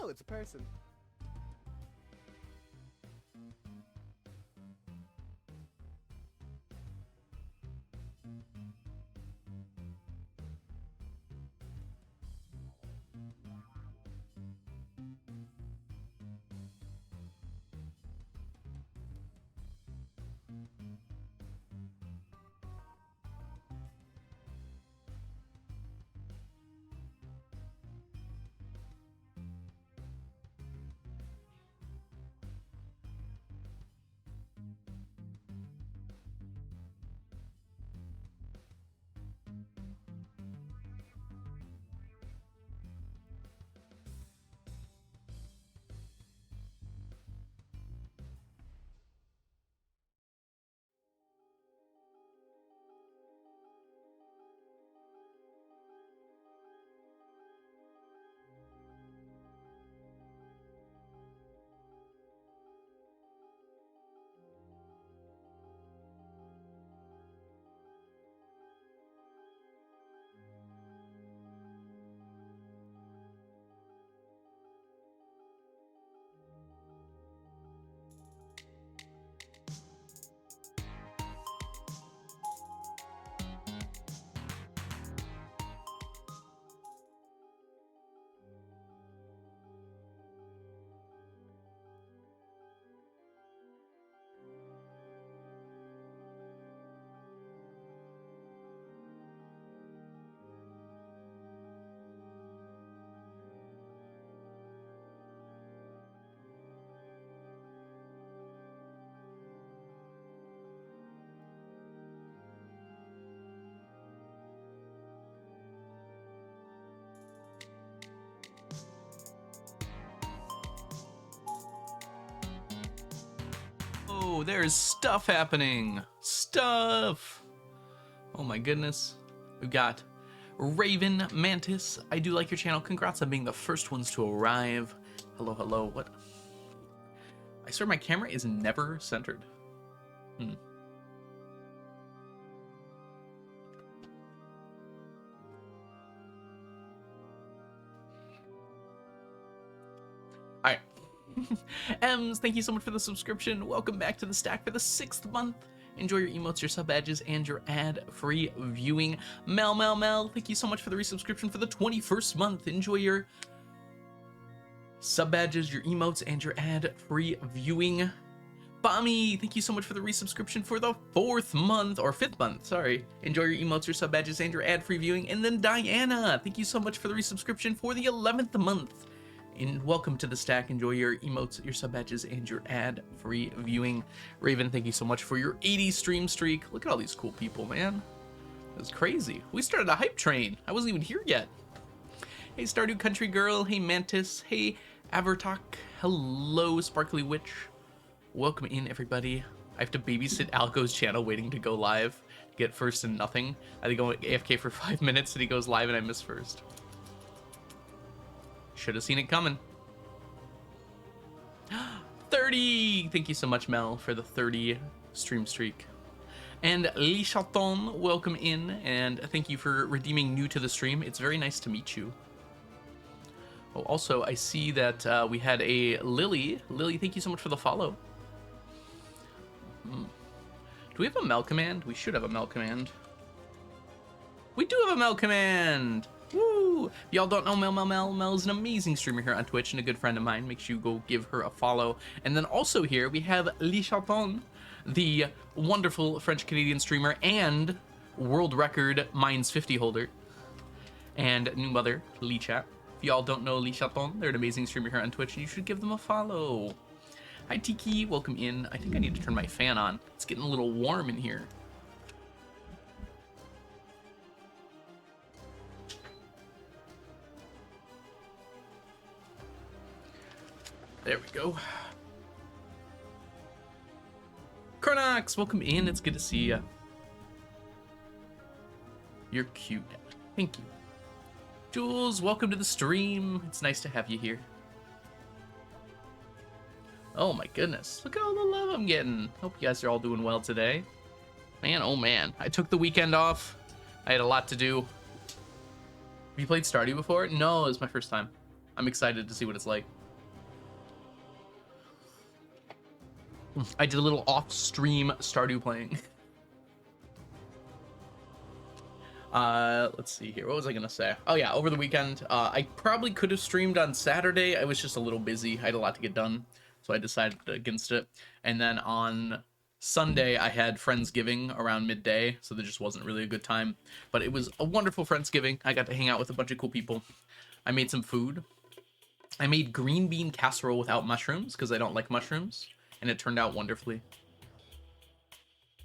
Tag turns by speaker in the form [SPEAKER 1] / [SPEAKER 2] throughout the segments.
[SPEAKER 1] Oh, it's a person.
[SPEAKER 2] Oh, there's stuff happening. Stuff. Oh my goodness. We've got Raven, Mantis. I do like your channel. Congrats on being the first ones to arrive. Hello, hello. What? I swear my camera is never centered. Alright. Ems, thank you so much for the subscription. Welcome back to the stack for the 6th month. Enjoy your emotes, your sub badges, and your ad-free viewing. Mel, thank you so much for the resubscription for the 21st month. Enjoy your sub badges, your emotes, and your ad-free viewing. Bommy, thank you so much for the resubscription for the 4th month, or 5th month, sorry. Enjoy your emotes, your sub badges, and your ad-free viewing. And then Diana, thank you so much for the resubscription for the 11th month. And welcome to the stack. Enjoy your emotes, your sub badges, and your ad-free viewing. Raven, thank you so much for your 80 stream streak. Look at all these cool people, man. That's crazy. We started a hype train. I wasn't even here yet. Hey, Stardew Country Girl. Hey, Mantis. Hey, Avertalk. Hello, Sparkly Witch. Welcome in, everybody. I have to babysit Alco's channel waiting to go live. Get first and nothing. I think I went AFK for 5 minutes and he goes live and I miss first. Should have seen it coming. 30! Thank you so much, Mel, for the 30 stream streak. And Lee Chaton, welcome in, and thank you for redeeming new to the stream. It's very nice to meet you. Oh, also, I see that we had a Lily. Lily, thank you so much for the follow. Do we have a Mel command? We should have a Mel command. We do have a Mel command! Woo! If y'all don't know Mel is an amazing streamer here on Twitch and a good friend of mine. Make sure you go give her a follow. And then also here we have Lee Chaton, the wonderful French-Canadian streamer and world record Mines 50 holder. And new mother, Lee Chat. If y'all don't know Lee Chaton, they're an amazing streamer here on Twitch and you should give them a follow. Hi Tiki, welcome in. I think I need to turn my fan on. It's getting a little warm in here. There we go. Chronox, welcome in. It's good to see you. You're cute. Thank you. Jules, welcome to the stream. It's nice to have you here. Oh my goodness. Look at all the love I'm getting. Hope you guys are all doing well today. Man, oh man. I took the weekend off. I had a lot to do. Have you played Stardew before? No, it's my first time. I'm excited to see what it's like. I did a little off-stream Stardew playing. Let's see here. What was I gonna say? Oh yeah, over the weekend, I probably could have streamed on Saturday. I was just a little busy. I had a lot to get done, so I decided against it. And then on Sunday, I had Friendsgiving around midday, so there just wasn't really a good time. But it was a wonderful Friendsgiving. I got to hang out with a bunch of cool people. I made some food. I made green bean casserole without mushrooms, because I don't like mushrooms, and it turned out wonderfully.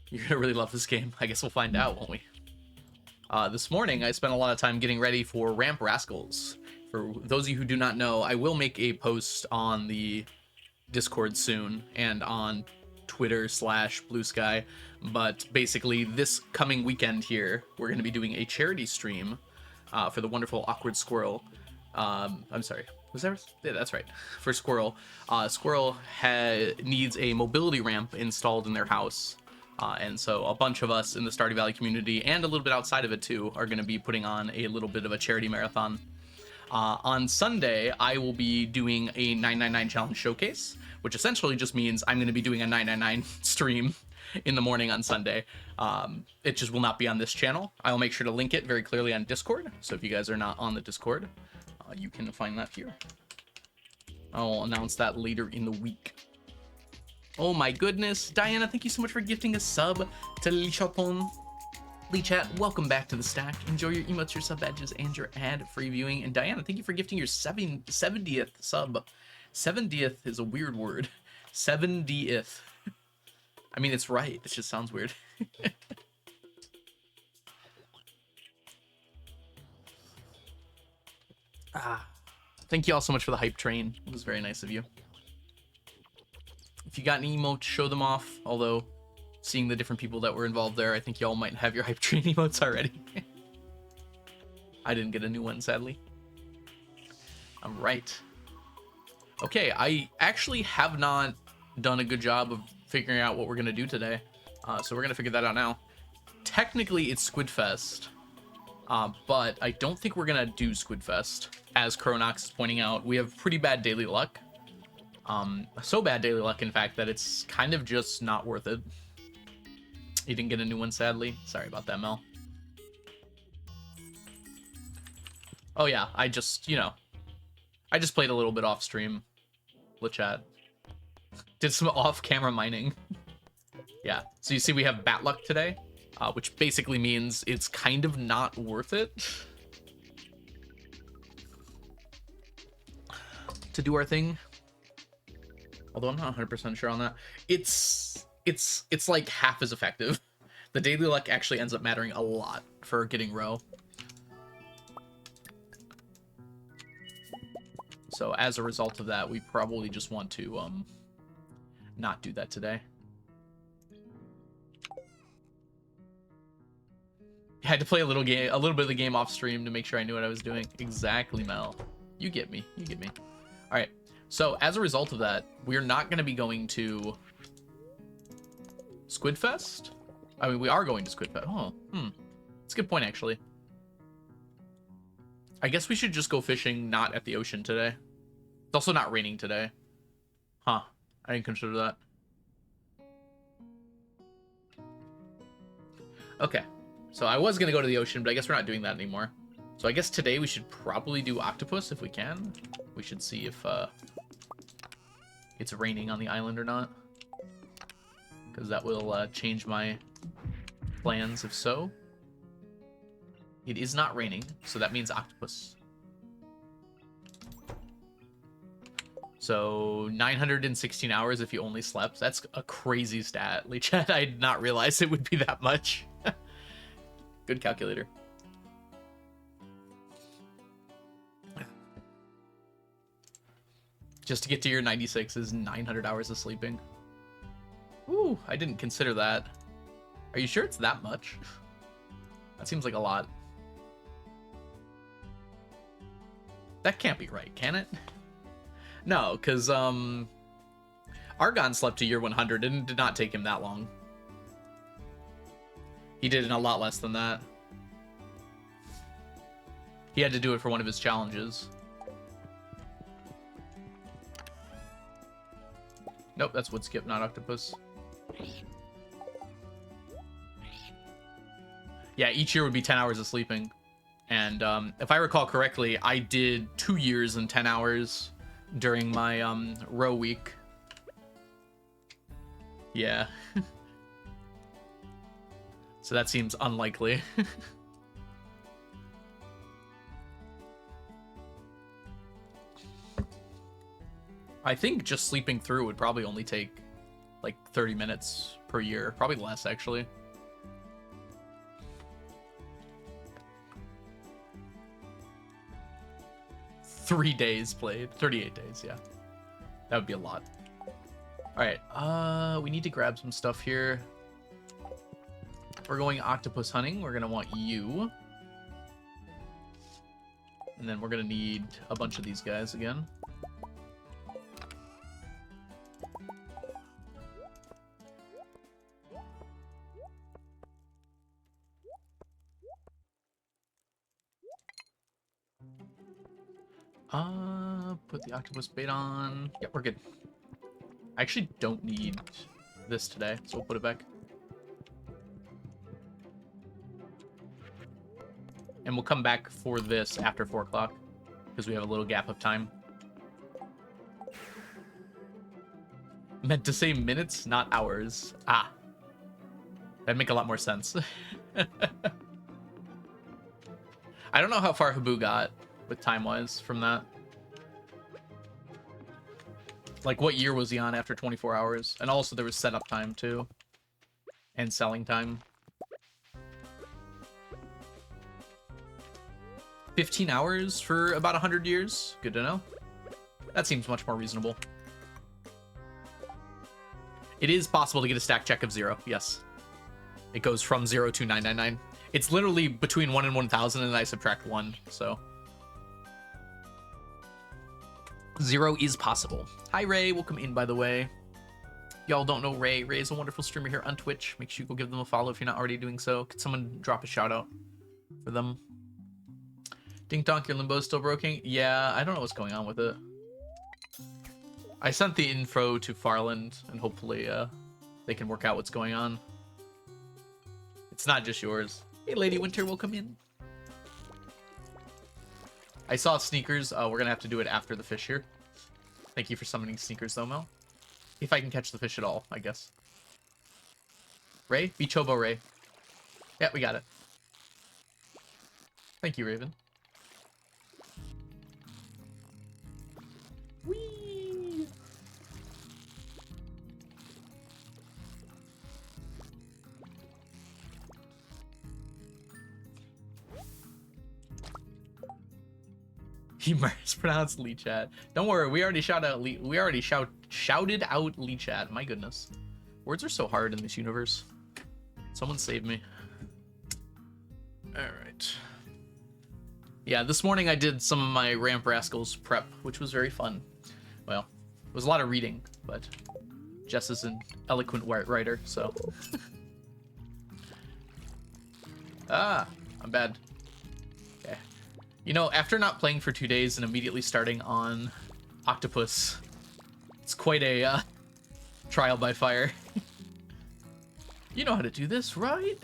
[SPEAKER 2] You're gonna really love this game. I guess we'll find out, won't we? This morning, I spent a lot of time getting ready for Ramp Rascals. For those of you who do not know, I will make a post on the Discord soon and on Twitter / Blue Sky. But basically, this coming weekend here, we're going to be doing a charity stream for the wonderful Awkward Squirrel. I'm sorry. Was that? Yeah, that's right. For Squirrel. Squirrel needs a mobility ramp installed in their house. And so a bunch of us in the Stardew Valley community and a little bit outside of it too are going to be putting on a little bit of a charity marathon. On Sunday, I will be doing a 999 challenge showcase, which essentially just means I'm going to be doing a 999 stream in the morning on Sunday. It just will not be on this channel. I'll make sure to link it very clearly on Discord. So if you guys are not on the Discord, you can find that here. I'll announce that later in the week. Oh my goodness. Diana, thank you so much for gifting a sub to Lichaton. Lichat, welcome back to the stack. Enjoy your emotes, your sub badges, and your ad-free viewing. And Diana, thank you for gifting your 70th sub. 70th is a weird word. 70th. I mean, it's right. It just sounds weird. Thank you all so much for the hype train. It was very nice of you. If you got an emote, show them off. Although, seeing the different people that were involved there, I think y'all might have your hype train emotes already. I didn't get a new one, sadly. All right. Okay, I actually have not done a good job of figuring out what we're going to do today. So we're going to figure that out now. Technically, it's Squidfest. But I don't think we're going to do Squidfest. As Chronox is pointing out, we have pretty bad daily luck. So bad daily luck, in fact, that it's kind of just not worth it. You didn't get a new one, sadly. Sorry about that, Mel. Oh yeah, I just played a little bit off stream. Chat. Did some off-camera mining. Yeah, so you see we have bat luck today, which basically means it's kind of not worth it to do our thing. Although I'm not 100% sure on that. It's like half as effective. The daily luck actually ends up mattering a lot for getting row. So as a result of that, we probably just want to not do that today. I had to play a little bit of the game off stream to make sure I knew what I was doing. Exactly, Mel. You get me. You get me. All right. So as a result of that, we're not going to be going to Squidfest. I mean, we are going to Squidfest. Oh, that's a good point, actually. I guess we should just go fishing not at the ocean today. It's also not raining today. Huh. I didn't consider that. Okay. So I was going to go to the ocean, but I guess we're not doing that anymore. So I guess today we should probably do octopus if we can. We should see if it's raining on the island or not. Because that will change my plans if so. It is not raining, so that means octopus. So 916 hours if you only slept. That's a crazy stat. Chat, I did not realize it would be that much. Good calculator. Just to get to your 96 is 900 hours of sleeping. Ooh, I didn't consider that. Are you sure it's that much? That seems like a lot. That can't be right, can it? No, because Argon slept to year 100 and it did not take him that long. He did it in a lot less than that. He had to do it for one of his challenges. Nope, that's wood skip, not octopus. Yeah, each year would be 10 hours of sleeping. And if I recall correctly, I did 2 years and 10 hours during my row week. Yeah. So that seems unlikely. I think just sleeping through would probably only take like 30 minutes per year. Probably less, actually. Three days played. 38 days, yeah. That would be a lot. Alright, we need to grab some stuff here. We're going octopus hunting. We're going to want you. And then we're going to need a bunch of these guys again. Put the octopus bait on. Yep, we're good. I actually don't need this today, so we'll put it back. And we'll come back for this after 4 o'clock, because we have a little gap of time. Meant to say minutes, not hours. Ah. That'd make a lot more sense. I don't know how far Habu got with time-wise from that. Like, what year was he on after 24 hours? And also, there was setup time, too. And selling time. 15 hours for about 100 years? Good to know. That seems much more reasonable. It is possible to get a stack check of 0, yes. It goes from 0 to 999. It's literally between 1 and 1,000, and I subtract 1, so... 0 is possible. Hi, Ray. Welcome in, by the way. Y'all don't know Ray. Ray is a wonderful streamer here on Twitch. Make sure you go give them a follow if you're not already doing so. Could someone drop a shout-out for them? Dink Donk, your limbo is still broken? Yeah, I don't know what's going on with it. I sent the info to Farland, and hopefully they can work out what's going on. It's not just yours. Hey, Lady Winter, welcome in. I saw Sneakers. We're going to have to do it after the fish here. Thank you for summoning Sneakers, though, Mel. If I can catch the fish at all, I guess. Ray? Bichobo Ray. Yeah, we got it. Thank you, Raven. Whee! He mispronounced Lee Chat. Don't worry, we already shouted out shouted out Lee Chat. My goodness. Words are so hard in this universe. Someone save me. Alright. Yeah, this morning I did some of my Ramp Rascals prep, which was very fun. Well, it was a lot of reading, but Jess is an eloquent writer, so... Ah, I'm bad. Okay. You know, after not playing for 2 days and immediately starting on Octopus, it's quite a trial by fire. You know how to do this, right?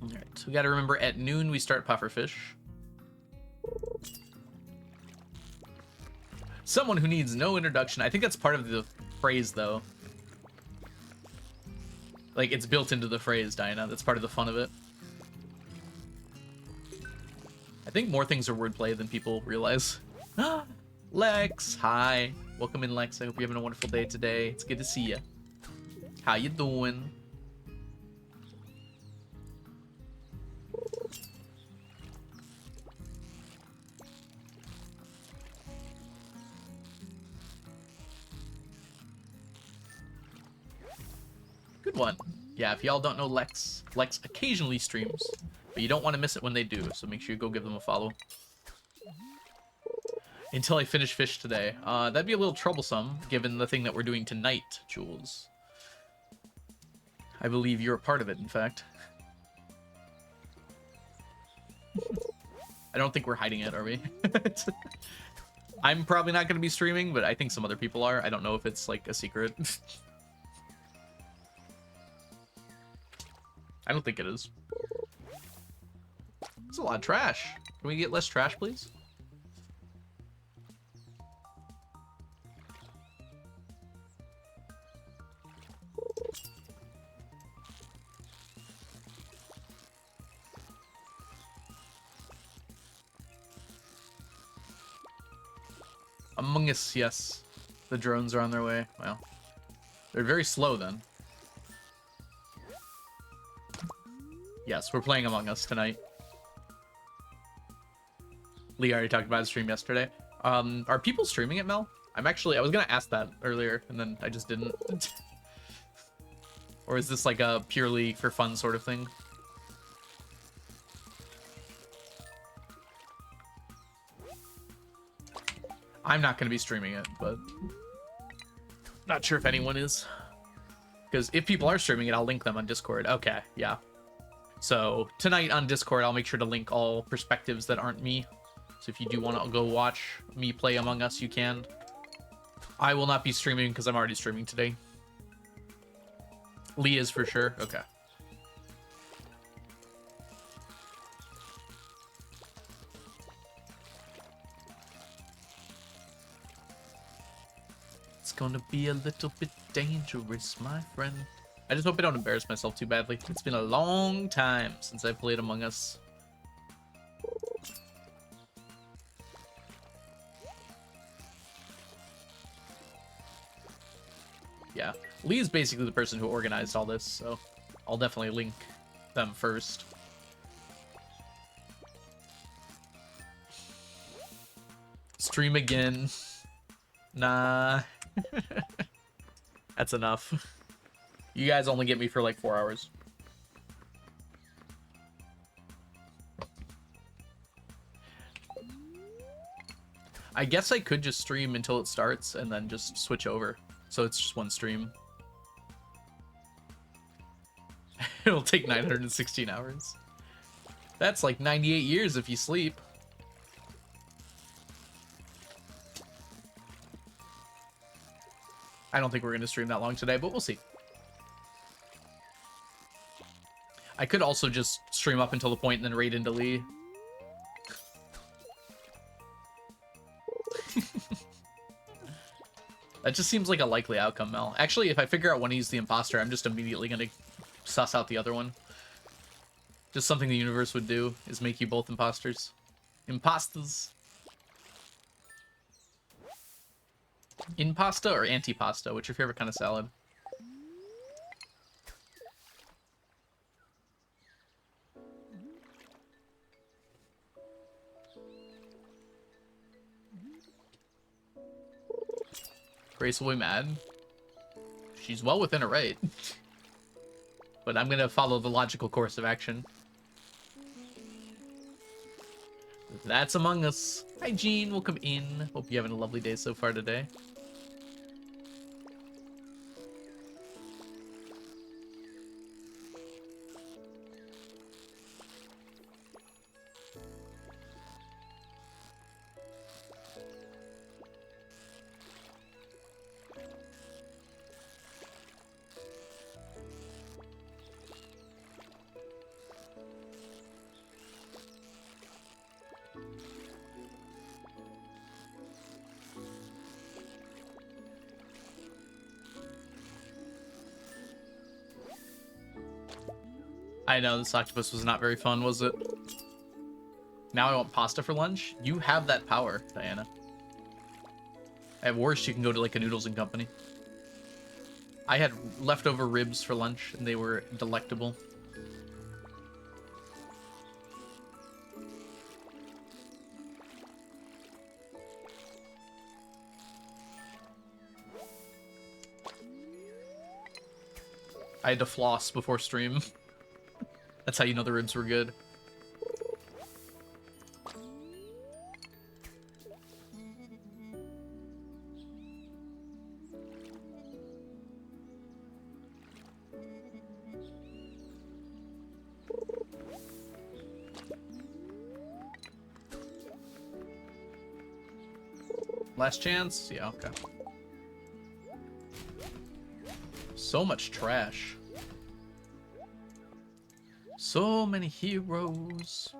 [SPEAKER 2] Alright, so we gotta remember at noon we start pufferfish. Someone who needs no introduction. I think that's part of the phrase, though. Like, it's built into the phrase, Diana. That's part of the fun of it. I think more things are wordplay than people realize. Lex, hi. Welcome in, Lex. I hope you're having a wonderful day today. It's good to see you. How you doing? Good one. Yeah, if y'all don't know Lex occasionally streams, but you don't want to miss it when they do, so make sure you go give them a follow. Until I finish fish today. That'd be a little troublesome, given the thing that we're doing tonight, Jules. I believe you're a part of it, in fact. I don't think we're hiding it, are we? I'm probably not going to be streaming, but I think some other people are. I don't know if it's like a secret. I don't think it is. It's a lot of trash. Can we get less trash, please? Among Us, yes. The drones are on their way. Well, they're very slow then. Yes, we're playing Among Us tonight. Lee already talked about the stream yesterday. Are people streaming it, Mel? I was gonna ask that earlier, and then I just didn't. Or is this like a purely for fun sort of thing? I'm not gonna be streaming it, but not sure if anyone is. Because if people are streaming it, I'll link them on Discord. Okay, yeah. So tonight on Discord, I'll make sure to link all perspectives that aren't me. So if you do want to go watch me play Among Us, you can. I will not be streaming because I'm already streaming today. Lee is for sure. Okay. It's gonna be a little bit dangerous, my friend. I just hope I don't embarrass myself too badly. It's been a long time since I played Among Us. Yeah, Lee is basically the person who organized all this, so I'll definitely link them first. Stream again. Nah. That's enough. You guys only get me for like 4 hours. I guess I could just stream until it starts and then just switch over. So it's just one stream. It'll take 916 hours. That's like 98 years if you sleep. I don't think we're going to stream that long today, but we'll see. I could also just stream up until the point and then raid into Lee. That just seems like a likely outcome, Mel. Actually, if I figure out when he's the imposter, I'm just immediately going to suss out the other one. Just something the universe would do, is make you both imposters. Imposters. Impasta or antipasta? What's your favorite kind of salad? Grace will be mad. She's well within her right. But I'm gonna follow the logical course of action. That's Among Us. Hi, Jean. Welcome in. Hope you're having a lovely day so far today. I know, this octopus was not very fun, was it? Now I want pasta for lunch? You have that power, Diana. At worst, you can go to like a Noodles and Company. I had leftover ribs for lunch, and they were delectable. I had to floss before stream. That's how you know the ribs were good. Last chance? Yeah, okay. So much trash. So many heroes.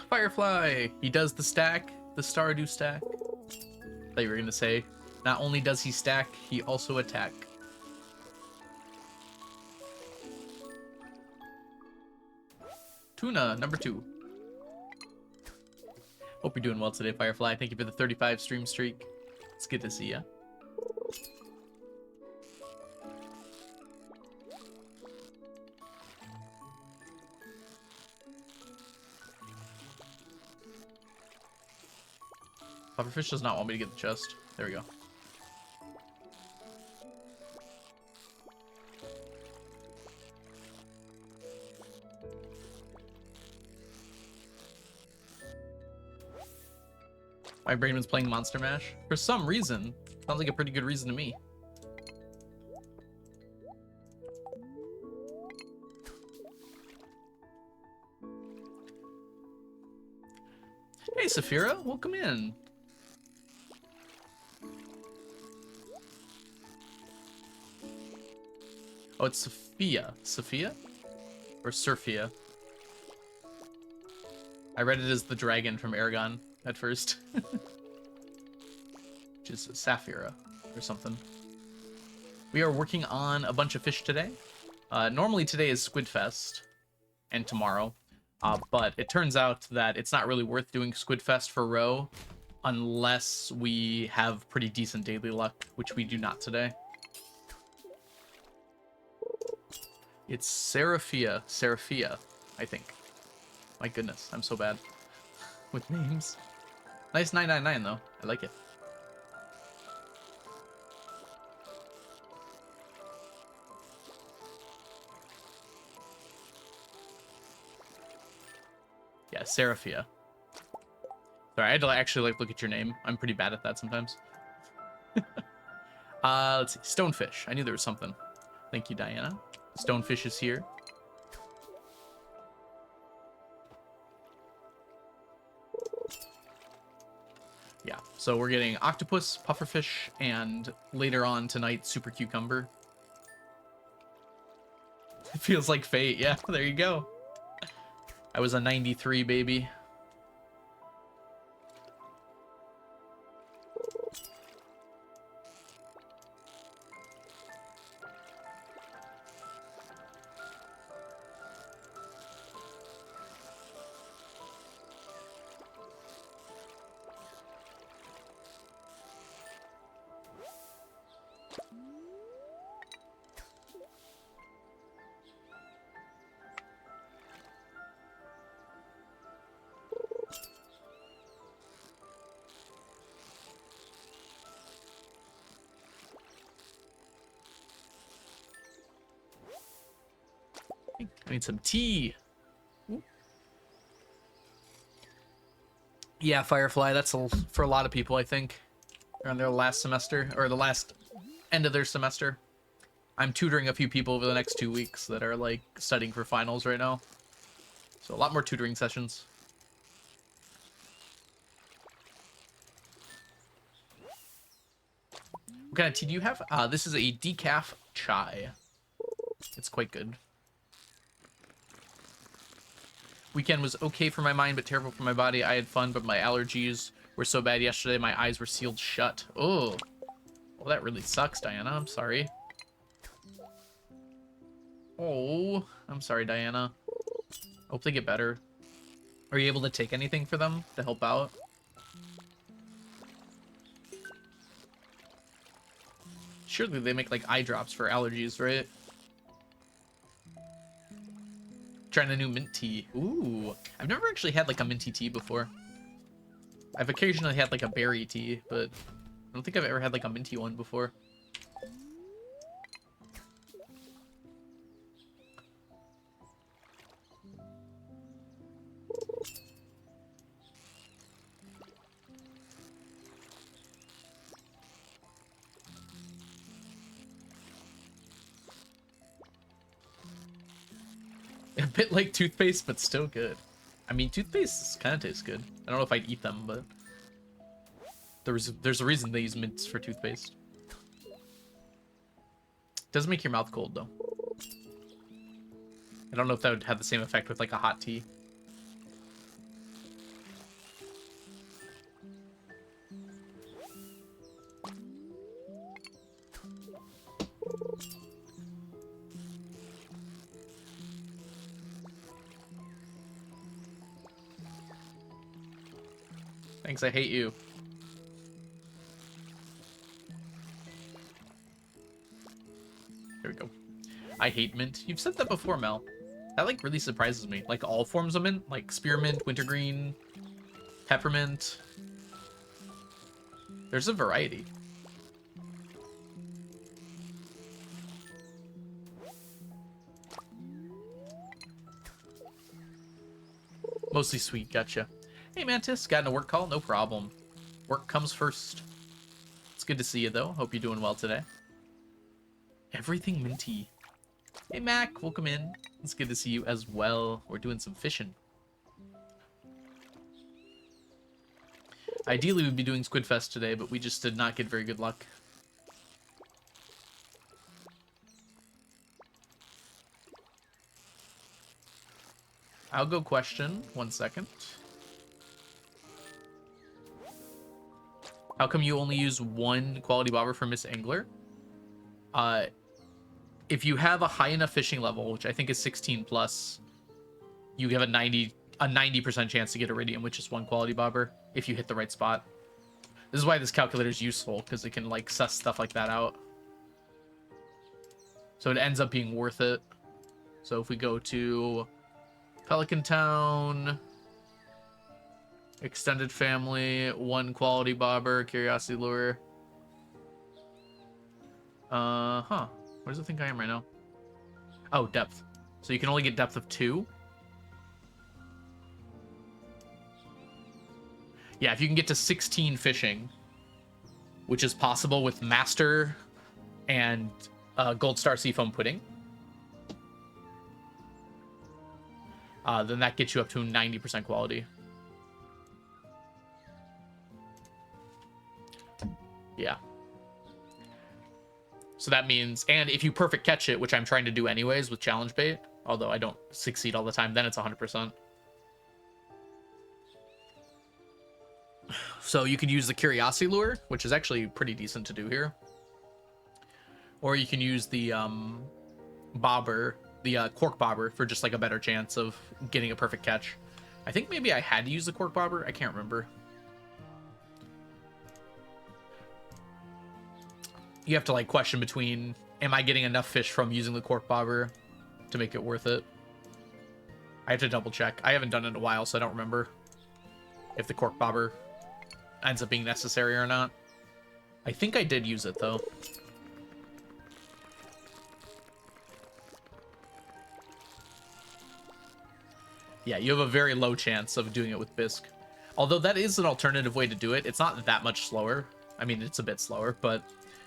[SPEAKER 2] Firefly! He does the stack, the Stardew stack. Thought you were gonna say, not only does he stack, he also attack. Tuna, number 2. Hope you're doing well today, Firefly. Thank you for the 35 stream streak. It's good to see ya. Pufferfish does not want me to get the chest. There we go. My brain was playing Monster Mash. For some reason. Sounds like a pretty good reason to me. Hey, Saphira. Welcome in. Oh, it's Sophia. Sophia? Or Surfia? I read it as the dragon from Aragon at first. Which is Saphira or something. We are working on a bunch of fish today. Normally today is Squidfest and tomorrow. But it turns out that it's not really worth doing Squidfest for row unless we have pretty decent daily luck, which we do not today. It's Seraphia, I think. My goodness, I'm so bad with names. Nice 999 though. I like it. Yeah, Seraphia. Sorry, I had to actually look at your name. I'm pretty bad at that sometimes. Let's see. Stonefish. I knew there was something. Thank you, Diana. Stonefish is here. Yeah, so we're getting octopus, pufferfish, and later on tonight, super cucumber. It feels like fate. Yeah, there you go. I was a 93, baby. I need some tea. Ooh. Yeah, Firefly, that's for a lot of people, I think. They're on their last semester, or the last end of their semester. I'm tutoring a few people over the next 2 weeks that are, like, studying for finals right now. So a lot more tutoring sessions. What kind of tea do you have? This is a decaf chai. It's quite good. Weekend was okay for my mind, but terrible for my body. I had fun, but my allergies were so bad yesterday, my eyes were sealed shut. Oh, well, that really sucks, Diana. I'm sorry. Oh, I'm sorry, Diana. Hope they get better. Are you able to take anything for them to help out? Surely they make, like, eye drops for allergies, right? Trying a new mint tea. Ooh, I've never actually had like a minty tea before. I've occasionally had like a berry tea, but I don't think I've ever had like a minty one before. A bit like toothpaste, but still good. I mean, toothpaste kind of tastes good. I don't know if I'd eat them, but there's a reason they use mints for toothpaste. Does make your mouth cold, though. I don't know if that would have the same effect with, like, a hot tea. Thanks, I hate you. There we go. I hate mint. You've said that before, Mel. That, like, really surprises me. Like, all forms of mint? Like, spearmint, wintergreen, peppermint. There's a variety. Mostly sweet, gotcha. Hey, Mantis, got in a work call? No problem. Work comes first. It's good to see you, though. Hope you're doing well today. Everything minty. Hey, Mac, welcome in. It's good to see you as well. We're doing some fishing. Ideally, we'd be doing Squidfest today, but we just did not get very good luck. I'll go question. 1 second. How come you only use one quality bobber for Miss Angler? If you have a high enough fishing level, which I think is 16 plus, you have a 90% chance to get iridium with just one quality bobber if you hit the right spot. This is why this calculator is useful, because it can like suss stuff like that out. So it ends up being worth it. So if we go to Pelican Town, extended family, one quality bobber, curiosity lure. Where does it think I am right now? Oh, depth. So you can only get depth of 2. Yeah, if you can get to 16 fishing, which is possible with Master and Gold Star Seafoam Pudding, then that gets you up to 90% quality. Yeah. So that means, and if you perfect catch it, which I'm trying to do anyways with challenge bait, although I don't succeed all the time, then it's 100%. So you could use the curiosity lure, which is actually pretty decent to do here. Or you can use the bobber, the cork bobber, for just like a better chance of getting a perfect catch. I think maybe I had to use the cork bobber. I can't remember. You have to like question between, am I getting enough fish from using the cork bobber to make it worth it? I have to double check. I haven't done it in a while, so I don't remember if the cork bobber ends up being necessary or not. I think I did use it though. Yeah, you have a very low chance of doing it with bisc. Although that is an alternative way to do it. It's not that much slower. I mean, it's a bit slower, but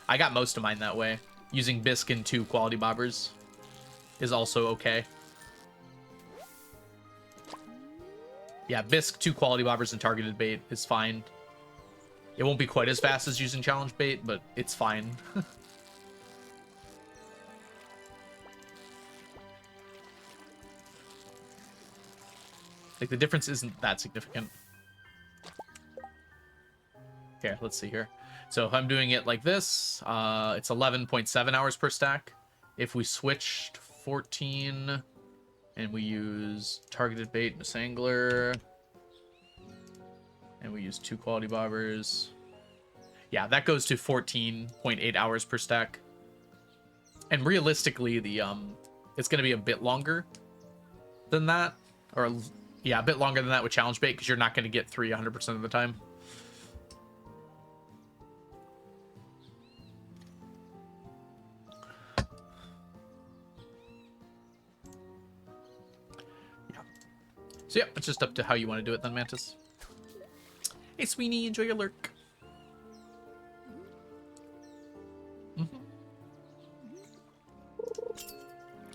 [SPEAKER 2] I got most of mine that way. Using bisc and 2 quality bobbers is also okay. Yeah, bisc, 2 quality bobbers, and targeted bait is fine. It won't be quite as fast as using challenge bait, but it's fine. Like, the difference isn't that significant. Okay, let's see here. So if I'm doing it like this, it's 11.7 hours per stack. If we switched 14 and we use targeted bait, Miss Angler, and we use 2 quality bobbers, yeah, that goes to 14.8 hours per stack. And realistically, the it's going to be a bit longer than that, or yeah, a bit longer than that with challenge bait, because you're not going to get 3 100% of the time. Yeah. So yeah, it's just up to how you want to do it then, Mantis. Hey, Sweeney, enjoy your lurk.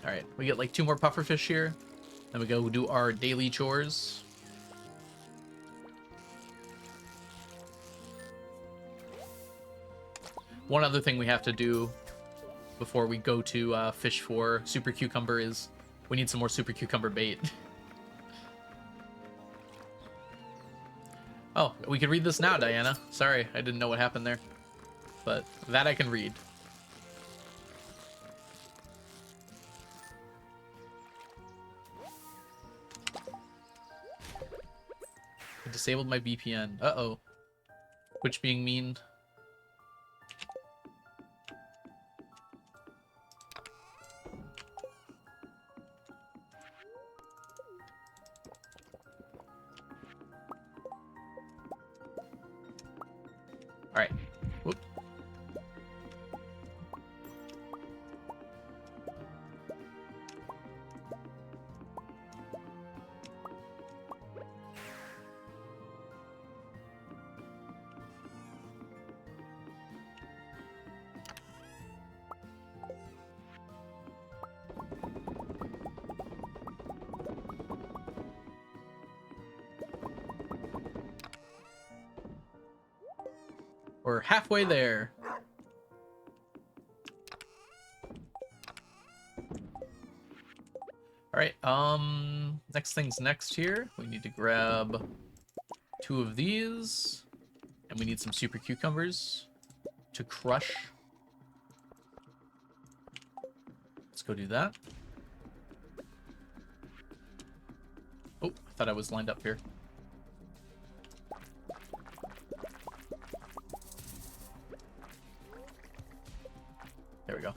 [SPEAKER 2] All right, we get like 2 more pufferfish here. Then we go do our daily chores. One other thing we have to do before we go to fish for super cucumber is we need some more super cucumber bait. Oh, we can read this now, Diana. Sorry, I didn't know what happened there. But that I can read. I disabled my VPN. Uh-oh. Twitch being mean. All right. Whoop. We're halfway there. All right, next thing's next here. We need to grab 2 of these, and we need some super cucumbers to crush. Let's go do that. Oh, I thought I was lined up here. There we go.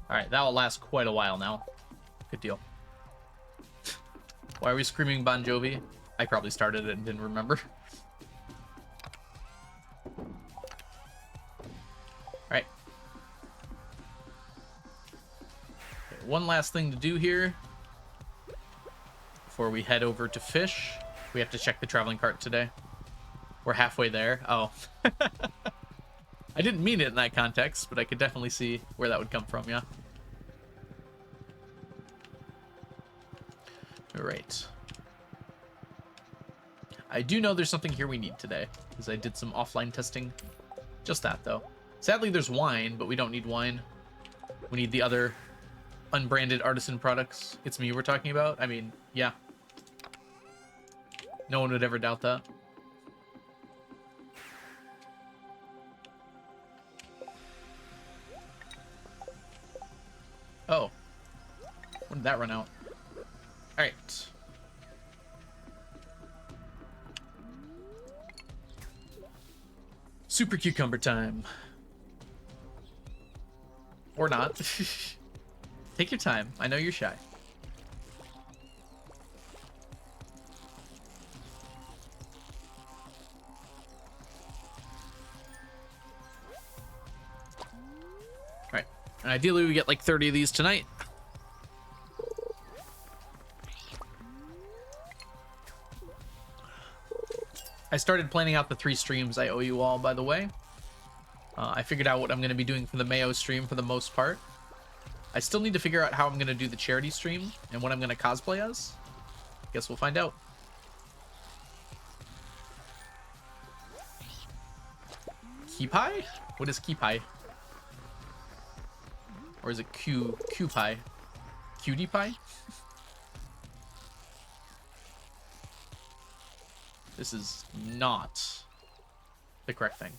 [SPEAKER 2] Alright, that will last quite a while now. Good deal. Why are we screaming Bon Jovi? I probably started it and didn't remember. Alright. Okay, one last thing to do here. Before we head over to fish. We have to check the traveling cart today. We're halfway there. Oh. I didn't mean it in that context, but I could definitely see where that would come from, yeah. All right. I do know there's something here we need today, because I did some offline testing. Just that, though. Sadly, there's wine, but we don't need wine. We need the other unbranded artisan products. It's me we're talking about? I mean, yeah. No one would ever doubt that. Oh. When did that run out? Alright. Super cucumber time. Or not. Take your time. I know you're shy. Alright. And ideally we get like 30 of these tonight. I started planning out the 3 streams I owe you all, by the way. I figured out what I'm going to be doing for the Mayo stream for the most part. I still need to figure out how I'm going to do the charity stream and what I'm going to cosplay as. Guess we'll find out. Key pie? What is key pie? Or is it Q pie? Cutie pie? This is not the correct thing.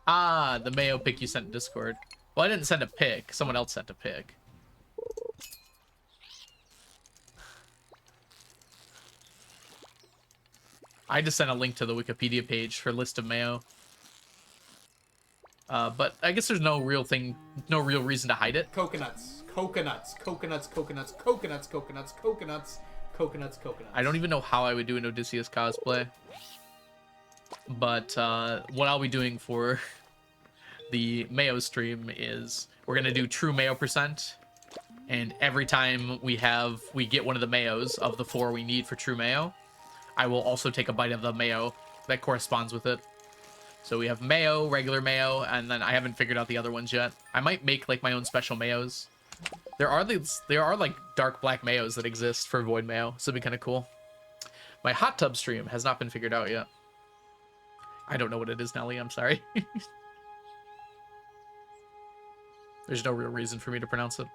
[SPEAKER 2] Ah, the Mayo pic you sent in Discord. Well, I didn't send a pic. Someone else sent a pic. I just sent a link to the Wikipedia page for a list of Mayo. But I guess there's no real reason to hide it.
[SPEAKER 1] Coconuts, coconuts, coconuts, coconuts, coconuts, coconuts, coconuts, coconuts, coconuts.
[SPEAKER 2] I don't even know how I would do an Odysseus cosplay. But what I'll be doing for the Mayo stream is we're gonna do true Mayo percent, and every time we get one of the Mayos of the 4 we need for true Mayo, I will also take a bite of the Mayo that corresponds with it. So we have mayo, regular mayo, and then I haven't figured out the other ones yet. I might make like my own special mayos. There are like dark black mayos that exist for void mayo, so it'd be kind of cool. My hot tub stream has not been figured out yet. I don't know what it is, Nelly. I'm sorry. There's no real reason for me to pronounce it.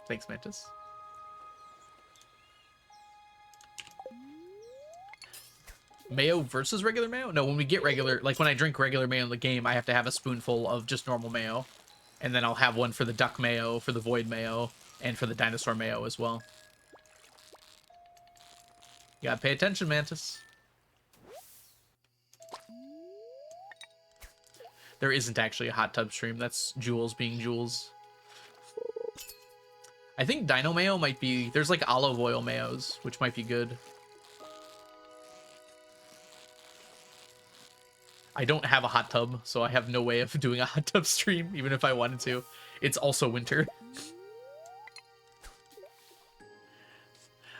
[SPEAKER 2] Thanks, Mantis. Mayo versus regular mayo? No, when we get regular, like when I drink regular mayo in the game, I have to have a spoonful of just normal mayo. And then I'll have one for the duck mayo, for the void mayo, and for the dinosaur mayo as well. You gotta pay attention, Mantis. There isn't actually a hot tub stream. That's Jules being Jules. I think dino mayo might be... There's like olive oil mayos, which might be good. I don't have a hot tub, so I have no way of doing a hot tub stream, even if I wanted to. It's also winter.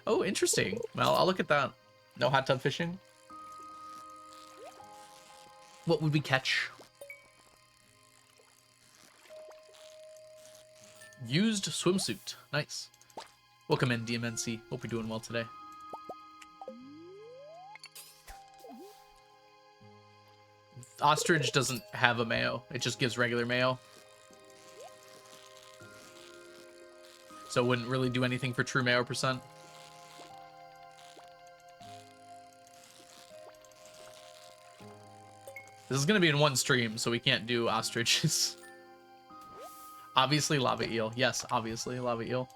[SPEAKER 2] Oh, interesting. Well, I'll look at that. No hot tub fishing? What would we catch? Used swimsuit. Nice. Welcome in, DMNC. Hope you're doing well today. Ostrich doesn't have a mayo. It just gives regular mayo. So it wouldn't really do anything for true mayo percent. This is going to be in one stream, so we can't do ostriches. Obviously lava eel. Yes, obviously lava eel.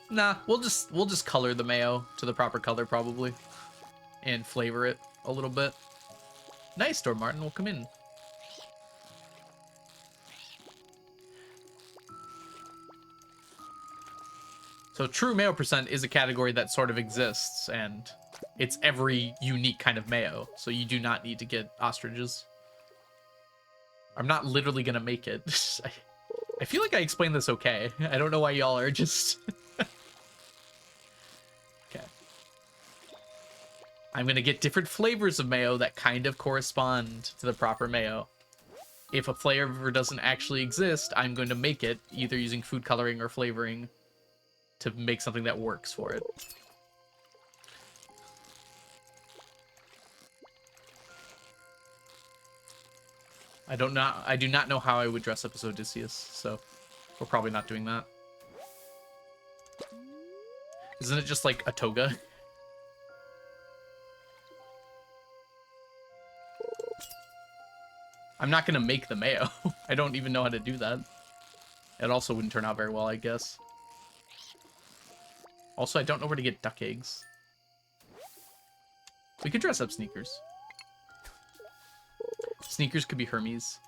[SPEAKER 2] Nah, we'll just color the mayo to the proper color probably, and flavor it a little bit. Nice, Storm Martin. Welcome in. So true mayo percent is a category that sort of exists, and it's every unique kind of mayo. So you do not need to get ostriches. I'm not literally gonna make it. I feel like I explained this okay. I don't know why y'all are just. I'm going to get different flavors of mayo that kind of correspond to the proper mayo. If a flavor doesn't actually exist, I'm going to make it either using food coloring or flavoring to make something that works for it. I do not know how I would dress up as Odysseus, so we're probably not doing that. Isn't it just like a toga? I'm not gonna make the mayo. I don't even know how to do that. It also wouldn't turn out very well, I guess. Also, I don't know where to get duck eggs. We could dress up Sneakers. Sneakers could be Hermes.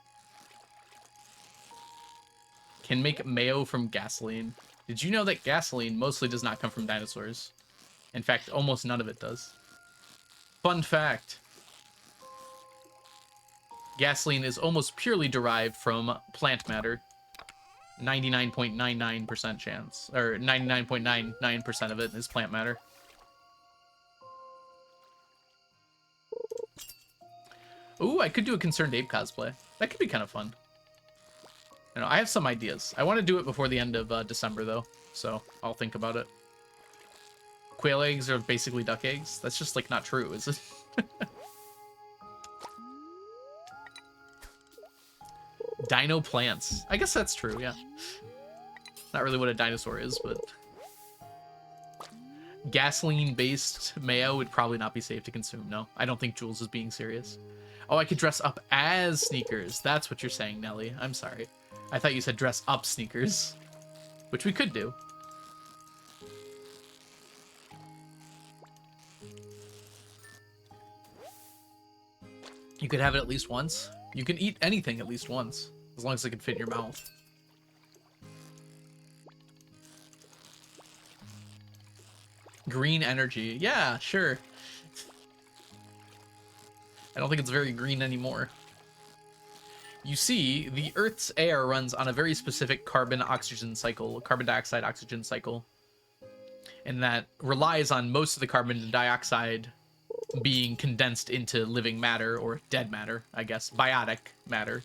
[SPEAKER 2] Can make mayo from gasoline. Did you know that gasoline mostly does not come from dinosaurs? In fact, almost none of it does. Fun fact. Gasoline is almost purely derived from plant matter. 99.99% chance. Or 99.99% of it is plant matter. Ooh, I could do a Concerned Ape cosplay. That could be kind of fun. I have some ideas. I want to do it before the end of December, though. So I'll think about it. Quail eggs are basically duck eggs. That's just, like, not true, is it? Dino plants. I guess that's true, yeah. Not really what a dinosaur is, but... Gasoline-based mayo would probably not be safe to consume, no. I don't think Jules is being serious. Oh, I could dress up as Sneakers. That's what you're saying, Nelly. I'm sorry. I thought you said dress up Sneakers. Which we could do. You could have it at least once. You can eat anything at least once, as long as it can fit in your mouth. Green energy. Yeah, sure. I don't think it's very green anymore. you see the Earth's air runs on a very specific carbon-oxygen cycle, carbon dioxide-oxygen cycle, and that relies on most of the carbon dioxide being condensed into living matter, or dead matter, I guess, biotic matter.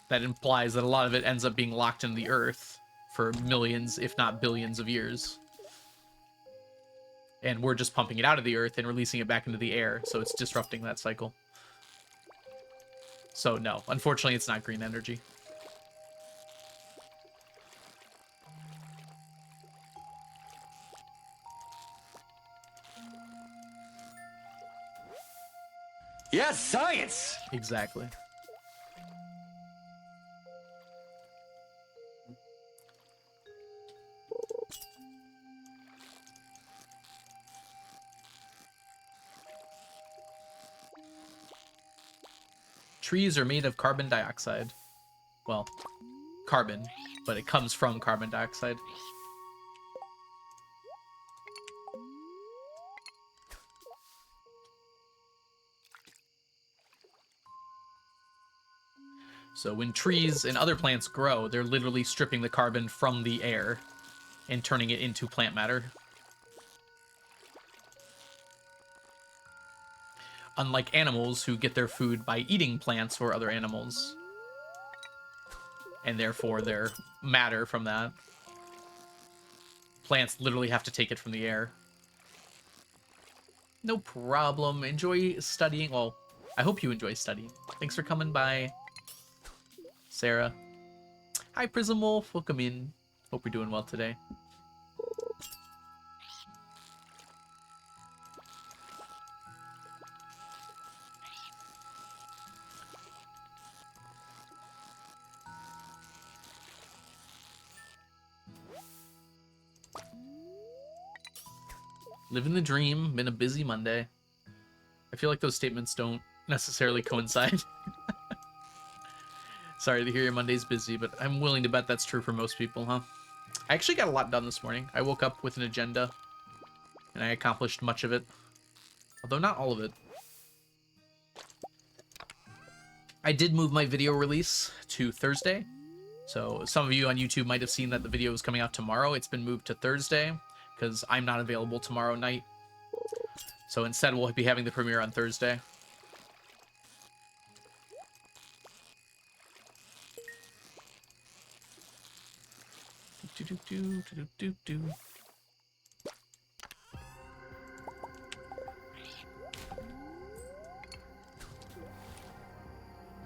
[SPEAKER 2] That implies that a lot of it ends up being locked in the Earth for millions, if not billions of years. And we're just pumping it out of the Earth and releasing it back into the air, so it's disrupting that cycle. So no, unfortunately it's not green energy.
[SPEAKER 3] Yes, science!
[SPEAKER 2] Exactly. Trees are made of carbon dioxide. Well, carbon, but it comes from carbon dioxide. So when trees and other plants grow, they're literally stripping the carbon from the air and turning it into plant matter. Unlike animals who get their food by eating plants or other animals, and therefore their matter from that. Plants literally have to take it from the air. No problem. Enjoy studying. Well, I hope you enjoy studying. Thanks for coming by, Sarah. Hi, Prism Wolf. Welcome in. Hope you're doing well today. Living the dream. Been a busy Monday. I feel like those statements don't necessarily coincide. Sorry to hear your Monday's busy, but I'm willing to bet that's true for most people, huh? I actually got a lot done this morning. I woke up with an agenda, and I accomplished much of it. Although not all of it. I did move my video release to Thursday. So some of you on YouTube might have seen that the video is coming out tomorrow. It's been moved to Thursday because I'm not available tomorrow night. So instead, we'll be having the premiere on Thursday.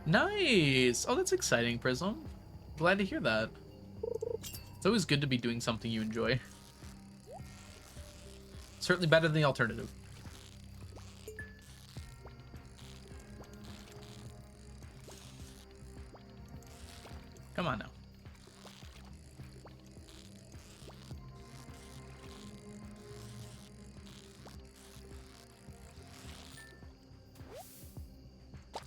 [SPEAKER 2] Nice! Oh, that's exciting, Prism. Glad to hear that. It's always good to be doing something you enjoy. Certainly better than the alternative. Come on now.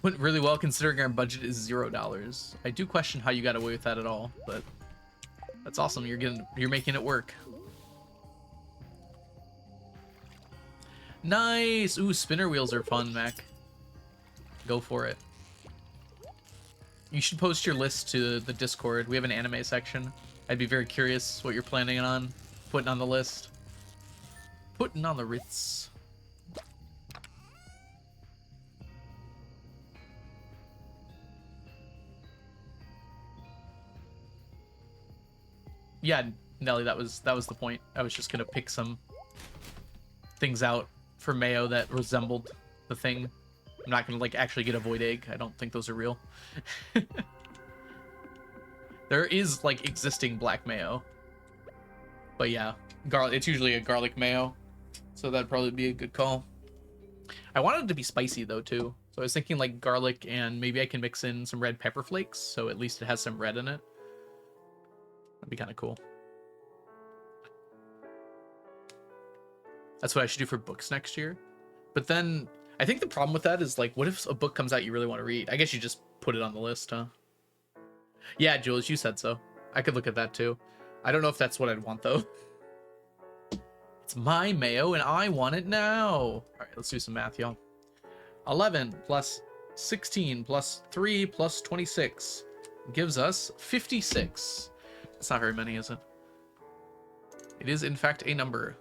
[SPEAKER 2] Went really well considering our budget is $0. I do question how you got away with that at all, but that's awesome. You're making it work. Nice. Ooh, spinner wheels are fun, Mac. Go for it. You should post your list to the Discord. We have an anime section. I'd be very curious what you're planning on putting on the list. Putting on the Ritz. Yeah, Nelly, that was the point. I was just gonna pick some things out for Mayo that resembled the thing. I'm not gonna like actually get a void egg. I don't think those are real. There is like existing black mayo, but yeah, garlic. It's usually a garlic mayo, so that'd probably be a good call. I wanted it to be spicy though too, so I was thinking like garlic and maybe I can mix in some red pepper flakes, so at least it has some red in it. That'd be kind of cool. That's what I should do for books next year. But then I think the problem with that is like, what if a book comes out you really want to read? I guess you just put it on the list, huh? Yeah, Jules, you said so. I could look at that too. I don't know if that's what I'd want though. It's my mayo and I want it now. All right, let's do some math, y'all. 11 plus 16 plus 3 plus 26 gives us 56. That's not very many, is it? It is, in fact, a number.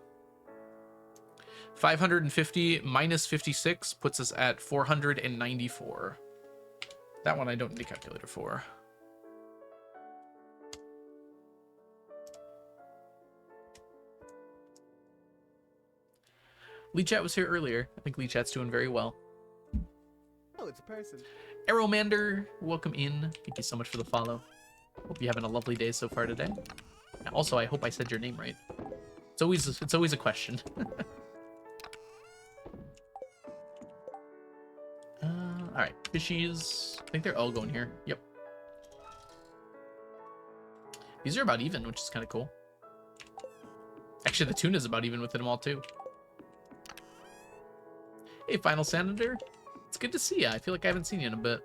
[SPEAKER 2] 550 minus 56 puts us at 494. That one I don't need a calculator for. Lee Chat was here earlier. I think Lee Chat's doing very well.
[SPEAKER 4] Oh, it's a person.
[SPEAKER 2] Arrowmander, welcome in. Thank you so much for the follow. Hope you're having a lovely day so far today. And also, I hope I said your name right. It's always a question. All right, fishies. I think they're all going here. Yep. These are about even, which is kind of cool. Actually, the tuna's about even with them all too. Hey, Final Senator. It's good to see you. I feel like I haven't seen you in a bit.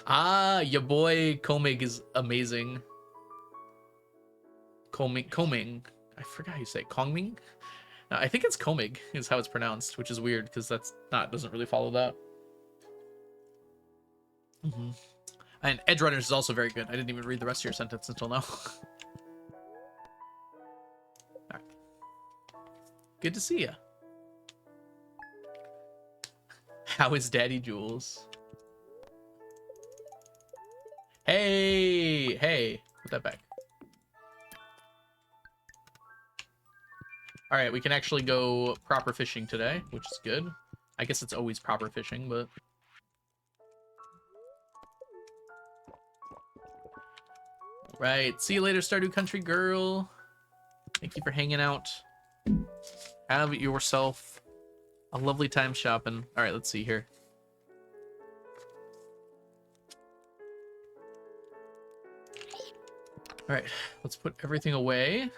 [SPEAKER 2] Ah, your boy Komig is amazing. Koming. I forgot how you say it. Kongming? No, I think it's Komig is how it's pronounced, which is weird because doesn't really follow that. And Edge Runners is also very good. I didn't even read the rest of your sentence until now. Alright. Good to see ya. How is Daddy Jules? Hey, put that back. All right, we can actually go proper fishing today, which is good. I guess it's always proper fishing, but... Right, see you later, Stardew Country Girl. Thank you for hanging out. Have yourself a lovely time shopping. All right, let's see here. All right, let's put everything away.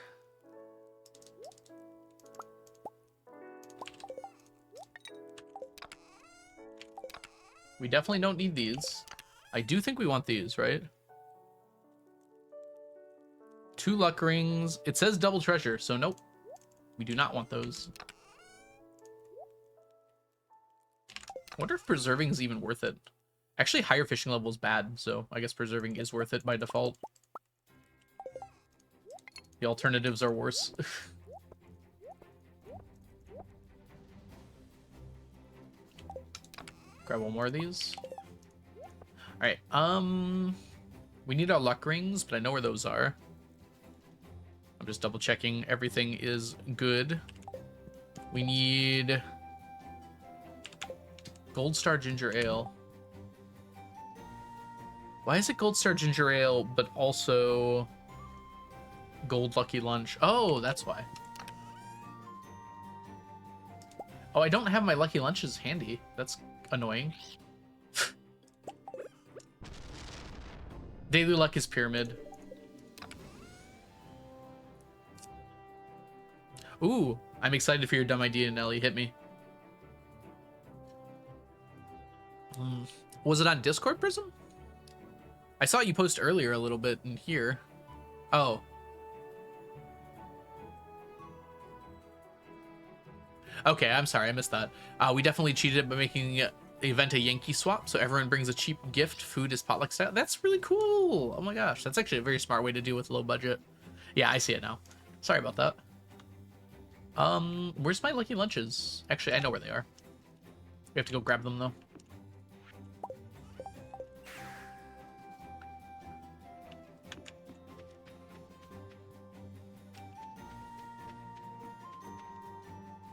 [SPEAKER 2] We definitely don't need these. I do think we want these, right? 2 luck rings. It says double treasure, so nope. We do not want those. I wonder if preserving is even worth it. Actually, higher fishing level is bad, so I guess preserving is worth it by default. The alternatives are worse. Grab one more of these. All right. We need our luck rings, but I know where those are. I'm just double checking everything is good. We need Gold Star Ginger Ale. Why is it Gold Star Ginger Ale, but also Gold Lucky Lunch? Oh, that's why. Oh, I don't have my Lucky Lunches handy. That's annoying. Daily Luck is Pyramid. Ooh, I'm excited for your dumb idea, Nelly. Hit me. Was it on Discord, Prism? I saw you post earlier a little bit in here. Oh. Okay, I'm sorry, I missed that. We definitely cheated by making the event a Yankee swap, so everyone brings a cheap gift. Food is potluck style. That's really cool. Oh my gosh, that's actually a very smart way to do with low budget. Yeah, I see it now. Sorry about that. Where's my Lucky Lunches? Actually, I know where they are. We have to go grab them, though.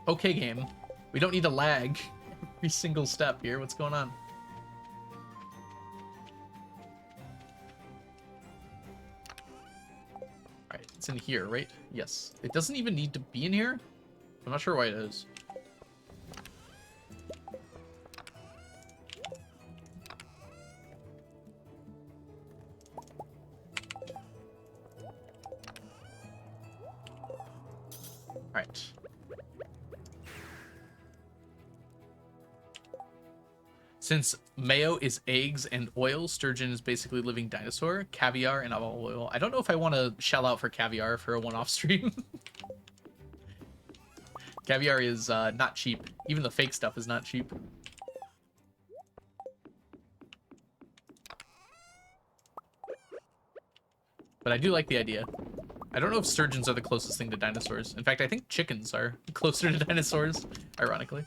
[SPEAKER 2] Okay, game. We don't need to lag every single step here. What's going on? Alright, it's in here, right? Yes. It doesn't even need to be in here? I'm not sure why it is. Alright. Since mayo is eggs and oil, sturgeon is basically living dinosaur, caviar and olive oil. I don't know if I want to shell out for caviar for a one-off stream. Caviar is not cheap. Even the fake stuff is not cheap. But I do like the idea. I don't know if sturgeons are the closest thing to dinosaurs. In fact, I think chickens are closer to dinosaurs, ironically.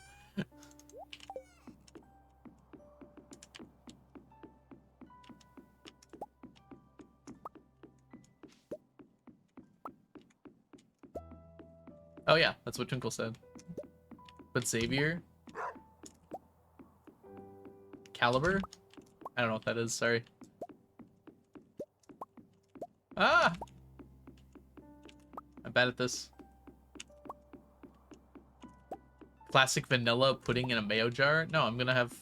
[SPEAKER 2] Oh yeah, that's what Twinkle said. But Xavier? Caliber? I don't know what that is, sorry. Ah! I'm bad at this. Classic vanilla pudding in a mayo jar? No, I'm gonna have...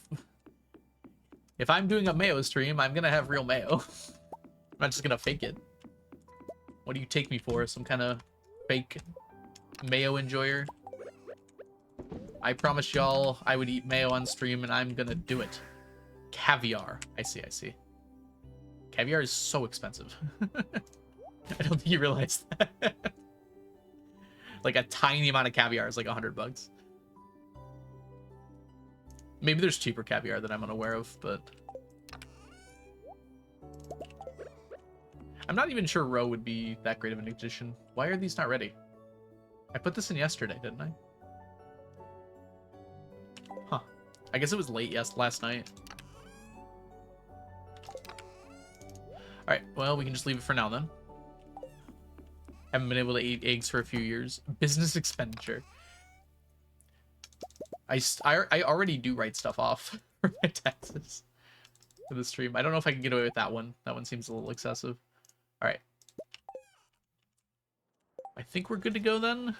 [SPEAKER 2] If I'm doing a mayo stream, I'm gonna have real mayo. I'm not just gonna fake it. What do you take me for? Some kind of fake mayo enjoyer? I promised y'all I would eat mayo on stream, and I'm gonna do it. Caviar. I see, I see. Caviar is so expensive. I don't think you realize that. Like a tiny amount of caviar is like $100. Maybe there's cheaper caviar that I'm unaware of, but... I'm not even sure roe would be that great of an addition. Why are these not ready? I put this in yesterday, didn't I? Huh. I guess it was late last night. Alright, well, we can just leave it for now then. Haven't been able to eat eggs for a few years. Business expenditure. I already do write stuff off for my taxes for the stream. I don't know if I can get away with that one. That one seems a little excessive. Alright. I think we're good to go then.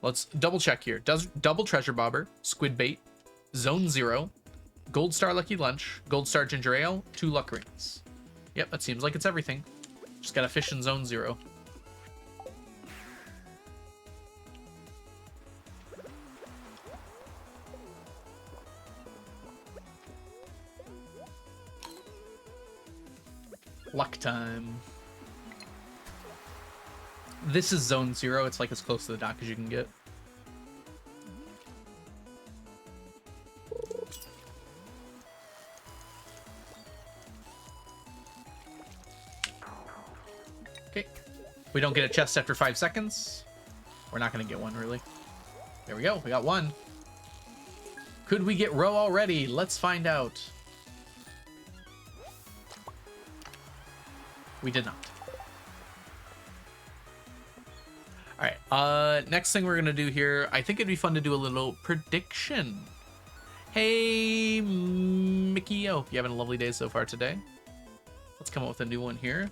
[SPEAKER 2] Let's double check here. Double treasure bobber, squid bait, zone 0, gold star lucky lunch, gold star ginger ale, 2 luck rings. Yep, that seems like it's everything. Just gotta fish in zone 0. Luck time. This is zone 0. It's like as close to the dock as you can get. Okay. We don't get a chest after 5 seconds. We're not going to get one, really. There we go. We got one. Could we get roe already? Let's find out. We did not. All right. Next thing we're going to do here, I think it'd be fun to do a little prediction. Hey, Mickey. Oh, you having a lovely day so far today? Let's come up with a new one here.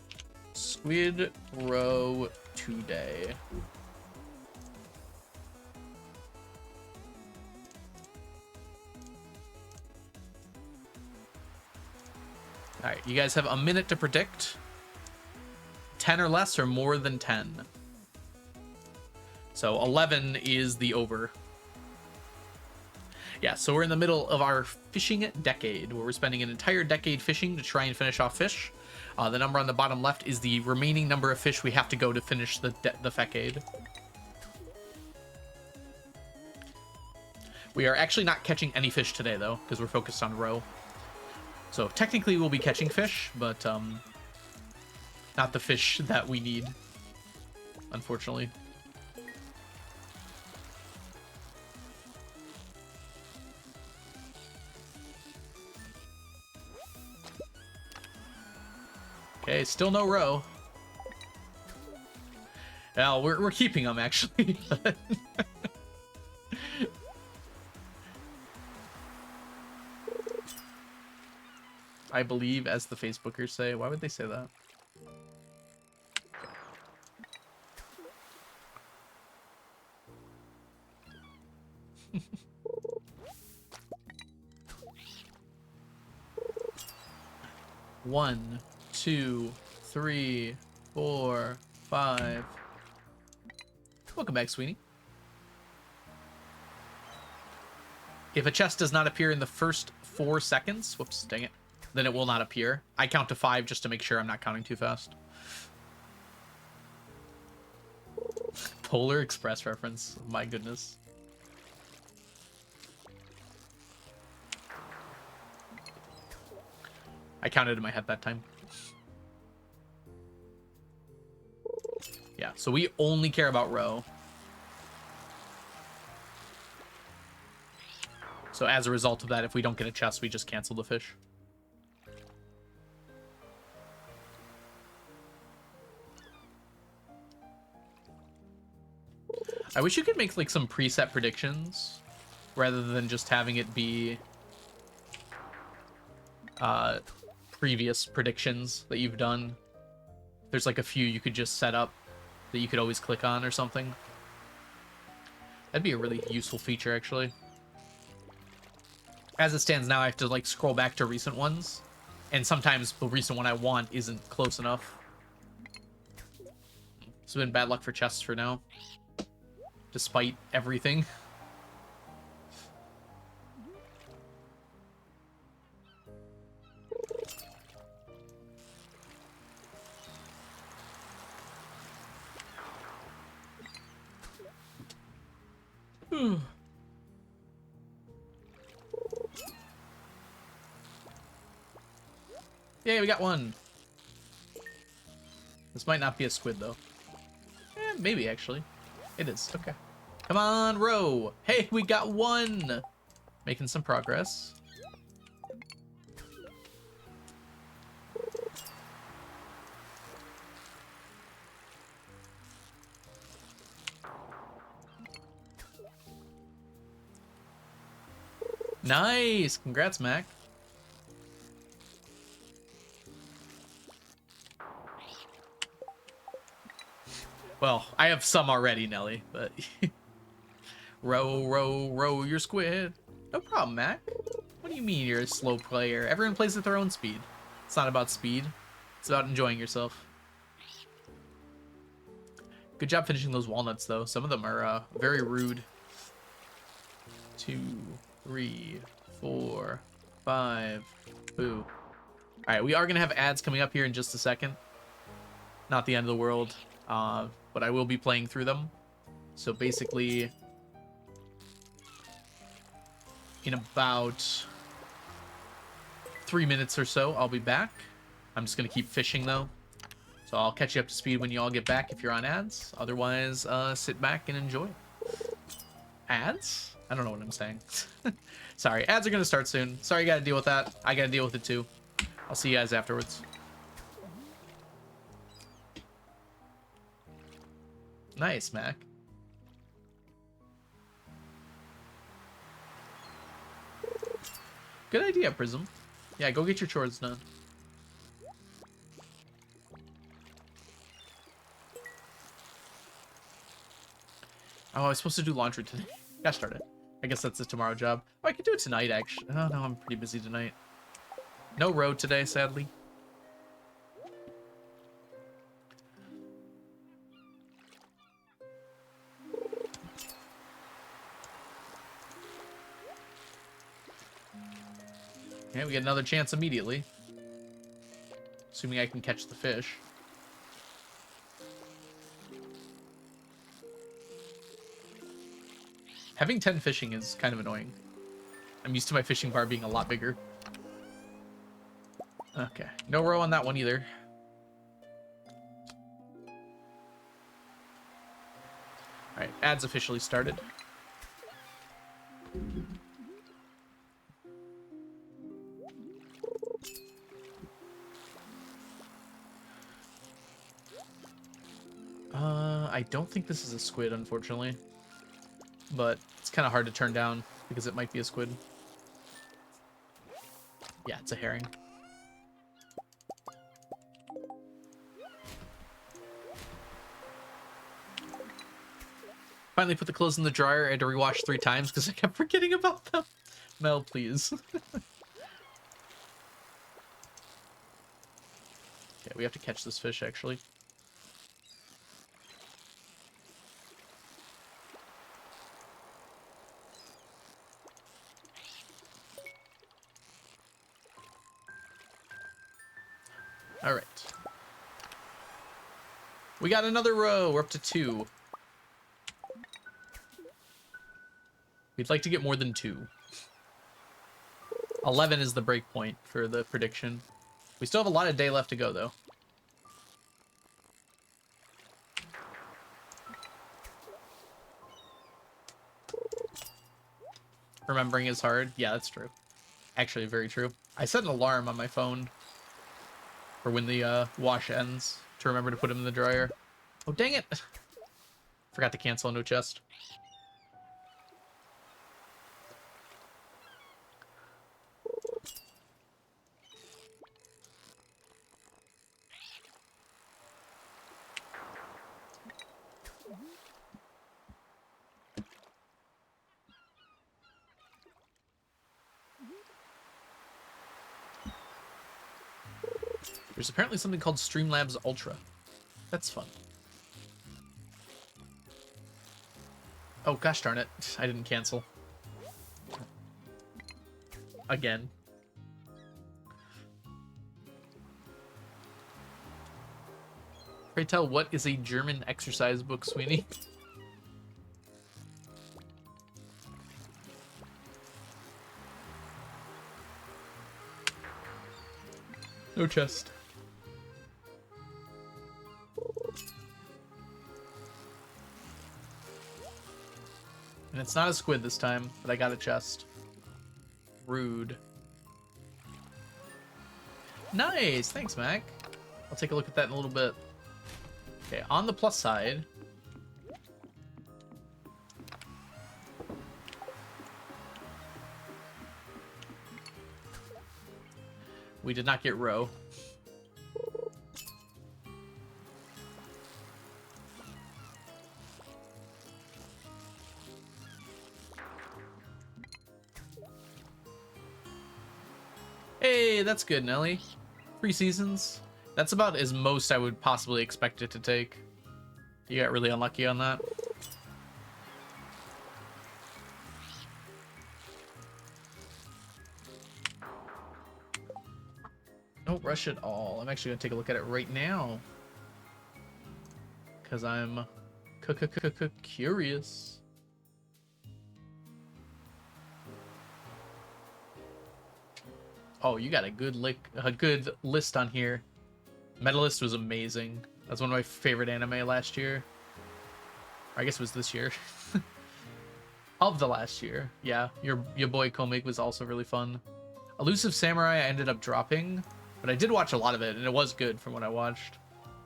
[SPEAKER 2] Squid roe today. All right, you guys have a minute to predict. 10 or less or more than 10. So 11 is the over. Yeah, so we're in the middle of our fishing decade, where we're spending an entire decade fishing to try and finish off fish. The number on the bottom left is the remaining number of fish we have to go to finish the fecade. We are actually not catching any fish today, though, because we're focused on roe. So technically we'll be catching fish, but not the fish that we need, unfortunately. Okay, still no roe. Well, we're keeping them, actually. I believe, as the Facebookers say. Why would they say that? One, 2, 3, 4, 5. Welcome back, Sweeney. If a chest does not appear in the first 4 seconds, whoops, dang it, then it will not appear. I count to 5 just to make sure I'm not counting too fast. Polar Express reference. My goodness. I counted in my head that time. Yeah, so we only care about row. So as a result of that, if we don't get a chest, we just cancel the fish. I wish you could make like some preset predictions rather than just having it be previous predictions that you've done. There's like a few you could just set up that you could always click on or something. That'd be a really useful feature, actually. As it stands now, I have to like scroll back to recent ones, and sometimes the recent one I want isn't close enough. It's been bad luck for chests for now, despite everything. Yay, we got one. This might not be a squid, though. Maybe, actually. It is. Okay. Come on, row. Hey, we got one. Making some progress. Nice. Congrats, Mac. Well, I have some already, Nelly, but... row, row, row your squid. No problem, Mac. What do you mean you're a slow player? Everyone plays at their own speed. It's not about speed. It's about enjoying yourself. Good job finishing those walnuts, though. Some of them are very rude. 2, 3, 4, 5. Boo. Alright, we are going to have ads coming up here in just a second. Not the end of the world. But I will be playing through them. So basically, in about 3 minutes or so, I'll be back. I'm just going to keep fishing, though. So I'll catch you up to speed when you all get back if you're on ads. Otherwise, sit back and enjoy. Ads? I don't know what I'm saying. Sorry, ads are going to start soon. Sorry you got to deal with that. I got to deal with it, too. I'll see you guys afterwards. Nice, Mac. Good idea, Prism. Yeah, go get your chores done. Oh, I was supposed to do laundry today. Gosh darn it. I guess that's a tomorrow job. Oh, I could do it tonight, actually. Oh, no, I'm pretty busy tonight. No road today, sadly. Yeah, we get another chance immediately. Assuming I can catch the fish. Having 10 fishing is kind of annoying. I'm used to my fishing bar being a lot bigger. Okay, no row on that one either. Alright, ads officially started. I don't think this is a squid, unfortunately. But it's kind of hard to turn down because it might be a squid. Yeah, it's a herring. Finally put the clothes in the dryer. I had to rewash 3 times because I kept forgetting about them. Mel, please. Okay, we have to catch this fish, actually. All right. We got another row. We're up to 2. We'd like to get more than 2. 11 is the break point for the prediction. We still have a lot of day left to go, though. Remembering is hard. Yeah, that's true. Actually, very true. I set an alarm on my phone for when the wash ends to remember to put them in the dryer. Oh, dang it. Forgot to cancel a no chest. There's apparently something called Streamlabs Ultra. That's fun. Oh, gosh darn it. I didn't cancel. Again. Pray tell, what is a German exercise book, Sweeney? No chest. And it's not a squid this time, but I got a chest. Rude. Nice! Thanks, Mac. I'll take a look at that in a little bit. Okay, on the plus side... we did not get row. Hey, that's good, Nelly. 3 seasons. That's about as most I would possibly expect it to take. You got really unlucky on that. Don't rush at all. I'm actually going to take a look at it right now. Because I'm curious. Oh, you got a good list on here. Medalist was amazing. That's one of my favorite anime last year. Or I guess it was this year. Of the last year. Yeah, your boy Komik was also really fun. Elusive Samurai I ended up dropping, but I did watch a lot of it, and it was good from what I watched.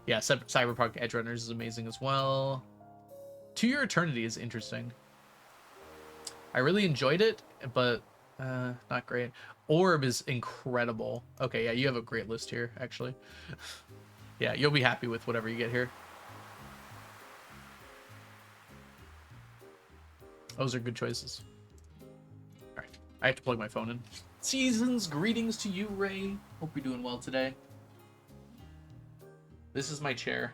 [SPEAKER 2] Yeah, Cyberpunk Edgerunners is amazing as well. To Your Eternity is interesting. I really enjoyed it, but not great. Orb is incredible. Okay, yeah, you have a great list here, actually. Yeah, you'll be happy with whatever you get here. Those are good choices. All right, I have to plug my phone in. Seasons, greetings to you, Ray. Hope you're doing well today. This is my chair.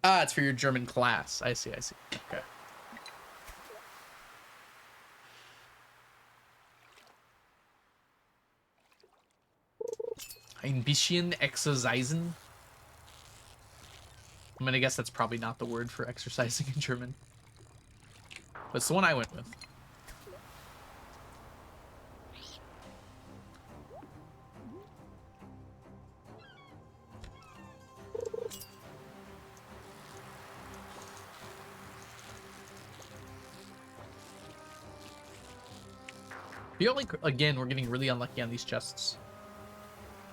[SPEAKER 2] Ah, it's for your German class. I see, I see. Okay. Ein bisschen exercisen. I'm gonna guess that's probably not the word for exercising in German. But it's the one I went with. I feel like, again, we're getting really unlucky on these chests.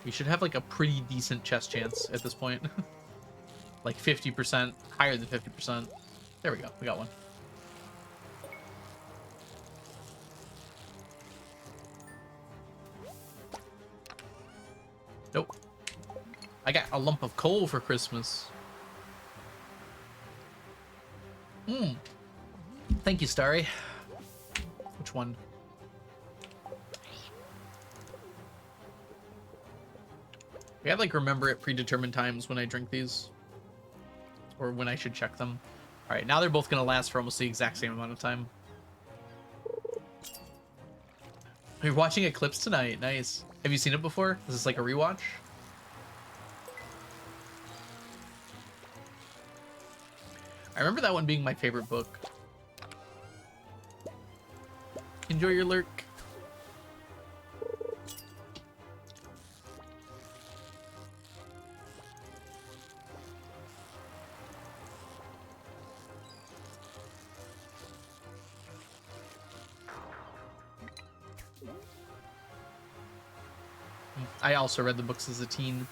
[SPEAKER 2] We should have, like, a pretty decent chest chance at this point. Like 50%, higher than 50%. There we go, we got one. Nope. I got a lump of coal for Christmas. Thank you, Starry. Which one? I gotta, like, remember at predetermined times when I drink these. Or when I should check them. Alright, now they're both gonna last for almost the exact same amount of time. You're watching Eclipse tonight. Nice. Have you seen it before? Is this like a rewatch? I remember that one being my favorite book. Enjoy your lurk. I also read the books as a teen.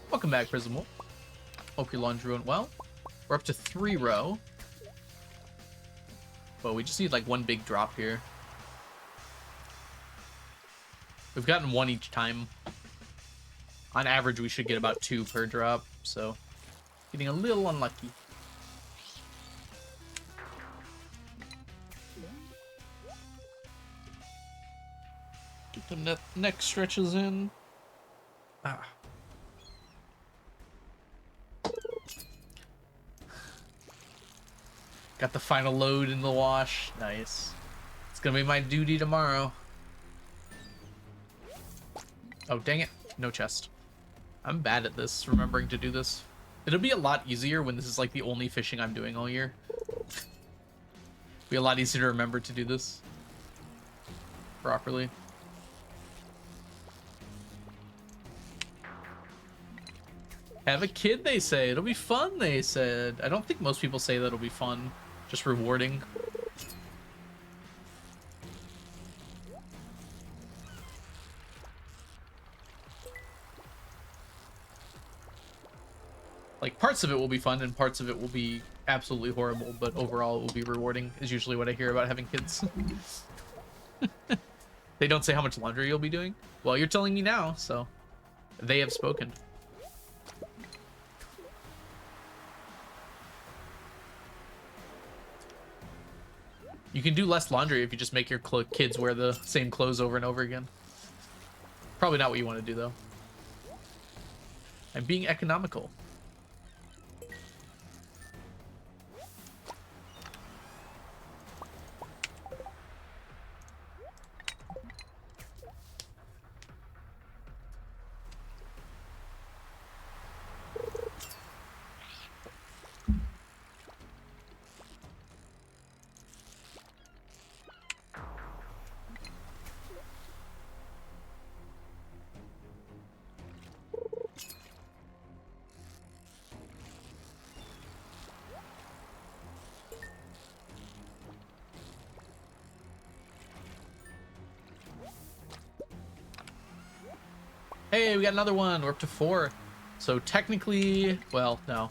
[SPEAKER 2] Welcome back, Prismal. Hope your laundry went well. We're up to 3 row. But we just need like 1 big drop here. We've gotten 1 each time. On average, we should get about 2 per drop, so getting a little unlucky. Get the neck stretches in. Ah. Got the final load in the wash. Nice. It's gonna be my duty tomorrow. Oh, dang it. No chest. I'm bad at this, remembering to do this. It'll be a lot easier when this is like the only fishing I'm doing all year. Be a lot easier to remember to do this properly. Have a kid, they say. It'll be fun, they said. I don't think most people say that it'll be fun. Just rewarding. Like, parts of it will be fun and parts of it will be absolutely horrible, but overall it will be rewarding, is usually what I hear about having kids. They don't say how much laundry you'll be doing? Well, you're telling me now, so they have spoken. You can do less laundry if you just make your kids wear the same clothes over and over again. Probably not what you want to do, though. I'm being economical. Hey, we got another one. We're up to 4. So technically, well, no.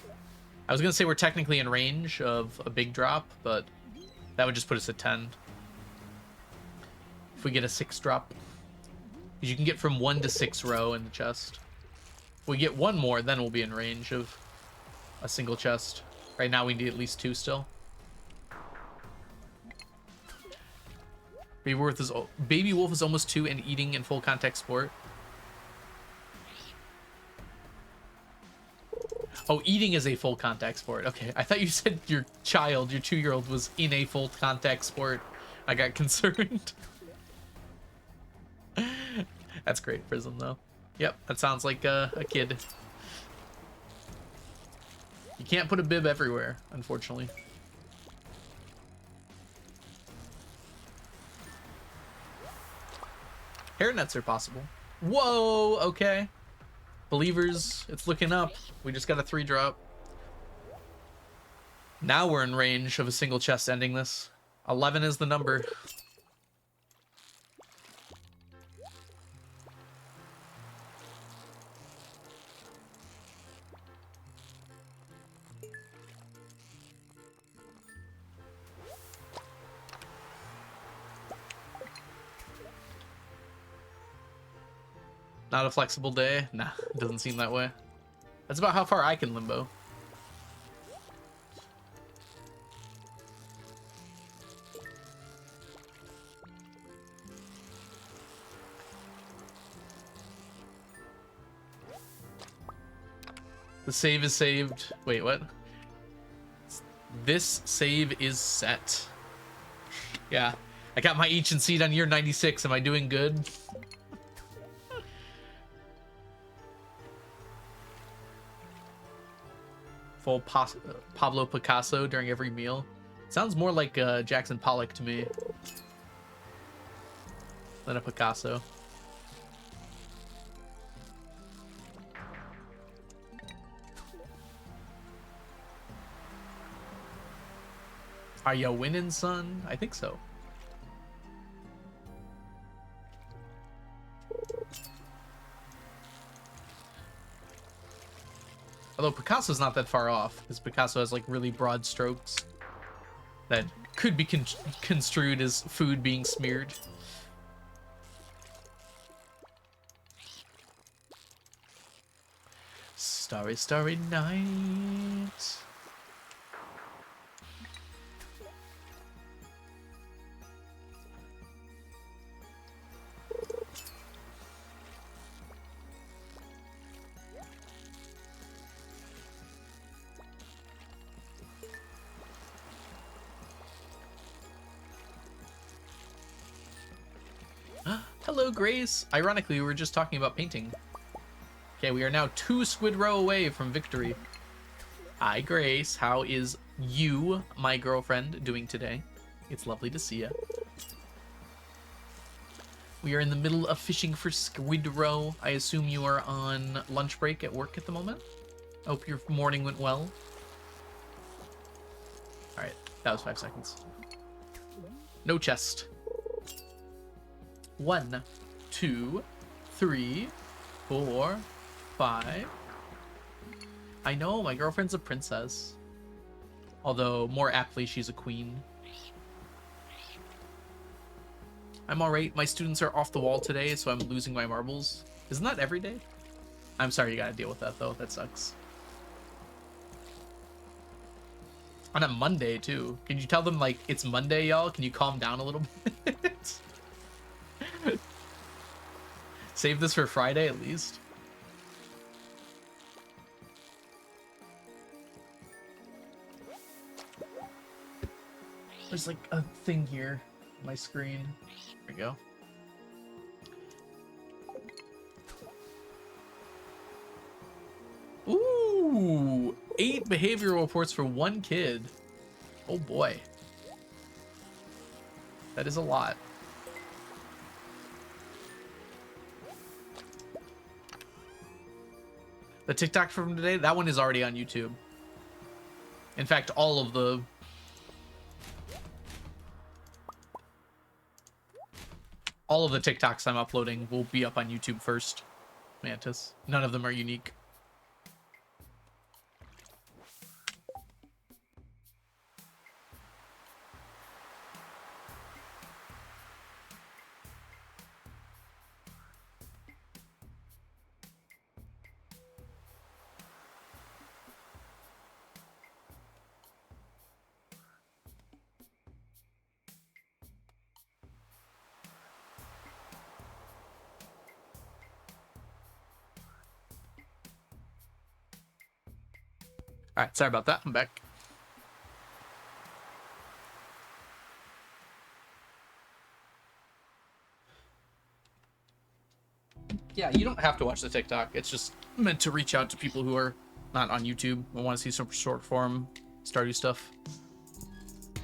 [SPEAKER 2] I was gonna say we're technically in range of a big drop, but that would just put us at 10. If we get a 6 drop. Because you can get from 1 to 6 row in the chest. If we get 1 more, then we'll be in range of a single chest. Right now we need at least 2 still. Baby Wolf is almost 2 and eating in full contact sport. Oh, eating is a full contact sport. Okay, I thought you said your child, your 2-year-old, was in a full contact sport. I got concerned. That's great, Prism, though. Yep, that sounds like a kid. You can't put a bib everywhere, unfortunately. Hairnets are possible. Whoa, okay. Believers, it's looking up. We just got a 3 drop. Now we're in range of a single chest ending this. 11 is the number. Not a flexible day? Nah, it doesn't seem that way. That's about how far I can limbo. The save is saved. Wait, what? This save is set. Yeah. I got my ancient seed on year 96. Am I doing good? Full Pablo Picasso during every meal. Sounds more like Jackson Pollock to me than a Picasso. Are you winning, son? I think so. Although Picasso's not that far off, because Picasso has like really broad strokes that could be construed as food being smeared. Starry, starry night. Hello, Grace. Ironically, we were just talking about painting. Okay, we are now 2 squid row away from victory. Hi, Grace. How is you, my girlfriend, doing today? It's lovely to see you. We are in the middle of fishing for squid row. I assume you are on lunch break at work at the moment. Hope your morning went well. All right, that was 5 seconds. No chest. 1, 2, 3, 4, 5. I know, my girlfriend's a princess. Although, more aptly, she's a queen. I'm alright. My students are off the wall today, so I'm losing my marbles. Isn't that every day? I'm sorry you gotta deal with that, though. That sucks. On a Monday, too. Can you tell them, like, it's Monday, y'all? Can you calm down a little bit? Save this for Friday, at least. There's, like, a thing here on my screen. There we go. Ooh! 8 behavioral reports for 1 kid. Oh, boy. That is a lot. The TikTok from today, that one is already on YouTube. In fact, all of the TikToks I'm uploading will be up on YouTube first. Mantis. None of them are unique. All right, sorry about that. I'm back. Yeah, you don't have to watch the TikTok. It's just meant to reach out to people who are not on YouTube and want to see some short form Stardew stuff.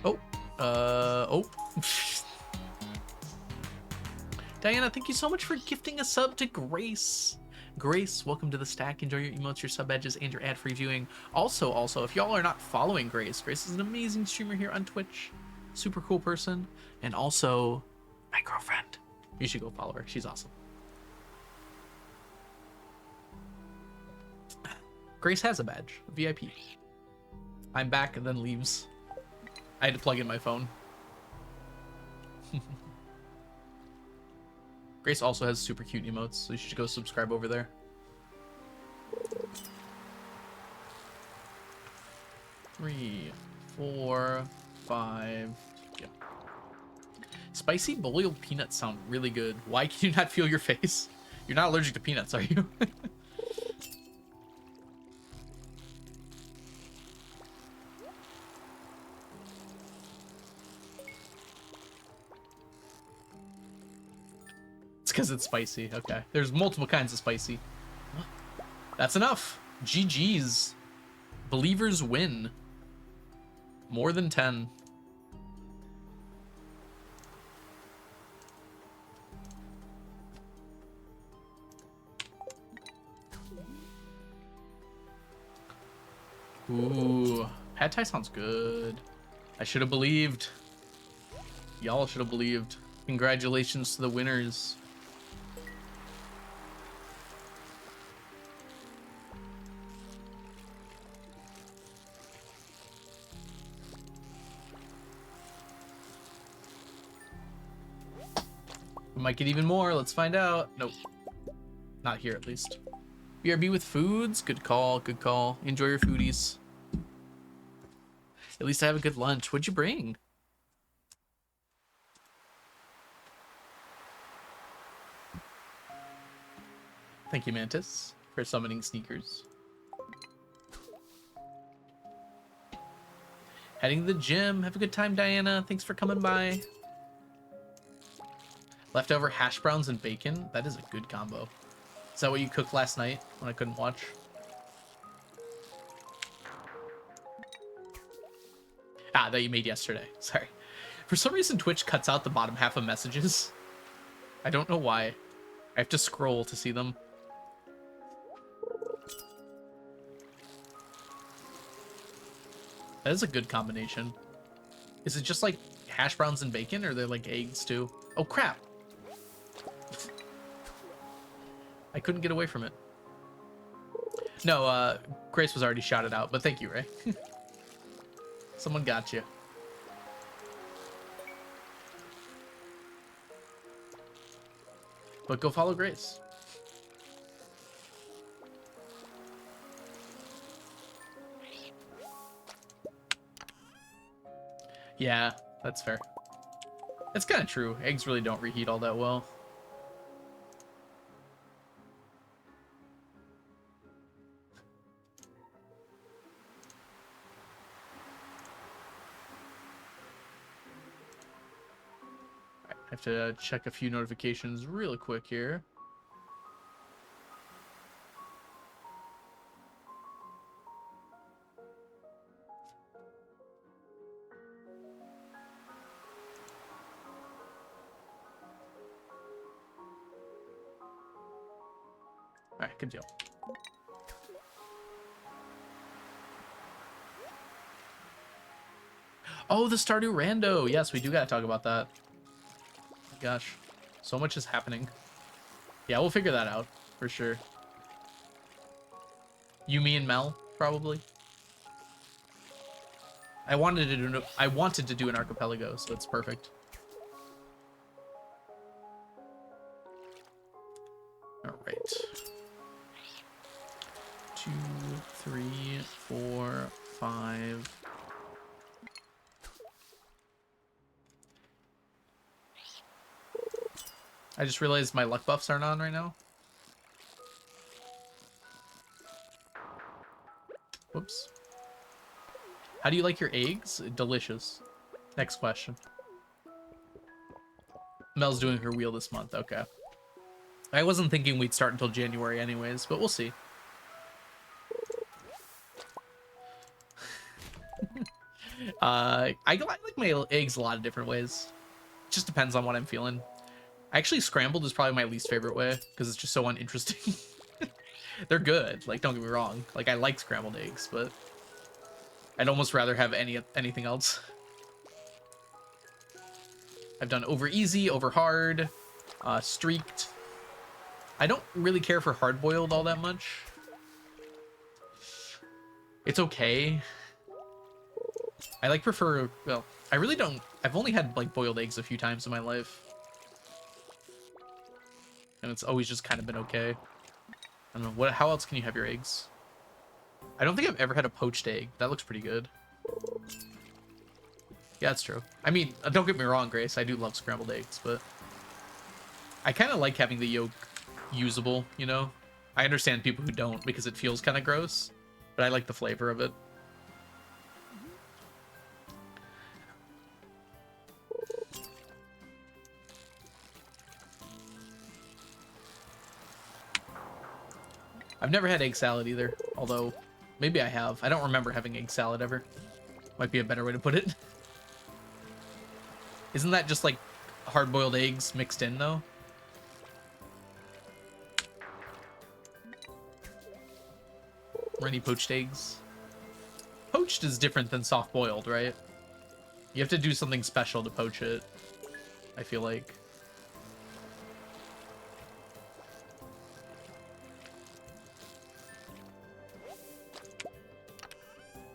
[SPEAKER 2] Oh. Diana, thank you so much for gifting a sub to Grace. Grace, welcome to the stack. Enjoy your emotes, your sub badges, and your ad-free viewing. Also, if y'all are not following Grace, Grace is an amazing streamer here on Twitch. Super cool person. And also, my girlfriend. You should go follow her. She's awesome. Grace has a badge, VIP. I'm back and then leaves. I had to plug in my phone. Grace also has super cute emotes, so you should go subscribe over there. 3, 4, 5. Yeah. Spicy boiled peanuts sound really good. Why can you not feel your face? You're not allergic to peanuts, are you? It's because it's spicy. Okay. There's multiple kinds of spicy. That's enough. GG's. Believers win. More than 10. Ooh. Pad Thai sounds good. I should have believed. Y'all should have believed. Congratulations to the winners. We might get even more. Let's find out. Nope. Not here, at least. BRB with foods. Good call. Good call. Enjoy your foodies. At least I have a good lunch. What'd you bring? Thank you, Mantis, for summoning sneakers. Heading to the gym. Have a good time, Diana. Thanks for coming by. Leftover hash browns and bacon. That is a good combo. Is that what you cooked last night when I couldn't watch? Ah, that you made yesterday. Sorry. For some reason, Twitch cuts out the bottom half of messages. I don't know why. I have to scroll to see them. That is a good combination. Is it just like hash browns and bacon, or are they like eggs too? Oh, crap. I couldn't get away from it. No, Grace was already shouted out, but thank you, Ray. Someone got you. But go follow Grace. Yeah, that's fair. It's kind of true. Eggs really don't reheat all that well. I have to check a few notifications real quick here. All right, good deal. Oh, the Stardew Rando. Yes, we do gotta talk about that. Gosh, so much is happening. Yeah, we'll figure that out for sure. You, me, and Mel, probably. I wanted to do an archipelago, so it's perfect. All right. 2, 3, 4, 5. I just realized my luck buffs aren't on right now. Whoops. How do you like your eggs? Delicious. Next question. Mel's doing her wheel this month. Okay. I wasn't thinking we'd start until January anyways, but we'll see. I like my eggs a lot of different ways. Just depends on what I'm feeling. Actually, scrambled is probably my least favorite way because it's just so uninteresting. They're good, like, don't get me wrong. Like, I like scrambled eggs, but I'd almost rather have anything else. I've done over easy, over hard, streaked. I don't really care for hard boiled all that much. It's okay. I like prefer, well, I really don't, I've only had like boiled eggs a few times in my life. it's always just kind of been okay. I don't know, how else can you have your eggs? I don't think I've ever had a poached egg. That looks pretty good. Yeah, that's true. I mean, don't get me wrong, Grace. I do love scrambled eggs, but I kind of like having the yolk usable, you know? I understand people who don't because it feels kind of gross, but I like the flavor of it. I've never had egg salad either, although maybe I have. I don't remember having egg salad ever. Might be a better way to put it. Isn't that just like hard-boiled eggs mixed in, though? Or any poached eggs? Poached is different than soft-boiled, right? You have to do something special to poach it, I feel like.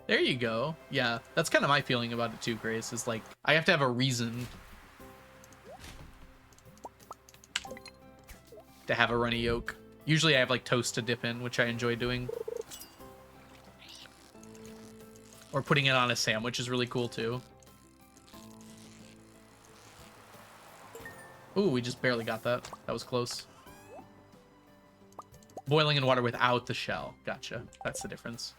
[SPEAKER 2] There you go. Yeah, that's kind of my feeling about it too, Grace, is like, I have to have a reason to have a runny yolk. Usually I have like toast to dip in, which I enjoy doing. Or putting it on a sandwich is really cool too. Ooh, we just barely got that. That was close. Boiling in water without the shell. Gotcha. That's the difference.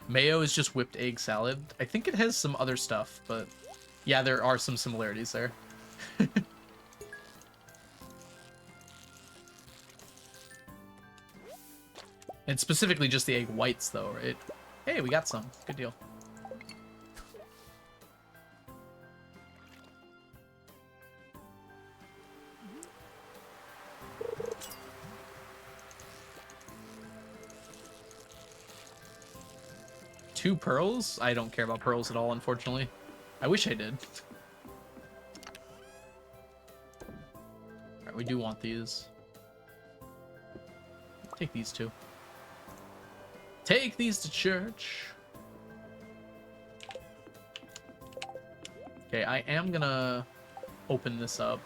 [SPEAKER 2] Mayo is just whipped egg salad. I think it has some other stuff, but yeah, there are some similarities there. And specifically just the egg whites, though, right? Hey, we got some. Good deal. Two pearls? I don't care about pearls at all, unfortunately. I wish I did. Alright, we do want these. Take these two. Take these to church. Okay, I am gonna open this up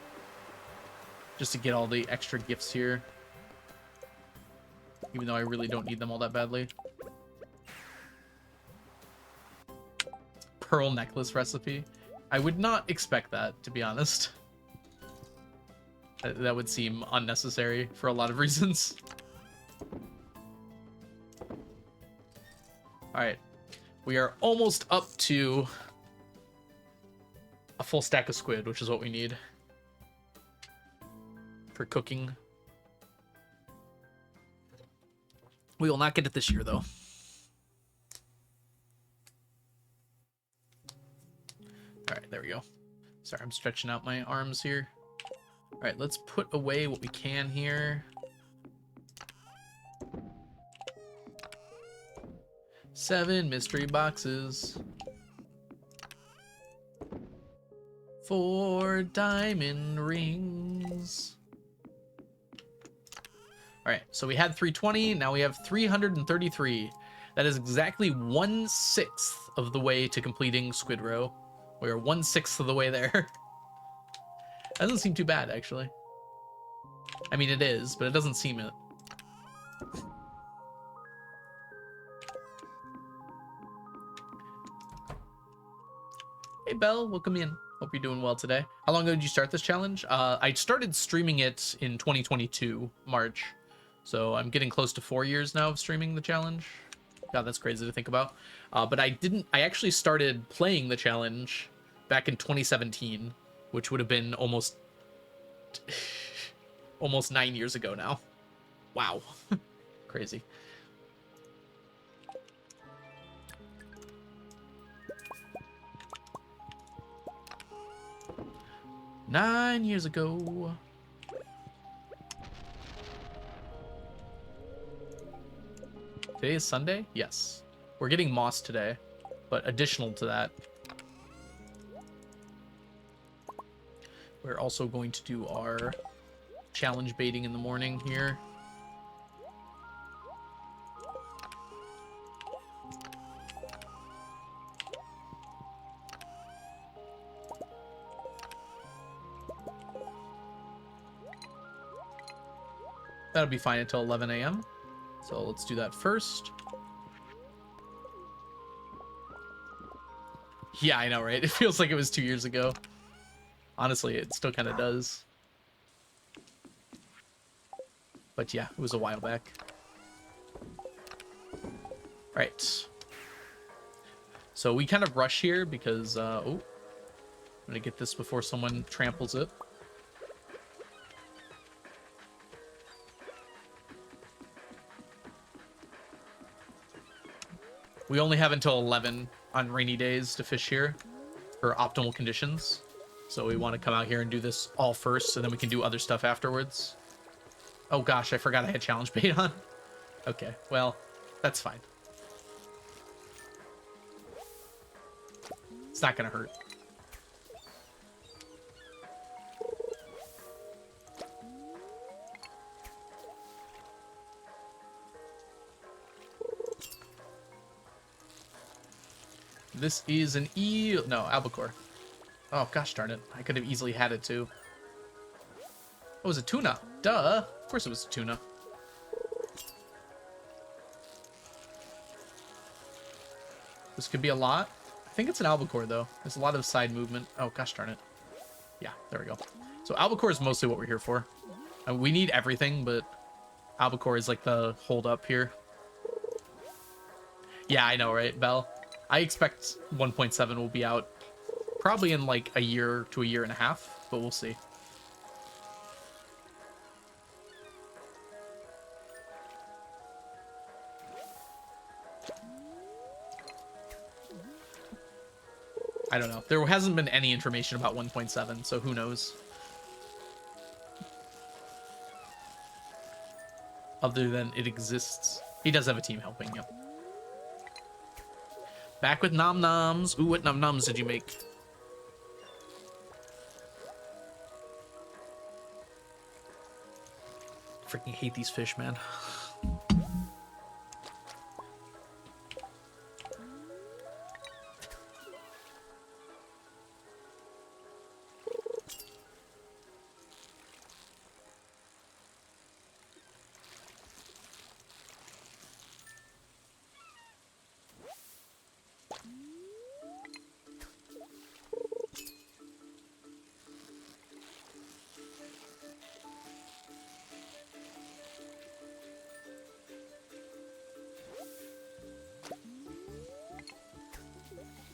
[SPEAKER 2] just to get all the extra gifts here, even though I really don't need them all that badly. Pearl necklace recipe. I would not expect that, to be honest. That would seem unnecessary for a lot of reasons. Alright, we are almost up to a full stack of squid, which is what we need for cooking. We will not get it this year, though. Alright, there we go. Sorry, I'm stretching out my arms here. Alright, let's put away what we can here. 7 mystery boxes. 4 diamond rings. Alright, so we had 320, now we have 333. That is exactly 1/6 of the way to completing Squid Row. We are 1/6 of the way there. That doesn't seem too bad, actually. I mean, it is, but it doesn't seem it. Hey, Belle, welcome in. Hope you're doing well today. How long ago did you start this challenge? I started streaming it in 2022, March. So I'm getting close to 4 years now of streaming the challenge. God, that's crazy to think about. But I actually started playing the challenge back in 2017, which would have been almost 9 years ago now. Wow. Crazy. Nine years ago. Today is Sunday? Yes. We're getting moss today, but additional to that, we're also going to do our challenge baiting in the morning here. That'll be fine until 11 a.m. So let's do that first. Yeah, I know, right? It feels like it was 2 years ago. Honestly, it still kind of does. But yeah, it was a while back. Right. So we kind of rush here because, oh, I'm gonna get this before someone tramples it. We only have until 11 on rainy days to fish here for optimal conditions. So we want to come out here and do this all first, so then we can do other stuff afterwards. Oh gosh, I forgot I had challenge bait on. Okay, well, that's fine. It's not gonna hurt. This is an no, albacore. Oh gosh darn it, I could have easily had it too. Oh, it was a tuna. Duh, of course it was a tuna. This could be a lot. I think it's an albacore though. There's a lot of side movement. Oh gosh darn it. Yeah, there we go. So albacore is mostly what we're here for. And we need everything, but albacore is like the hold up here. Yeah, I know, right, Belle? I expect 1.7 will be out probably in like a year to a year and a half, but we'll see. I don't know. There hasn't been any information about 1.7, so who knows? Other than it exists. He does have a team helping, yep. Back with nom noms. Ooh, what nom noms did you make? Freaking hate these fish, man.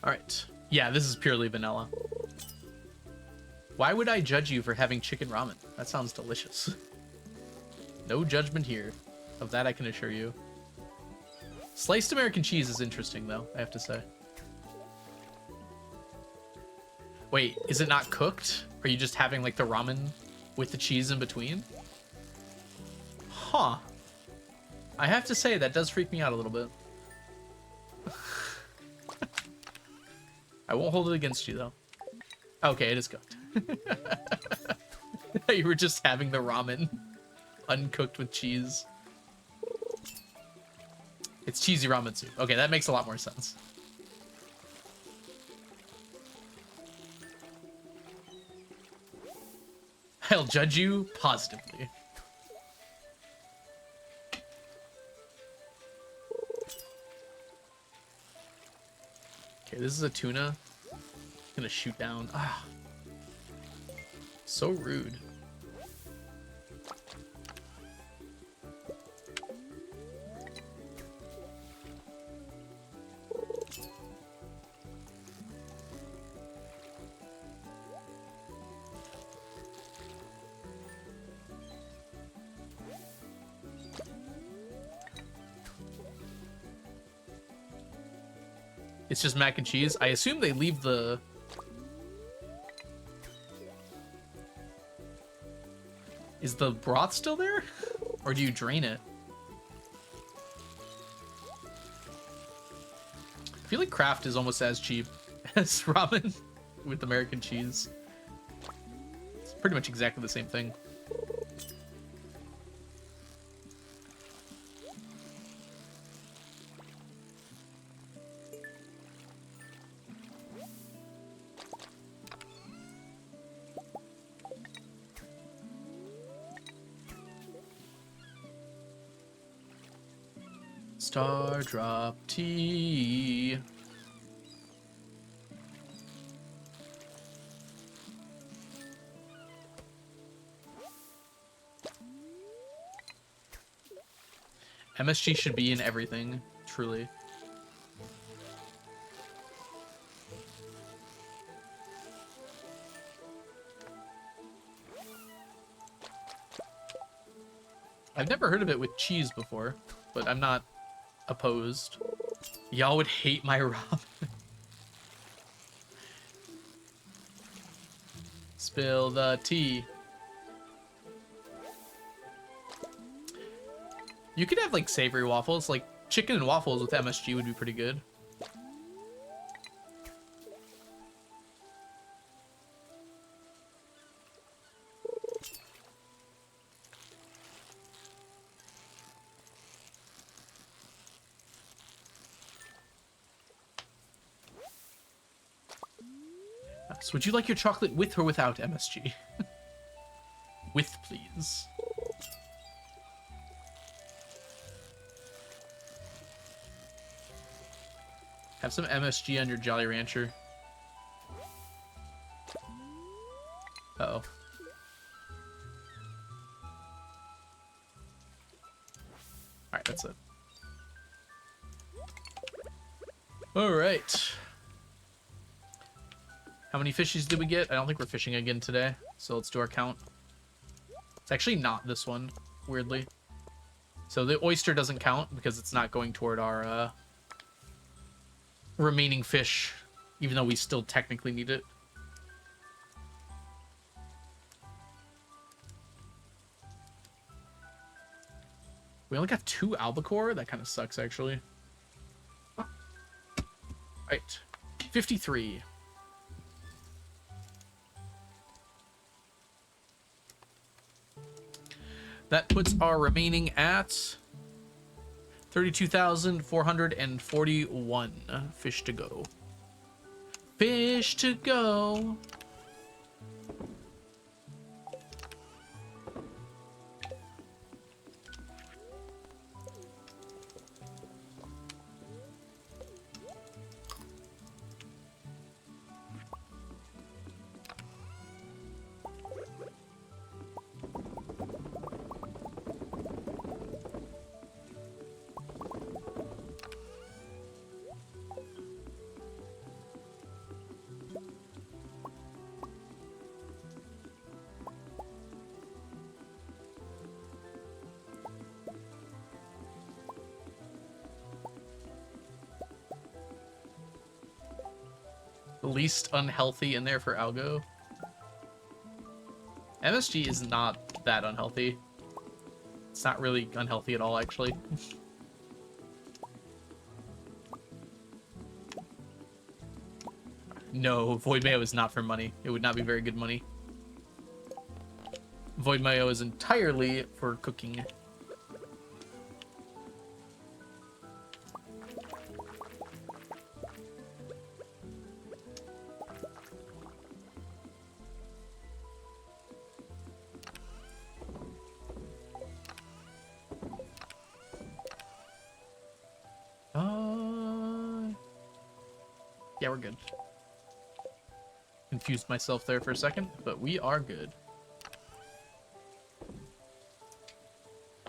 [SPEAKER 2] All right. Yeah, this is purely vanilla. Why would I judge you for having chicken ramen? That sounds delicious. No judgment here. Of that I can assure you. Sliced American cheese is interesting, though, I have to say. Wait, is it not cooked? Are you just having, like, the ramen with the cheese in between? Huh. I have to say, that does freak me out a little bit. I won't hold it against you, though. Okay, it is cooked. You were just having the ramen uncooked with cheese. It's cheesy ramen soup. Okay, that makes a lot more sense. I'll judge you positively. Okay, this is a tuna. Gonna shoot down. Ah, so rude. It's just mac and cheese. I assume they leave the... Is the broth still there? Or do you drain it? I feel like Kraft is almost as cheap as ramen with American cheese. It's pretty much exactly the same thing. Star drop tea. MSG should be in everything, truly. I've never heard of it with cheese before, but I'm not opposed. Y'all would hate my ramen. Spill the tea. You could have like savory waffles, like chicken and waffles with MSG would be pretty good. So would you like your chocolate with or without MSG? With, please. Have some MSG on your Jolly Rancher. Uh-oh. Alright, that's it. Alright. How many fishies did we get? I don't think we're fishing again today, so let's do our count. It's actually not this one, weirdly. So the oyster doesn't count because it's not going toward our remaining fish, even though we still technically need it. We only got 2 albacore? That kind of sucks, actually. Right. 53. That puts our remaining at 32,441 fish to go. Fish to go. Least unhealthy in there for algo. MSG is not that unhealthy. It's not really unhealthy at all, actually. No, Void Mayo is not for money. It would not be very good money. Void Mayo is entirely for cooking. Yeah, we're good. Confused myself there for a second, but we are good.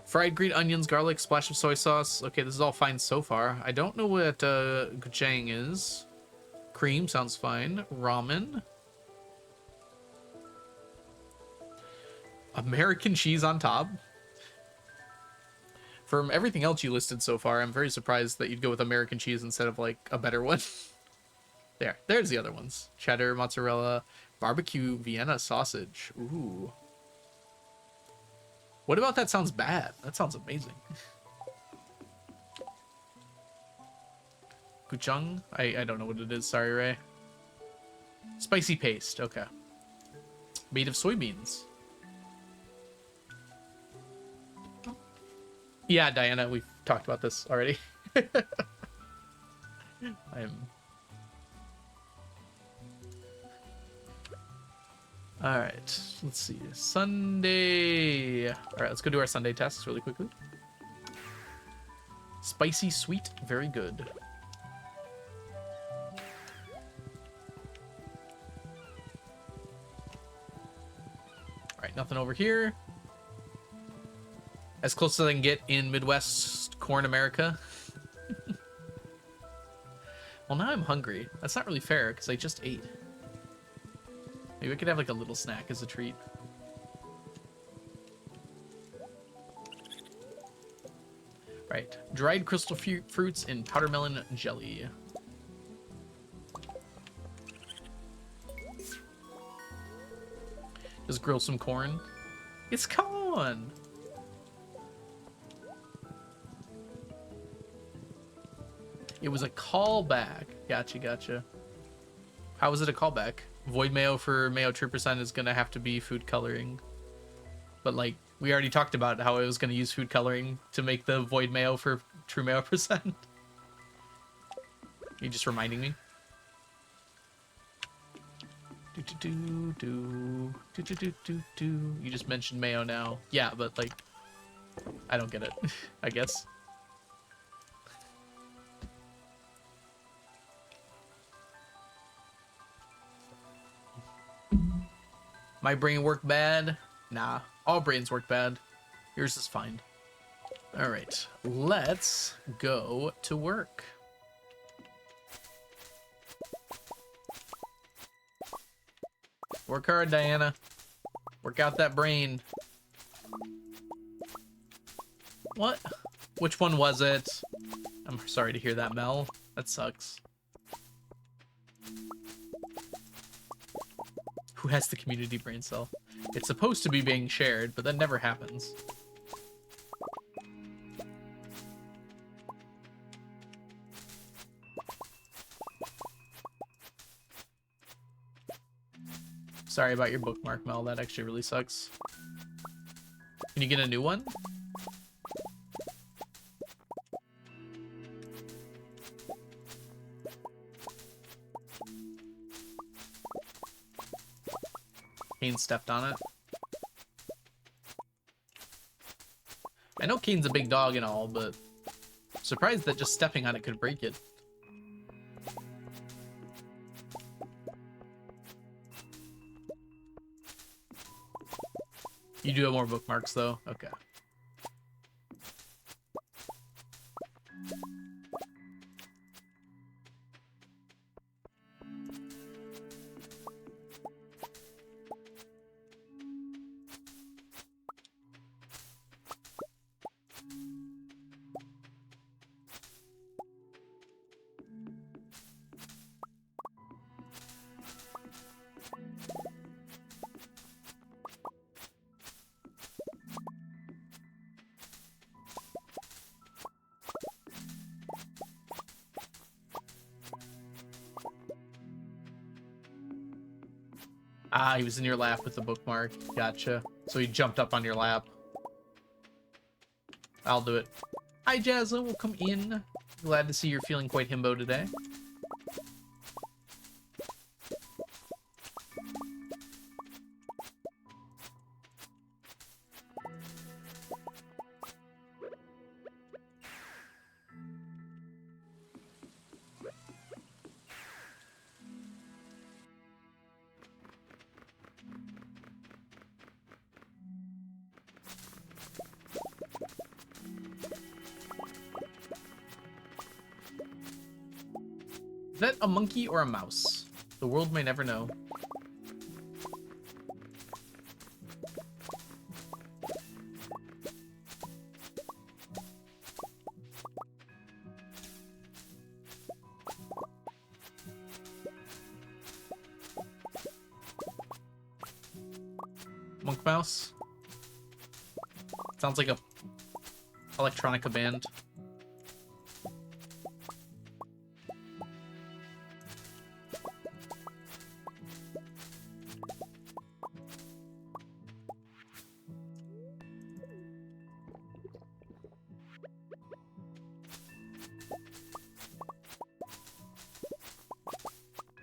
[SPEAKER 2] Fried green onions, garlic, splash of soy sauce. Okay, this is all fine so far. I don't know what gochujang is. Cream sounds fine. Ramen. American cheese on top. From everything else you listed so far, I'm very surprised that you'd go with American cheese instead of like a better one. There's the other ones. Cheddar, mozzarella, barbecue, Vienna sausage. Ooh. What about that sounds bad? That sounds amazing. Gochujang? I don't know what it is. Sorry, Ray. Spicy paste. Okay. Made of soybeans. Yeah, Diana, we've talked about this already. Alright, let's see. Sunday. Alright, let's go do our Sunday tasks really quickly. Spicy sweet, very good. Alright, nothing over here. As close as I can get in Midwest corn America. Well, now I'm hungry. That's not really fair, because I just ate. Maybe I could have like a little snack as a treat. Right. Dried crystal fruits and powdermelon jelly. Just grill some corn. It's corn! It was a callback. Gotcha, gotcha. How was it a callback? Void mayo for mayo true percent is gonna have to be food coloring. But like, we already talked about how I was gonna use food coloring to make the void mayo for true mayo percent. You just reminding me? You just mentioned mayo now. Yeah, but like, I don't get it, I guess. My brain worked bad? Nah, all brains work bad. Yours is fine. All right, let's go to work. Work hard, Diana. Work out that brain. What? Which one was it? I'm sorry to hear that, Mel. That sucks. Who has the community brain cell? It's supposed to be being shared, but that never happens. Sorry about your bookmark, Mel. That actually really sucks. Can you get a new one? Kane stepped on it. I know Kane's a big dog and all, but I'm surprised that just stepping on it could break it. You do have more bookmarks, though? Okay. Ah, he was in your lap with the bookmark. Gotcha. So he jumped up on your lap. I'll do it. Hi, Jazza. Welcome in. Glad to see you're feeling quite himbo today. Is that a monkey or a mouse? The world may never know. Monk mouse? Sounds like a electronica band.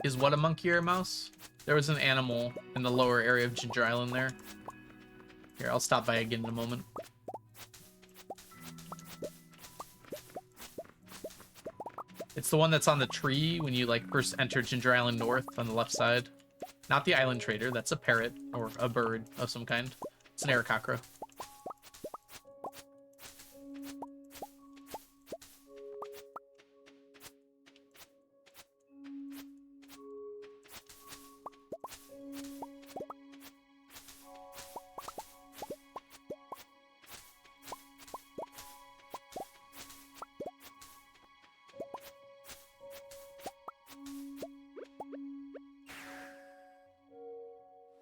[SPEAKER 2] Is what a monkey or a mouse? There was an animal in the lower area of Ginger Island there. Here, I'll stop by again in a moment. It's the one that's on the tree when you like first enter Ginger Island North on the left side. Not the island trader, that's a parrot or a bird of some kind. It's an Aarakocra.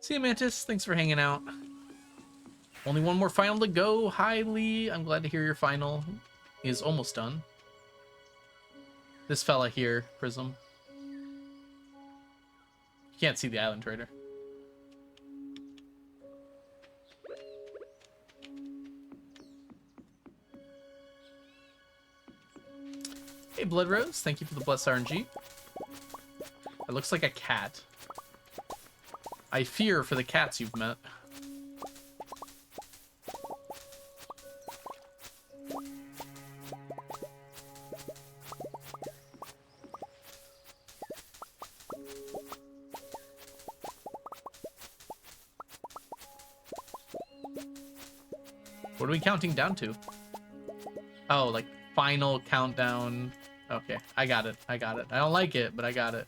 [SPEAKER 2] See you, Mantis. Thanks for hanging out. Only one more final to go. Hi, Lee. I'm glad to hear your final is almost done. This fella here, Prism. You can't see the island trader. Hey, Blood Rose. Thank you for the blessed RNG. It looks like a cat. I fear for the cats you've met. What are we counting down to? Oh, like final countdown. Okay, I got it. I got it. I don't like it, but I got it.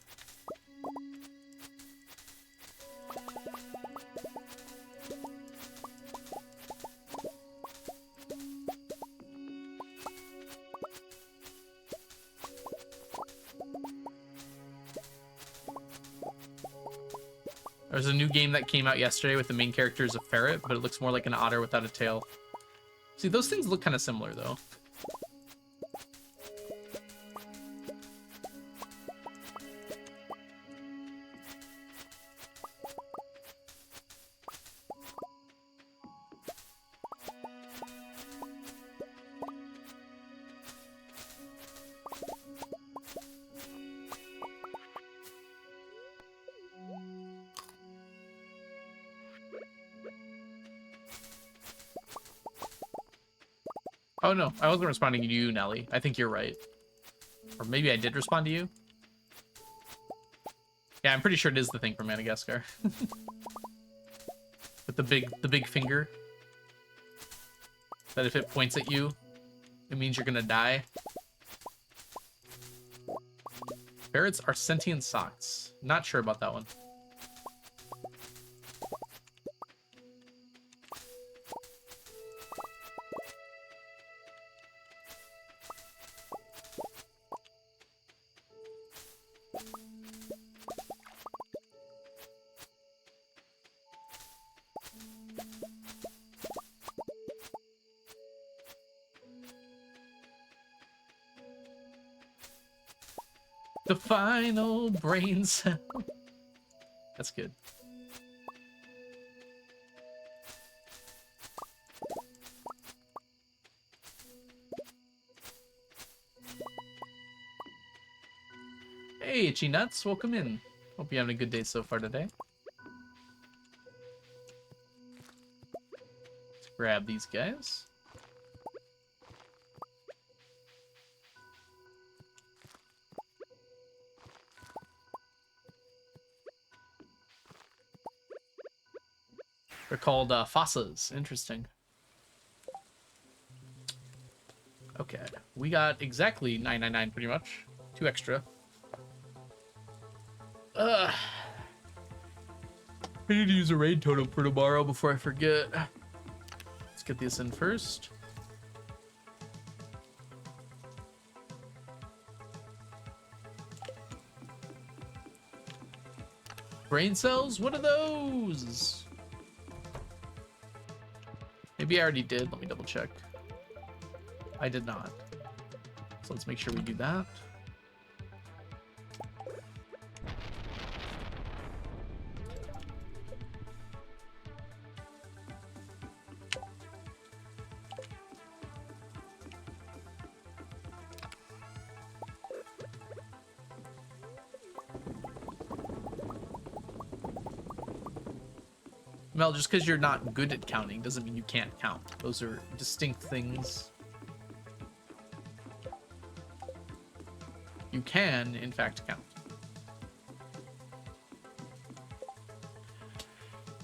[SPEAKER 2] There's a new game that came out yesterday with the main character as a ferret, but it looks more like an otter without a tail. See, those things look kind of similar, though. Oh no, I wasn't responding to you, Nelly. I think you're right. Or maybe I did respond to you. Yeah, I'm pretty sure it is the thing from Madagascar. With the big finger. That if it points at you, it means you're gonna die. Ferrets are sentient socks. Not sure about that one. The final brain cell. That's good. Hey, Itchy Nuts, welcome in. Hope you're having a good day so far today. Let's grab these guys. They're called fossas. Interesting. Okay, we got exactly 999 pretty much. 2 extra. I need to use a raid totem for tomorrow before I forget. Let's get this in first. Brain cells? What are those? Maybe I already did. Let me double check. I did not. So let's make sure we do that. Mel, just because you're not good at counting doesn't mean you can't count. Those are distinct things. you can, in fact, count.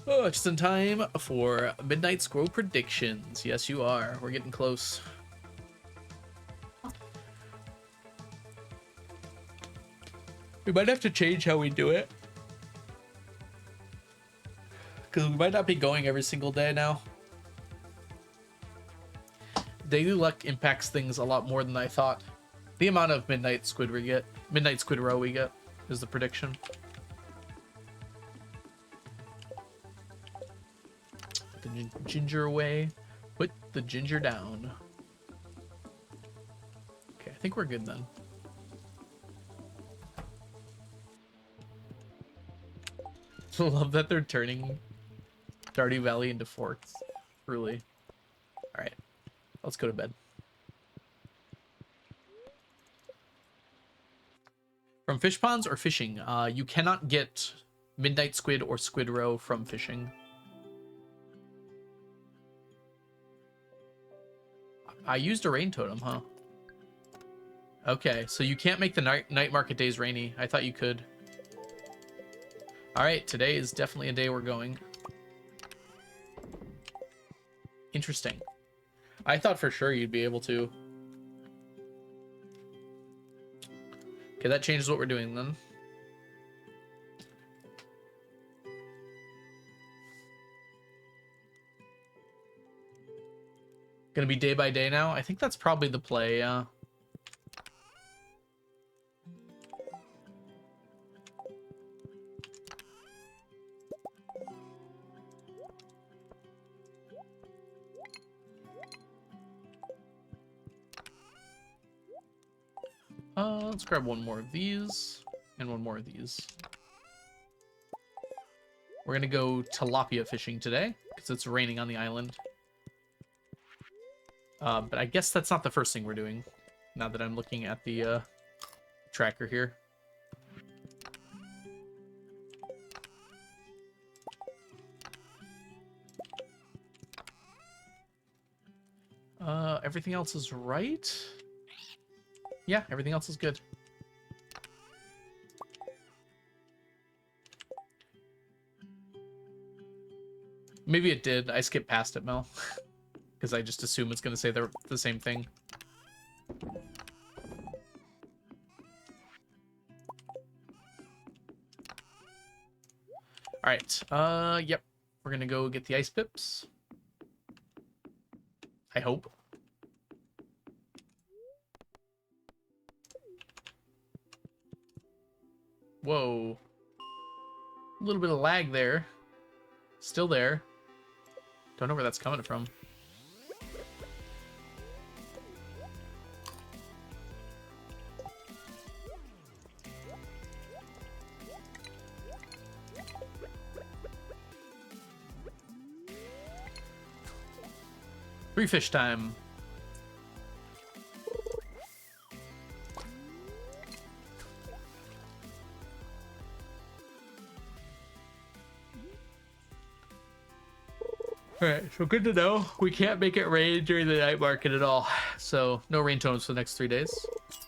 [SPEAKER 2] Oh, just in time for Midnight Scroll predictions. Yes, you are. We're getting close. We might have to change how we do it. Because we might not be going every single day now. Daily luck impacts things a lot more than I thought. The amount of Midnight Squid Row we get is the prediction. Put the ginger away. Put the ginger down. Okay, I think we're good then. Love that they're turning Stardew Valley into forts. Truly. Alright. Let's go to bed. From fish ponds or fishing? You cannot get Midnight Squid or Squid Row from fishing. I used a rain totem, huh? Okay, so you can't make the night market days rainy. I thought you could. Alright, today is definitely a day we're going. Interesting. I thought for sure you'd be able to. Okay, that changes what we're doing then. Gonna be day by day now? I think that's probably the play, yeah. Let's grab one more of these and one more of these. We're gonna go tilapia fishing today because it's raining on the island. But I guess that's not the first thing we're doing now that I'm looking at the tracker here. Everything else is right. Yeah, everything else is good. Maybe it did. I skipped past it, Mel. Because I just assume it's going to say they're the same thing. Alright. Yep. We're going to go get the ice pips. I hope. Whoa. A little bit of lag there. Still there. Don't know where that's coming from. Free fish time. Alright, so good to know. We can't make it rain during the night market at all. So, no rain tones for the next 3 days.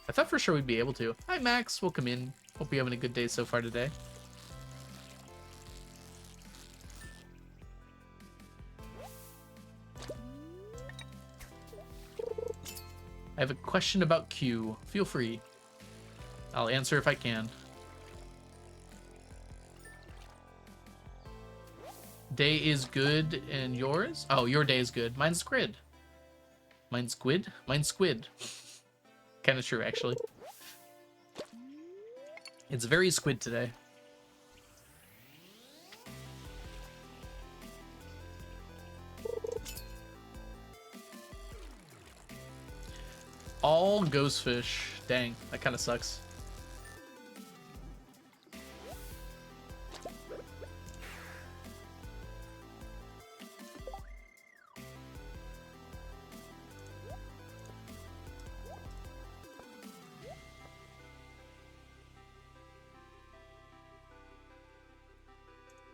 [SPEAKER 2] I thought for sure we'd be able to. Hi, Max. Welcome in. Hope you're having a good day so far today. I have a question about Q. Feel free. I'll answer if I can. Day is good and yours? Oh, your day is good. Mine's squid. Mine's squid? Mine's squid. Kind of true, actually. It's very squid today. All ghost fish. Dang, that kind of sucks.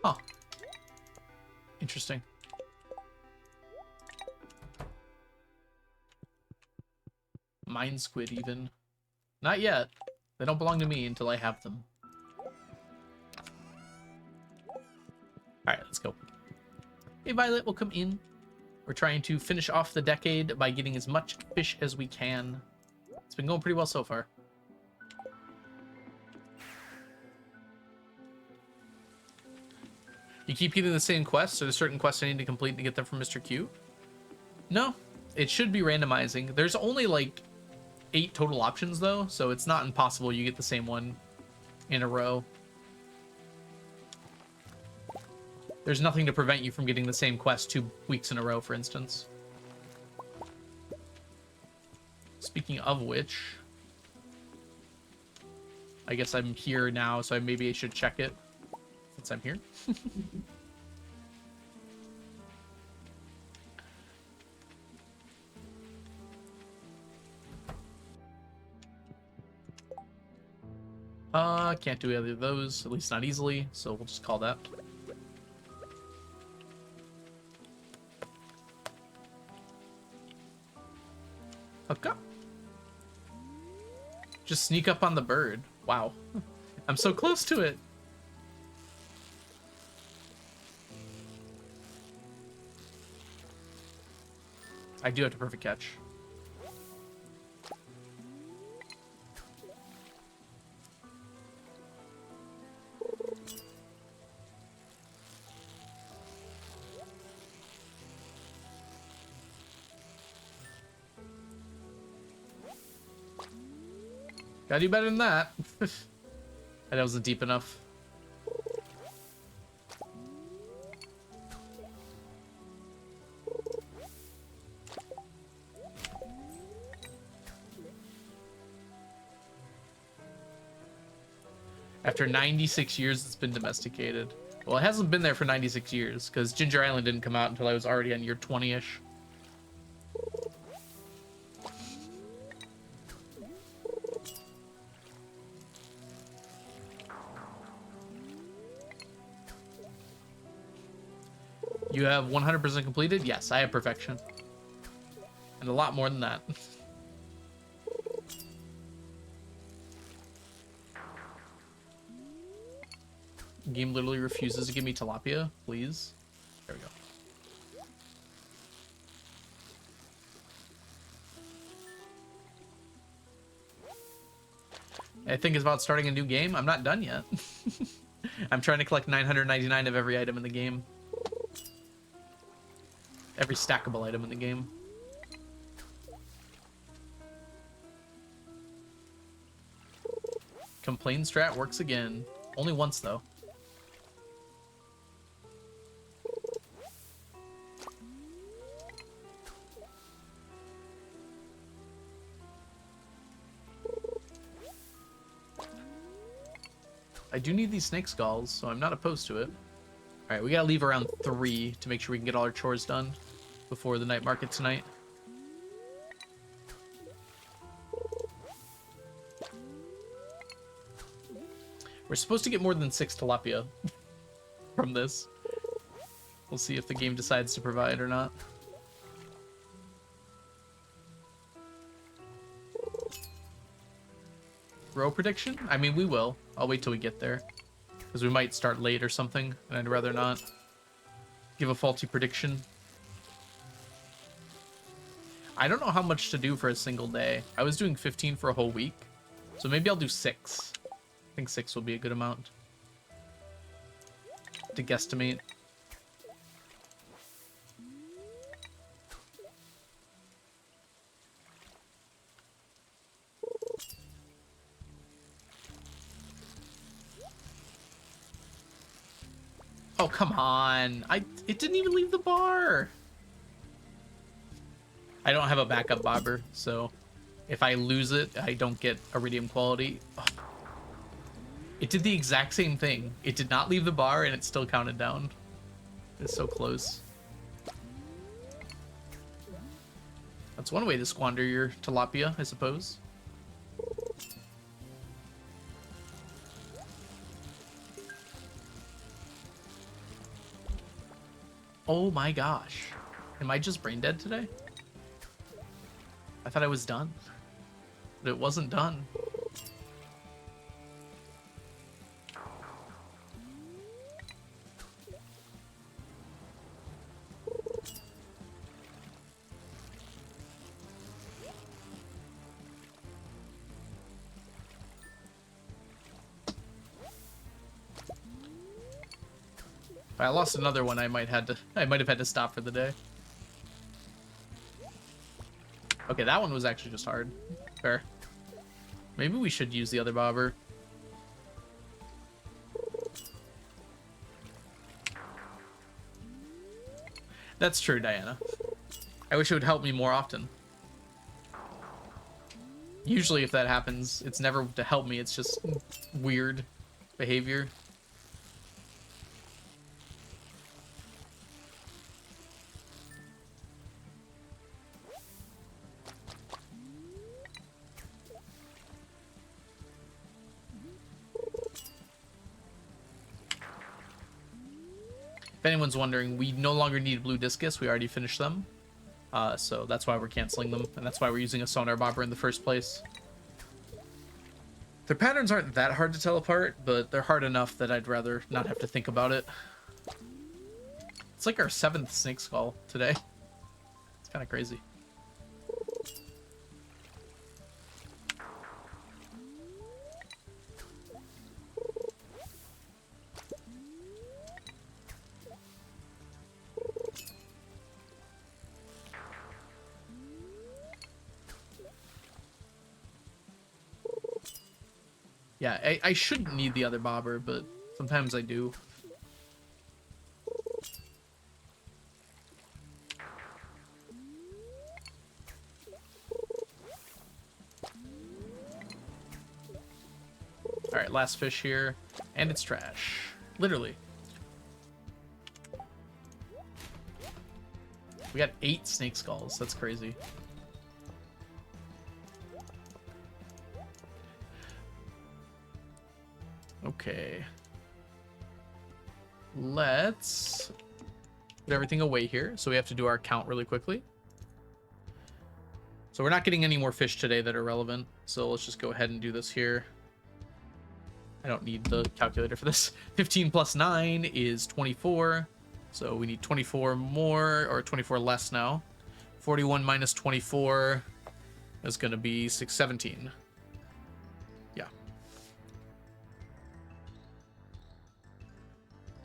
[SPEAKER 2] Huh. Interesting. Mine squid even. Not yet. They don't belong to me until I have them. Alright, let's go. Hey, Violet, welcome in. We're trying to finish off the decade by getting as much fish as we can. It's been going pretty well so far. You keep getting the same quests, or there's certain quests I need to complete to get them from Mr. Q? No, it should be randomizing. There's only like 8 total options though, so it's not impossible you get the same one in a row. There's nothing to prevent you from getting the same quest 2 weeks in a row, for instance. Speaking of which, I guess I'm here now, so maybe I should check it since I'm here. Can't do either of those, at least not easily, so we'll just call that. Hook up. Just sneak up on the bird. Wow. I'm so close to it. I do have to perfect catch. Gotta do better than that. That wasn't deep enough. After 96 years, it's been domesticated. Well, it hasn't been there for 96 years, because Ginger Island didn't come out until I was already on year 20-ish. You have 100% completed? Yes, I have perfection. And a lot more than that. Game literally refuses to give me tilapia, please. There we go. I think it's about starting a new game. I'm not done yet. I'm trying to collect 999 of every item in the game. Every stackable item in the game. Complain strat works again. Only once, though. I do need these snake skulls, so I'm not opposed to it. Alright, we gotta leave around 3 to make sure we can get all our chores done before the night market tonight. We're supposed to get more than 6 tilapia from this. We'll see if the game decides to provide or not. Row prediction? I mean, we will. I'll wait till we get there. Because we might start late or something, and I'd rather not give a faulty prediction. I don't know how much to do for a single day. I was doing 15 for a whole week, so maybe I'll do 6. I think 6 will be a good amount to guesstimate. Oh, come on. It didn't even leave the bar. I don't have a backup bobber, so if I lose it, I don't get iridium quality. Oh. It did the exact same thing. It did not leave the bar, and it still counted down. It's so close. That's one way to squander your tilapia, I suppose. Oh my gosh. Am I just brain dead today? I thought I was done. But it wasn't done. If I lost another one, I might have had to stop for the day. Okay, that one was actually just hard. Fair. Maybe we should use the other bobber. That's true, Diana. I wish it would help me more often. Usually if that happens, it's never to help me, it's just weird behavior. If anyone's wondering, we no longer need blue discus. We already finished them. So that's why we're canceling them, and that's why we're using a sonar bobber in the first place. Their patterns aren't that hard to tell apart, but they're hard enough that I'd rather not have to think about it. It's like our 7th snake skull today. It's kind of crazy. Yeah, I shouldn't need the other bobber, but sometimes I do. Alright, last fish here. And it's trash. Literally. We got 8 snake skulls. That's crazy. Okay. Let's put everything away here. So we have to do our count really quickly. So we're not getting any more fish today that are relevant. So let's just go ahead and do this here. I don't need the calculator for this. 15 plus 9 is 24. So we need 24 more, or 24 less now. 41 minus 24 is going to be 617. Yeah.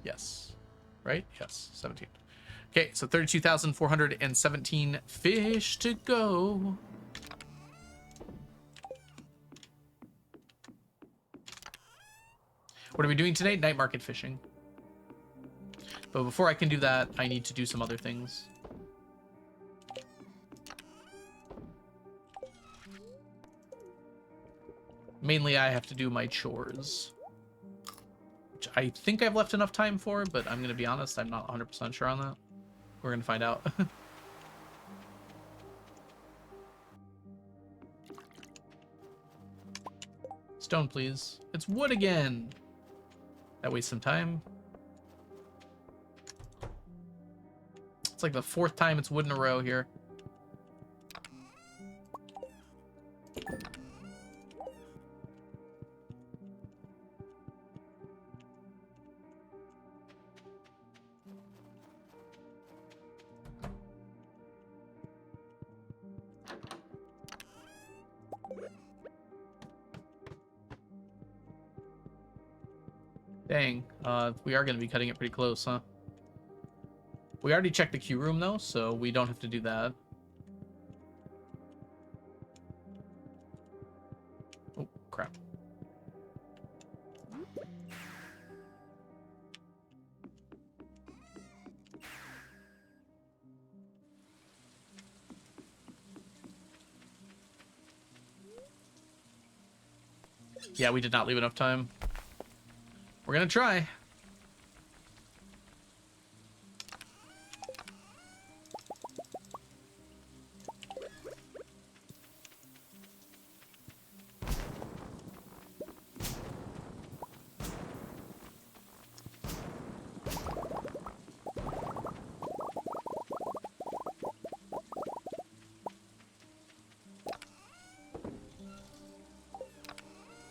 [SPEAKER 2] Yes. Right? Yes. 17. Okay, so 32,417 fish to go. What are we doing today? Night market fishing. But before I can do that, I need to do some other things. Mainly, I have to do my chores. Which I think I've left enough time for, but I'm going to be honest, I'm not 100% sure on that. We're going to find out. Stone, please. It's wood again. That wastes some time. It's like the 4th time it's wood in a row here. Dang, we are going to be cutting it pretty close, huh? We already checked the queue room, though, so we don't have to do that. Oh, crap. Yeah, we did not leave enough time. We're gonna try.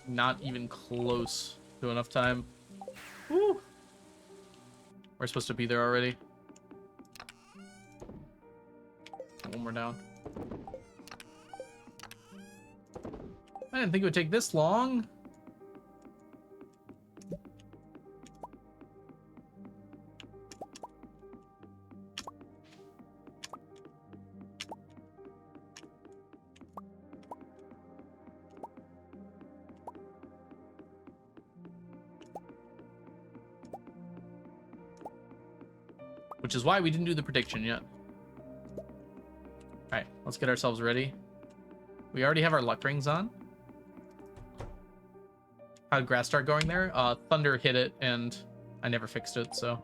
[SPEAKER 2] Not even close to enough time. Woo. We're supposed to be there already. One more down. I didn't think it would take this long. which is why we didn't do the prediction yet. Alright, let's get ourselves ready. We already have our luck rings on. How did grass start going there? Thunder hit it, and I never fixed it, so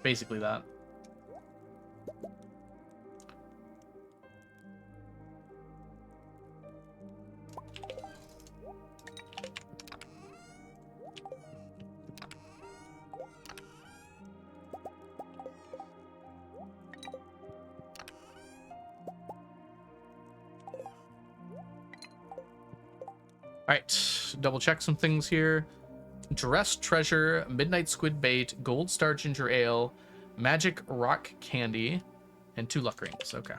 [SPEAKER 2] basically that. Alright, double check some things here. Dressed treasure, midnight squid bait, gold star ginger ale, magic rock candy, and 2 luck rings. Okay.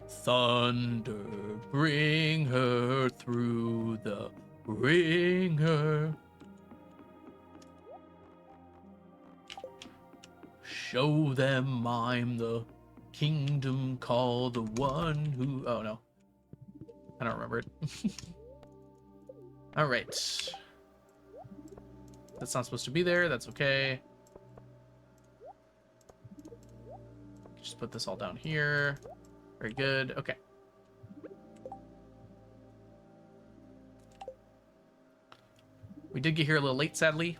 [SPEAKER 2] Thunder, bring her through the ringer. Show them I'm the kingdom call, the one who... Oh, no. I don't remember it. Alright. That's not supposed to be there. That's okay. Just put this all down here. Very good. Okay. We did get here a little late, sadly.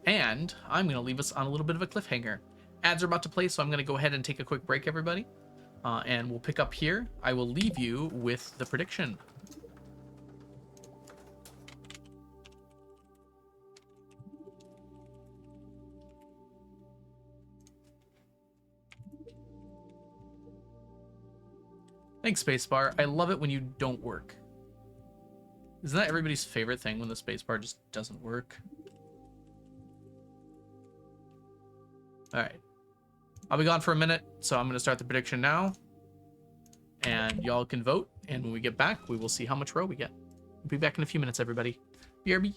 [SPEAKER 2] And I'm going to leave us on a little bit of a cliffhanger. Ads are about to play, so I'm going to go ahead and take a quick break, everybody. And we'll pick up here. I will leave you with the prediction. Thanks, spacebar. I love it when you don't work. Isn't that everybody's favorite thing when the spacebar just doesn't work? Alright. I'll be gone for a minute, so I'm going to start the prediction now. And y'all can vote, and when we get back, we will see how much row we get. We'll be back in a few minutes, everybody. BRB.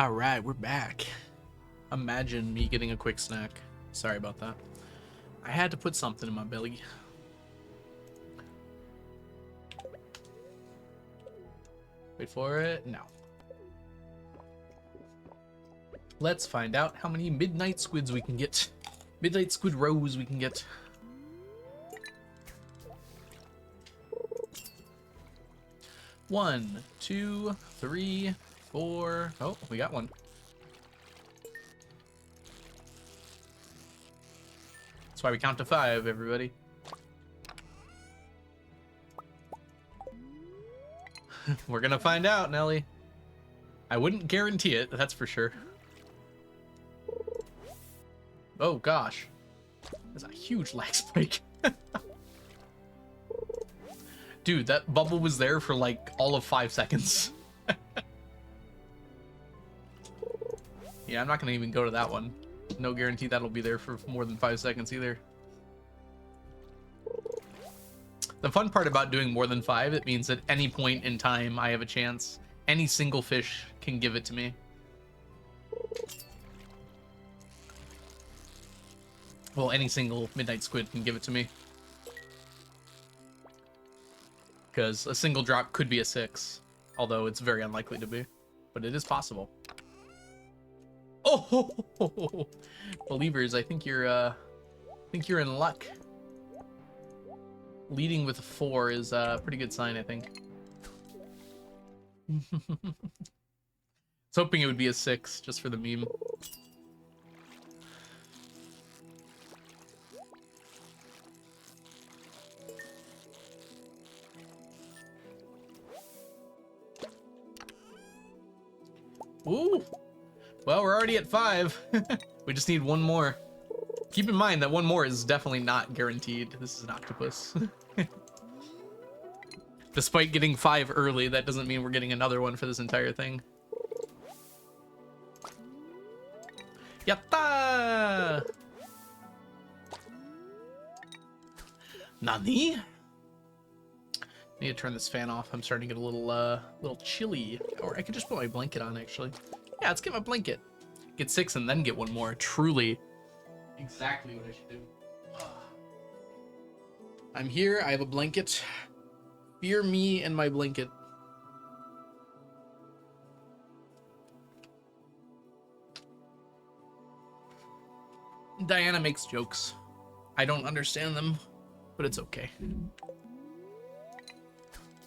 [SPEAKER 2] All right, we're back. Imagine me getting a quick snack. Sorry about that. I had to put something in my belly. Wait for it. No. Let's find out how many midnight squids we can get. Midnight squid rows we can get. One, two, three, four. Oh, we got one. That's why we count to 5, everybody. We're gonna find out, Nelly. I wouldn't guarantee it, that's for sure. Oh gosh. That's a huge lag spike. Dude, that bubble was there for like all of 5 seconds. Yeah, I'm not gonna even go to that one. No guarantee that'll be there for more than 5 seconds either. The fun part about doing more than 5, it means at any point in time I have a chance. Any single fish can give it to me. Well, any single midnight squid can give it to me. Because a single drop could be a 6, although it's very unlikely to be. But it is possible. Oh, believers, I think you're in luck. Leading with a 4 is a pretty good sign, I think. I was hoping it would be a 6 just for the meme. Ooh. Well, we're already at 5. We just need one more. Keep in mind that one more is definitely not guaranteed. This is an octopus. Despite getting 5 early, that doesn't mean we're getting another one for this entire thing. Yatta! Nani? Need to turn this fan off. I'm starting to get a little chilly. Or I could just put my blanket on, actually. Yeah, let's get my blanket. Get 6 and then get one more. Truly. Exactly what I should do. I'm here. I have a blanket. Fear me and my blanket. Diana makes jokes. I don't understand them, but it's okay.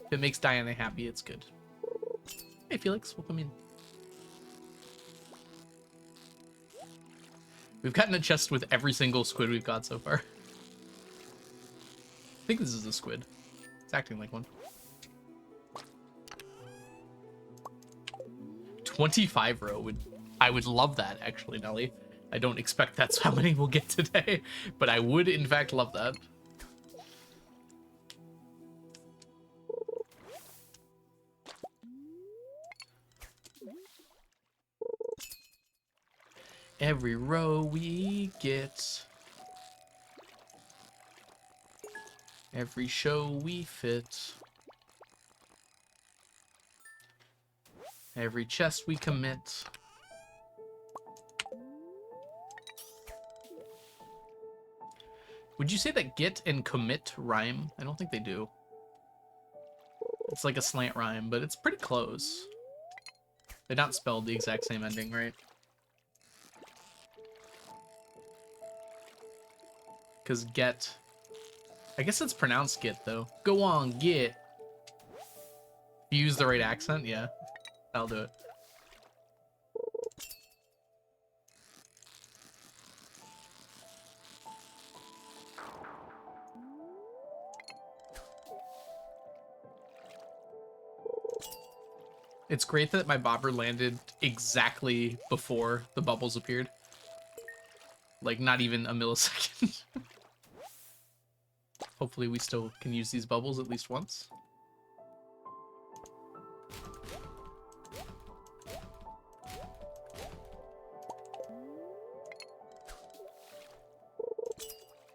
[SPEAKER 2] If it makes Diana happy, it's good. Hey, Felix, welcome in. We've gotten a chest with every single squid we've got so far. I think this is a squid. It's acting like one. 25 row I would love that, actually, Nelly. I don't expect that's how many we'll get today, but I would in fact love that. Every row we get, every show we fit, every chest we commit. Would you say that get and commit rhyme? I don't think they do. It's like a slant rhyme, but it's pretty close. They're not spelled the exact same ending, right? Because get... I guess it's pronounced get, though. Go on, get. If you use the right accent, yeah. That'll do it. It's great that my bobber landed exactly before the bubbles appeared. Like, not even a millisecond. Hopefully we still can use these bubbles at least once.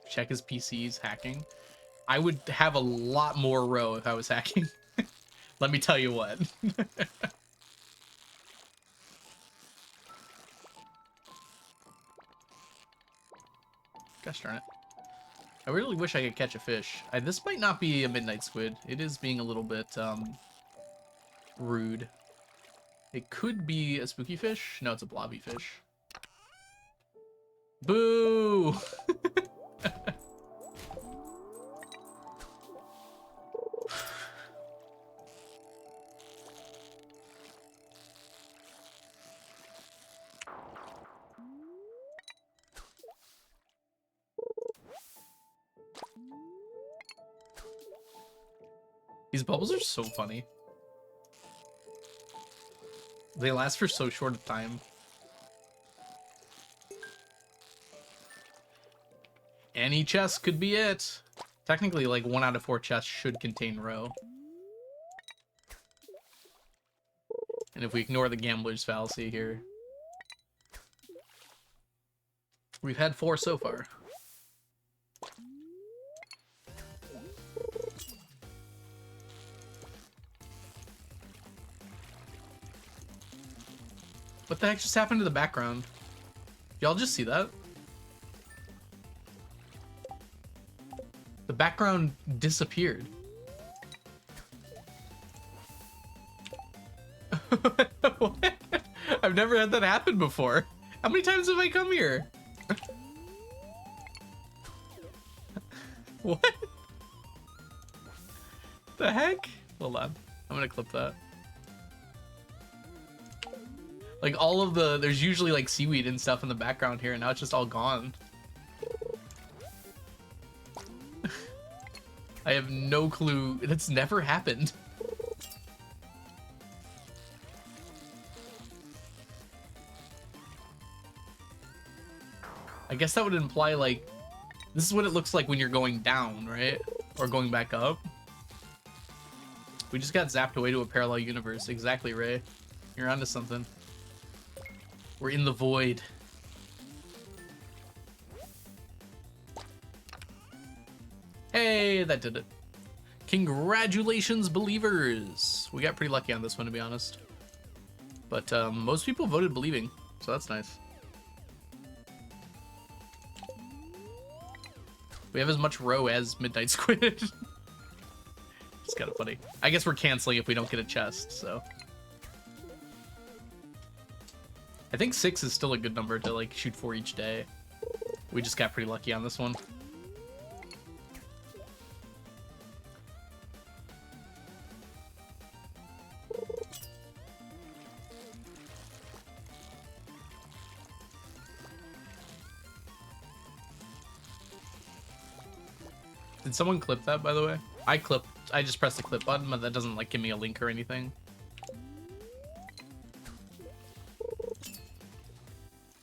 [SPEAKER 2] Check his PC's hacking. I would have a lot more row if I was hacking. Let me tell you what. Gosh darn it. I really wish I could catch a fish. This might not be a midnight squid. It is being a little bit, rude. It could be a spooky fish. No, it's a blobby fish. Boo! These bubbles are so funny. They last for so short a time. Any chest could be it. Technically, like 1 out of 4 chests should contain row. And if we ignore the gambler's fallacy here, we've had 4 so far. What the heck just happened to the background? Y'all just see that? The background disappeared. What? I've never had that happen before. How many times have I come here? What? The heck? Hold on. I'm gonna clip that. Like all of the, there's usually like seaweed and stuff in the background here, and now it's just all gone. I have no clue. That's never happened. I guess that would imply like, this is what it looks like when you're going down, right? Or going back up. We just got zapped away to a parallel universe. Exactly, Ray. You're onto something. We're in the void. Hey, that did it. Congratulations, believers. We got pretty lucky on this one, to be honest. But most people voted believing, so that's nice. We have as much row as Midnight Squid. It's kind of funny. I guess we're canceling if we don't get a chest, so. I think 6 is still a good number to like shoot for each day. We just got pretty lucky on this one. Did someone clip that, by the way? I just pressed the clip button, but that doesn't like give me a link or anything.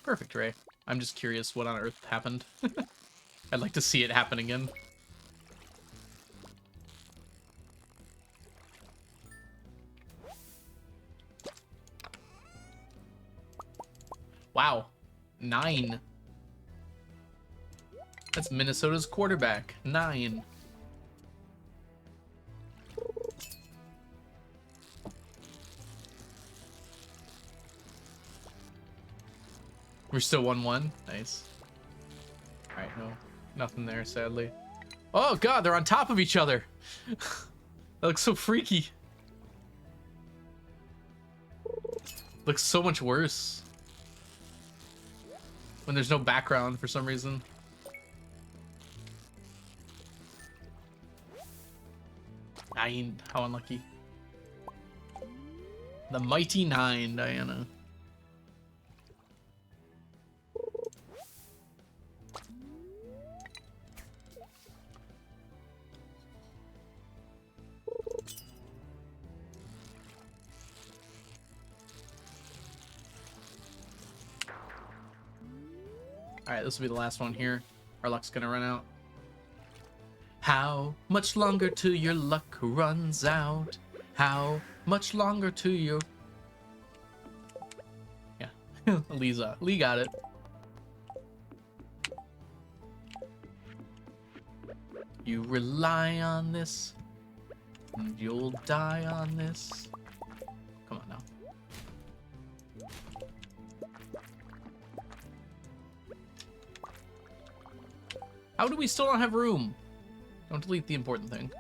[SPEAKER 2] Perfect, Ray. I'm just curious what on earth happened. I'd like to see it happen again. Wow. 9. That's Minnesota's quarterback. 9. We're still 1-1. Nice. Alright, no. Nothing there, sadly. Oh god, they're on top of each other. That looks so freaky. Looks so much worse when there's no background for some reason. Nine. How unlucky. The mighty 9, Diana. Alright, this will be the last one here. Our luck's gonna run out. How much longer till your luck runs out? How much longer till your... Yeah, Lee got it. You rely on this, and you'll die on this. Come on now. How do we still not have room? Don't delete the important thing.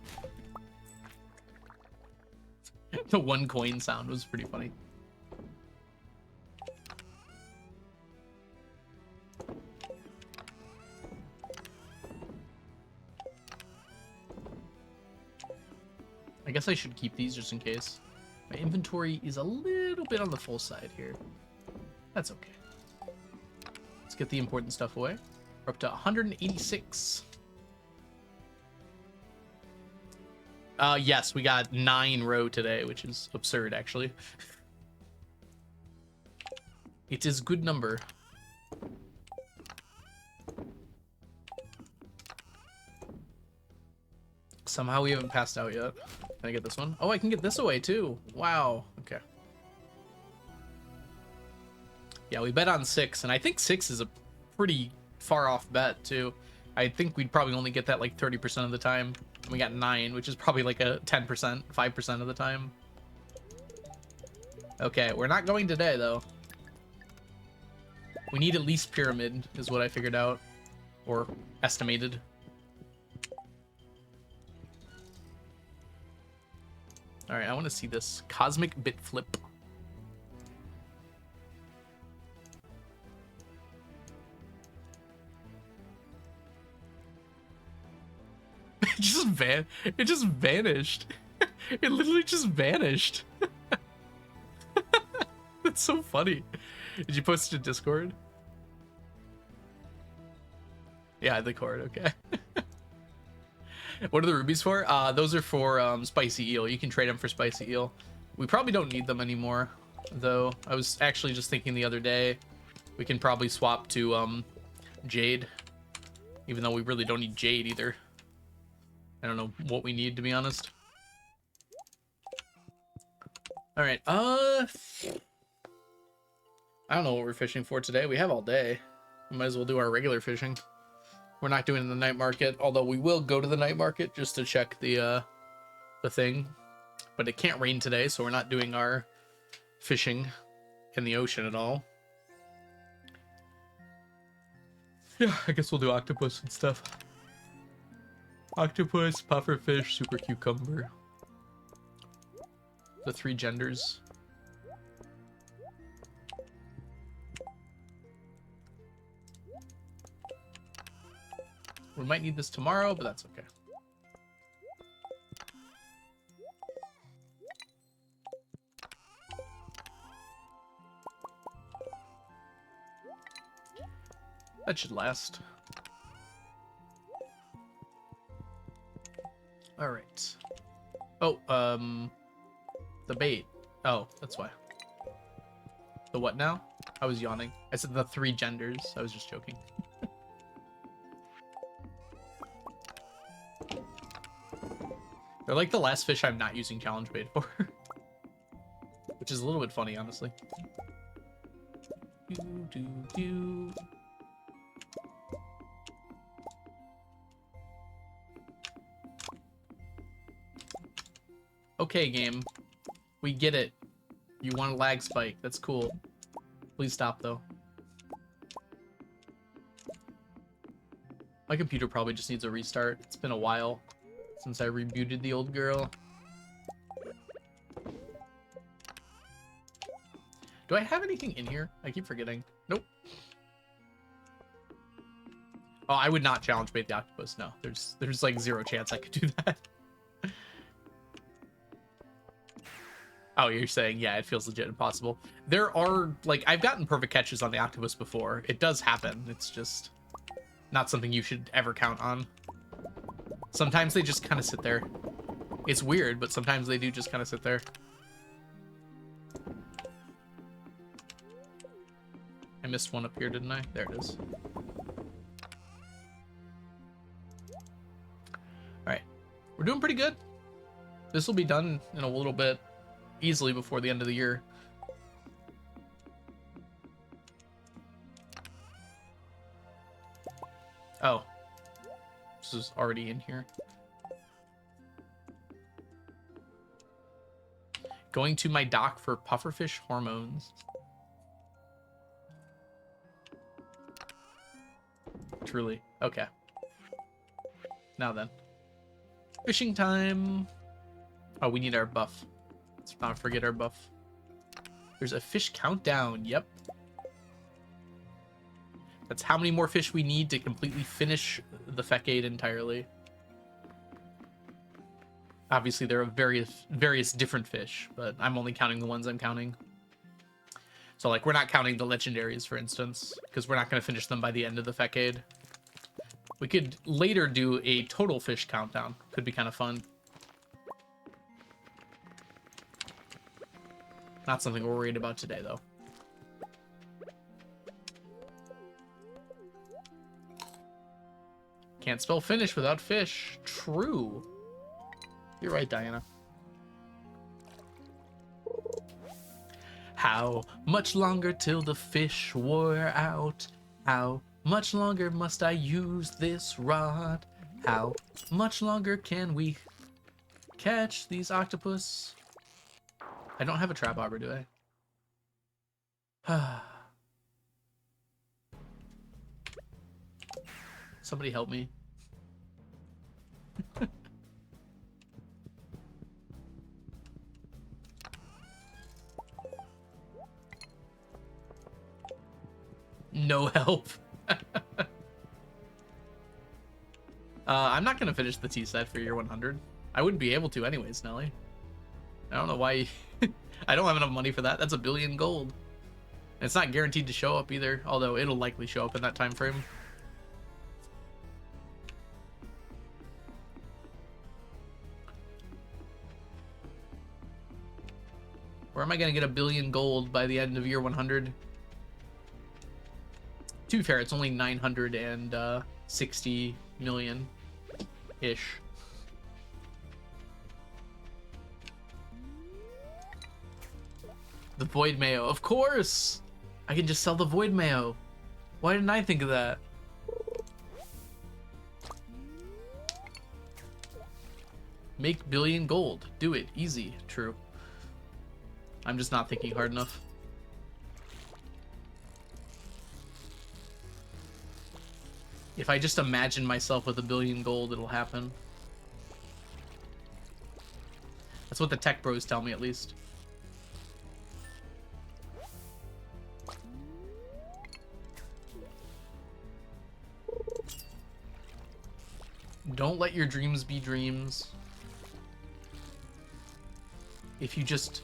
[SPEAKER 2] The 1 coin sound was pretty funny. I guess I should keep these just in case. My inventory is a little bit on the full side here. That's okay. Let's get the important stuff away. We're up to 186. Yes, we got 9 row today, which is absurd, actually. It is good number. Somehow we haven't passed out yet. Can I get this one? Oh, I can get this away too. Wow. Okay. Yeah, we bet on 6, and I think 6 is a pretty far off bet too. I think we'd probably only get that like 30% of the time. We got 9, which is probably like a 10%, 5% of the time. Okay, we're not going today though. We need at least pyramid, is what I figured out, or estimated. All right, I want to see this cosmic bit flip. It just vanished. It literally just vanished. That's so funny. Did you post it to Discord? Yeah, the cord, okay. What are the rubies for? Those are for spicy eel. You can trade them for spicy eel. We probably don't need them anymore, though. I was actually just thinking the other day, we can probably swap to jade, even though we really don't need jade either. I don't know what we need, to be honest. All right, I don't know what we're fishing for today. We have all day. We might as well do our regular fishing. We're not doing the night market, although we will go to the night market just to check the thing. But it can't rain today, so we're not doing our fishing in the ocean at all. Yeah, I guess we'll do octopus and stuff. Octopus, pufferfish, super cucumber. The 3 genders. We might need this tomorrow, but that's okay. That should last. All right. Oh, the bait. Oh, that's why. The what now? I was yawning. I said the 3 genders. I was just joking. They're like the last fish I'm not using challenge bait for. Which is a little bit funny, honestly. Okay, game. We get it. You want a lag spike. That's cool. Please stop, though. My computer probably just needs a restart. It's been a while since I rebooted the old girl. Do I have anything in here? I keep forgetting. Nope. Oh, I would not challenge bait the octopus. No, there's like 0 chance I could do that. Oh, you're saying, yeah, it feels legit impossible. There are, like, I've gotten perfect catches on the octopus before. It does happen. It's just not something you should ever count on. Sometimes they just kind of sit there. It's weird, but sometimes they do just kind of sit there. I missed one up here, didn't I? There it is. All right. We're doing pretty good. This will be done in a little bit. Easily before the end of the year. Oh. This is already in here. Going to my dock for pufferfish hormones. Truly. Okay. Now then. Fishing time. Oh, we need our buff. Let's not forget our buff. There's a fish countdown. Yep. That's how many more fish we need to completely finish the Fecade entirely. Obviously, there are various different fish, but I'm only counting the ones I'm counting. So, like, we're not counting the legendaries, for instance, because we're not going to finish them by the end of the Fecade. We could later do a total fish countdown. Could be kind of fun. Not something we're worried about today, though. Can't spell finish without fish. True. You're right, Diana. How much longer till the fish wore out? How much longer must I use this rod? How much longer can we catch these octopus? I don't have a trap arbor, do I? Somebody help me. No help. I'm not gonna finish the tea set for year 100. I wouldn't be able to anyways, Nelly. I don't know why. I don't have enough money for that. That's 1 billion gold. And it's not guaranteed to show up either, although it'll likely show up in that time frame. Where am I gonna get 1 billion gold by the end of year 100? To be fair, it's only 960 million-ish. The Void Mayo, of course! I can just sell the Void Mayo. Why didn't I think of that? Make billion gold. Do it. Easy. True. I'm just not thinking hard enough. If I just imagine myself with 1 billion gold, it'll happen. That's what the tech bros tell me, at least. Don't let your dreams be dreams. If you just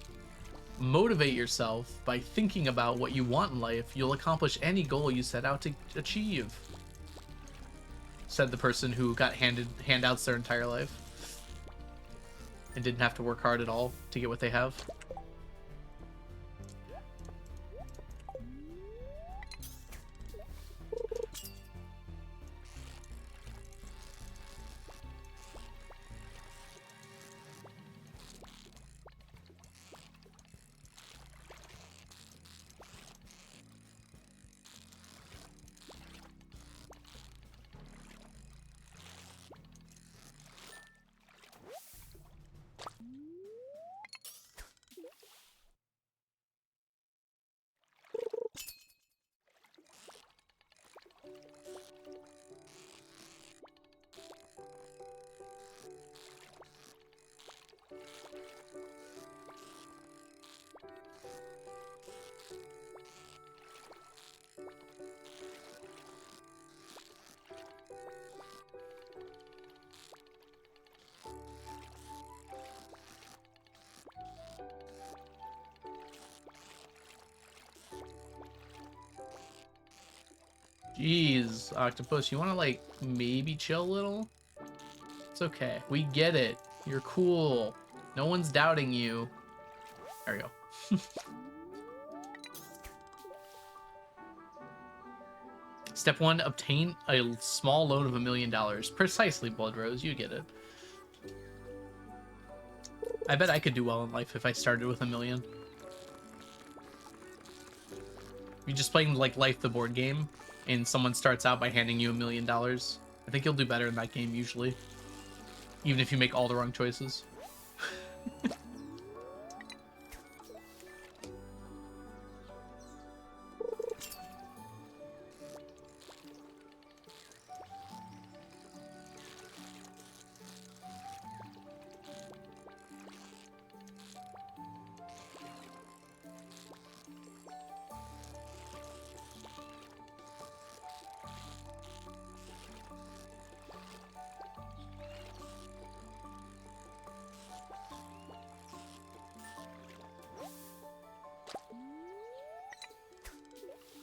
[SPEAKER 2] motivate yourself by thinking about what you want in life, you'll accomplish any goal you set out to achieve. Said the person who got handouts their entire life and didn't have to work hard at all to get what they have. Jeez, Octopus, you want to, like, maybe chill a little? It's okay. We get it. You're cool. No one's doubting you. There we go. Step 1, obtain a small loan of $1 million. Precisely, Blood Rose, you get it. I bet I could do well in life if I started with $1 million. You're just playing, like, Life the board game, and someone starts out by handing you $1 million. I think you'll do better in that game, usually. Even if you make all the wrong choices.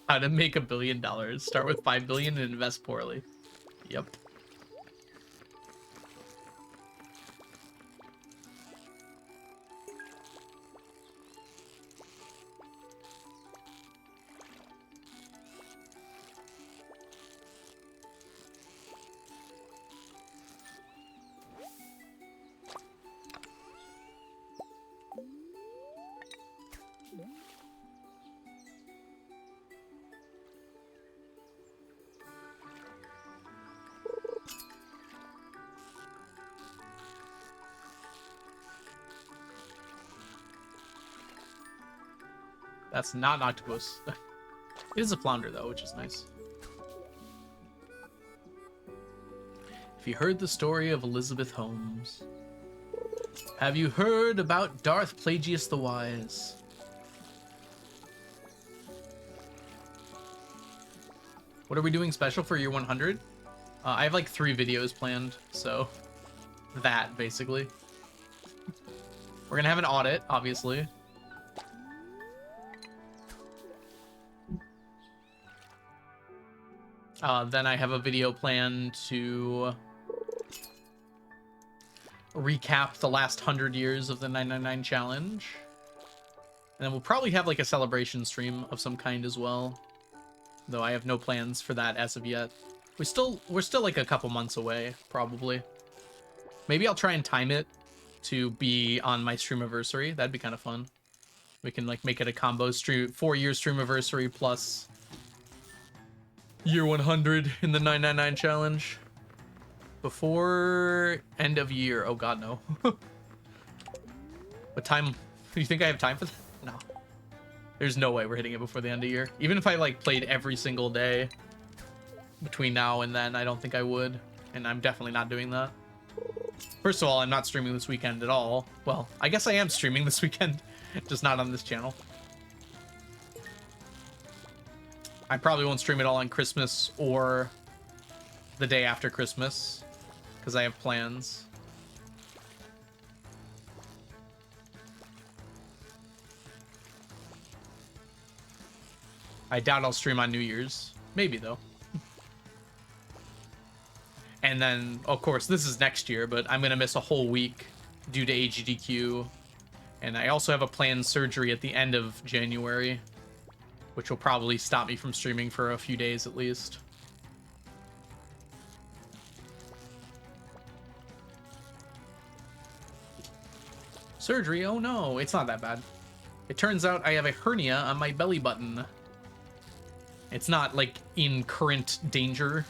[SPEAKER 2] How to make $1 billion. Start with 5 billion and invest poorly. Yep. That's not an octopus. It is a flounder, though, which is nice. If you heard the story of Elizabeth Holmes, have you heard about Darth Plagueis the Wise? What are we doing special for year 100? I have like 3 videos planned, so that, basically. We're gonna have an audit, obviously. Then I have a video planned to recap the last 100 years of the 999 challenge. And then we'll probably have like a celebration stream of some kind as well. Though I have no plans for that as of yet. We're still like a couple months away, probably. Maybe I'll try and time it to be on my streamiversary. That'd be kind of fun. We can like make it a combo stream, 4-year streamiversary plus year 100 in the 999 challenge before end of year. Oh god, no. What time do you think I have time for that? No, there's no way we're hitting it before the end of year. Even if I like played every single day between now and then, I don't think I would, and I'm definitely not doing that. First of all, I'm not streaming this weekend at all. Well, I guess I am streaming this weekend, just not on this channel. I probably won't stream it all on Christmas or the day after Christmas, because I have plans. I doubt I'll stream on New Year's. Maybe, though. And then, of course, this is next year, but I'm going to miss a whole week due to AGDQ. And I also have a planned surgery at the end of January, which will probably stop me from streaming for a few days at least. Surgery? Oh no, it's not that bad. It turns out I have a hernia on my belly button. It's not like in current danger,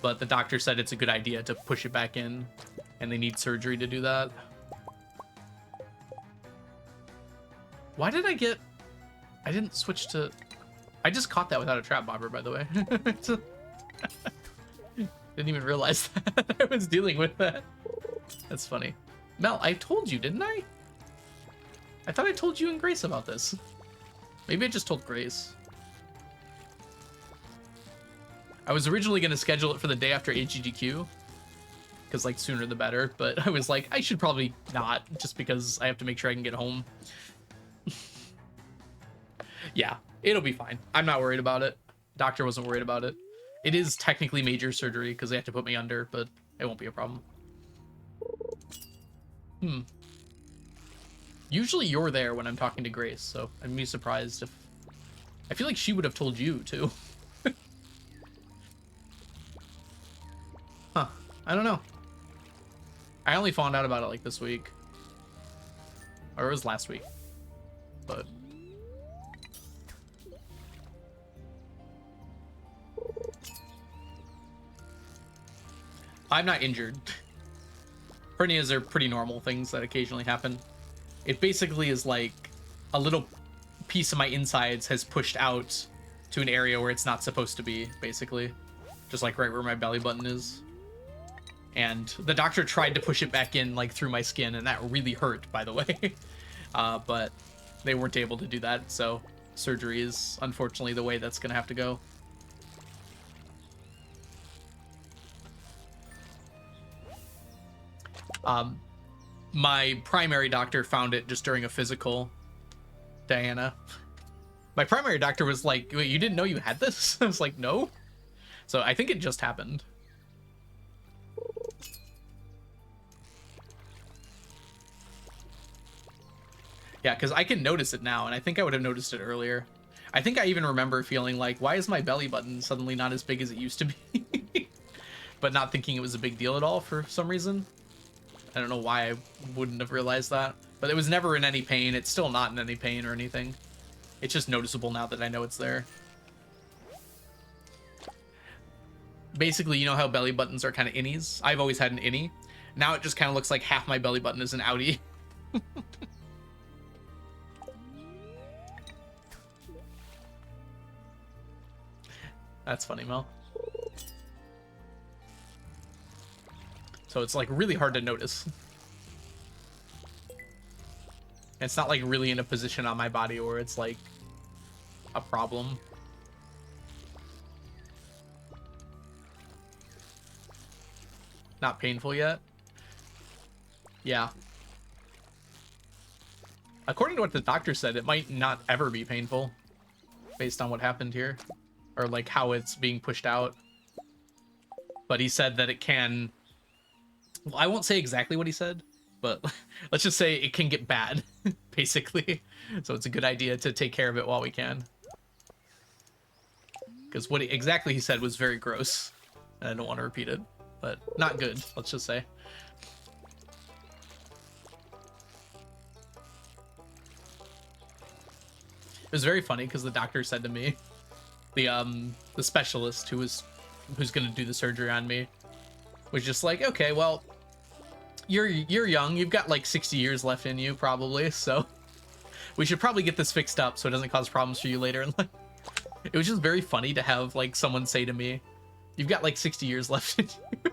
[SPEAKER 2] but the doctor said it's a good idea to push it back in, and they need surgery to do that. Why did I didn't switch to... I just caught that without a trap bobber, by the way. Didn't even realize that I was dealing with that. That's funny. Mel, I told you, didn't I? I thought I told you and Grace about this. Maybe I just told Grace. I was originally going to schedule it for the day after AGDQ, because like sooner the better, but I was like, I should probably not, just because I have to make sure I can get home. Yeah, it'll be fine. I'm not worried about it. Doctor wasn't worried about it. It is technically major surgery because they have to put me under, but it won't be a problem. Usually you're there when I'm talking to Grace, so I'd be surprised if... I feel like she would have told you, too. Huh. I don't know. I only found out about it, like, this week. Or it was last week. But... I'm not injured. Hernias are pretty normal things that occasionally happen. It basically is like a little piece of my insides has pushed out to an area where it's not supposed to be, basically. Just like right where my belly button is. And the doctor tried to push it back in like through my skin, and that really hurt, by the way. But they weren't able to do that, so surgery is unfortunately the way that's gonna have to go. My primary doctor found it just during a physical, Diana. My primary doctor was like, wait, you didn't know you had this? I was like, no. So I think it just happened. Yeah, because I can notice it now, and I think I would have noticed it earlier. I think I even remember feeling like, why is my belly button suddenly not as big as it used to be? But not thinking it was a big deal at all for some reason. I don't know why I wouldn't have realized that. But it was never in any pain. It's still not in any pain or anything. It's just noticeable now that I know it's there. Basically, you know how belly buttons are kind of innies? I've always had an innie. Now it just kind of looks like half my belly button is an outie. That's funny, Mel. So it's like really hard to notice. It's not like really in a position on my body where it's like a problem. Not painful yet? Yeah. According to what the doctor said, it might not ever be painful based on what happened here. Or like how it's being pushed out. But he said that it can... Well, I won't say exactly what he said, but let's just say it can get bad, basically. So it's a good idea to take care of it while we can. Because what exactly he said was very gross. And I don't want to repeat it, but not good, let's just say. It was very funny because the doctor said to me, the specialist who's gonna do the surgery on me, was just like, okay, well, you're young, you've got like 60 years left in you probably, so we should probably get this fixed up so it doesn't cause problems for you later in life. It was just very funny to have like someone say to me, you've got like 60 years left in you.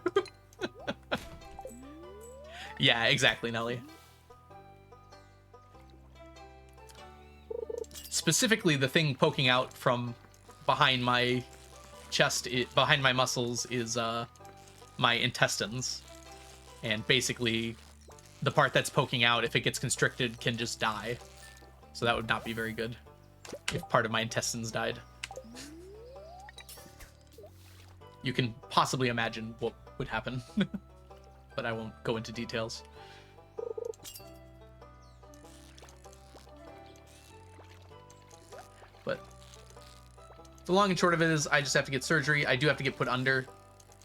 [SPEAKER 2] Yeah, exactly, Nelly. Specifically, the thing poking out from behind my chest, behind my muscles, is my intestines. And basically, the part that's poking out, if it gets constricted, can just die. So that would not be very good if part of my intestines died. You can possibly imagine what would happen, but I won't go into details. But the long and short of it is I just have to get surgery. I do have to get put under,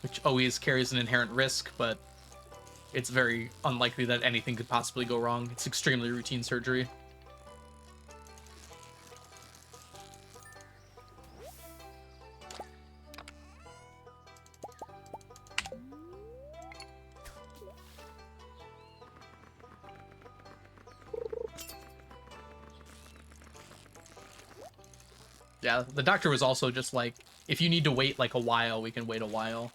[SPEAKER 2] which always carries an inherent risk, but it's very unlikely that anything could possibly go wrong. It's extremely routine surgery. Yeah, the doctor was also just like, if you need to wait like a while, we can wait a while.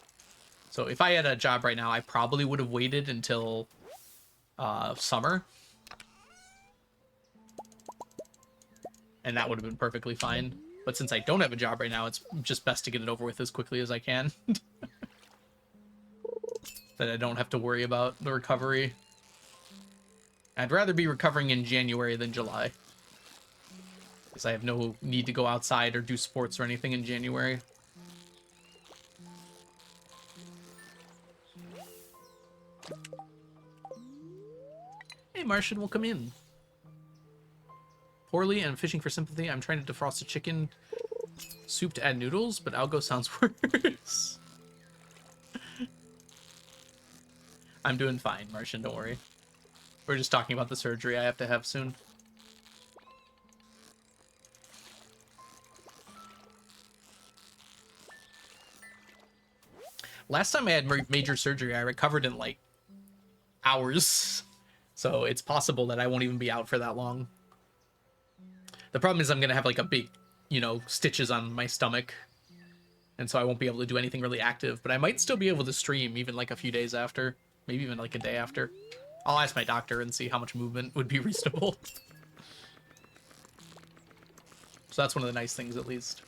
[SPEAKER 2] So if I had a job right now, I probably would have waited until summer. And that would have been perfectly fine. But since I don't have a job right now, it's just best to get it over with as quickly as I can. That I don't have to worry about the recovery. I'd rather be recovering in January than July. Because I have no need to go outside or do sports or anything in January. Hey, Martian, welcome in. Poorly and fishing for sympathy. I'm trying to defrost a chicken soup to add noodles, but algo sounds worse. I'm doing fine, Martian, don't worry. We're just talking about the surgery I have to have soon. Last time I had major surgery, I recovered in like hours. So it's possible that I won't even be out for that long. The problem is I'm going to have like a big, you know, stitches on my stomach. And so I won't be able to do anything really active. But I might still be able to stream even like a few days after. Maybe even like a day after. I'll ask my doctor and see how much movement would be reasonable. So that's one of the nice things at least.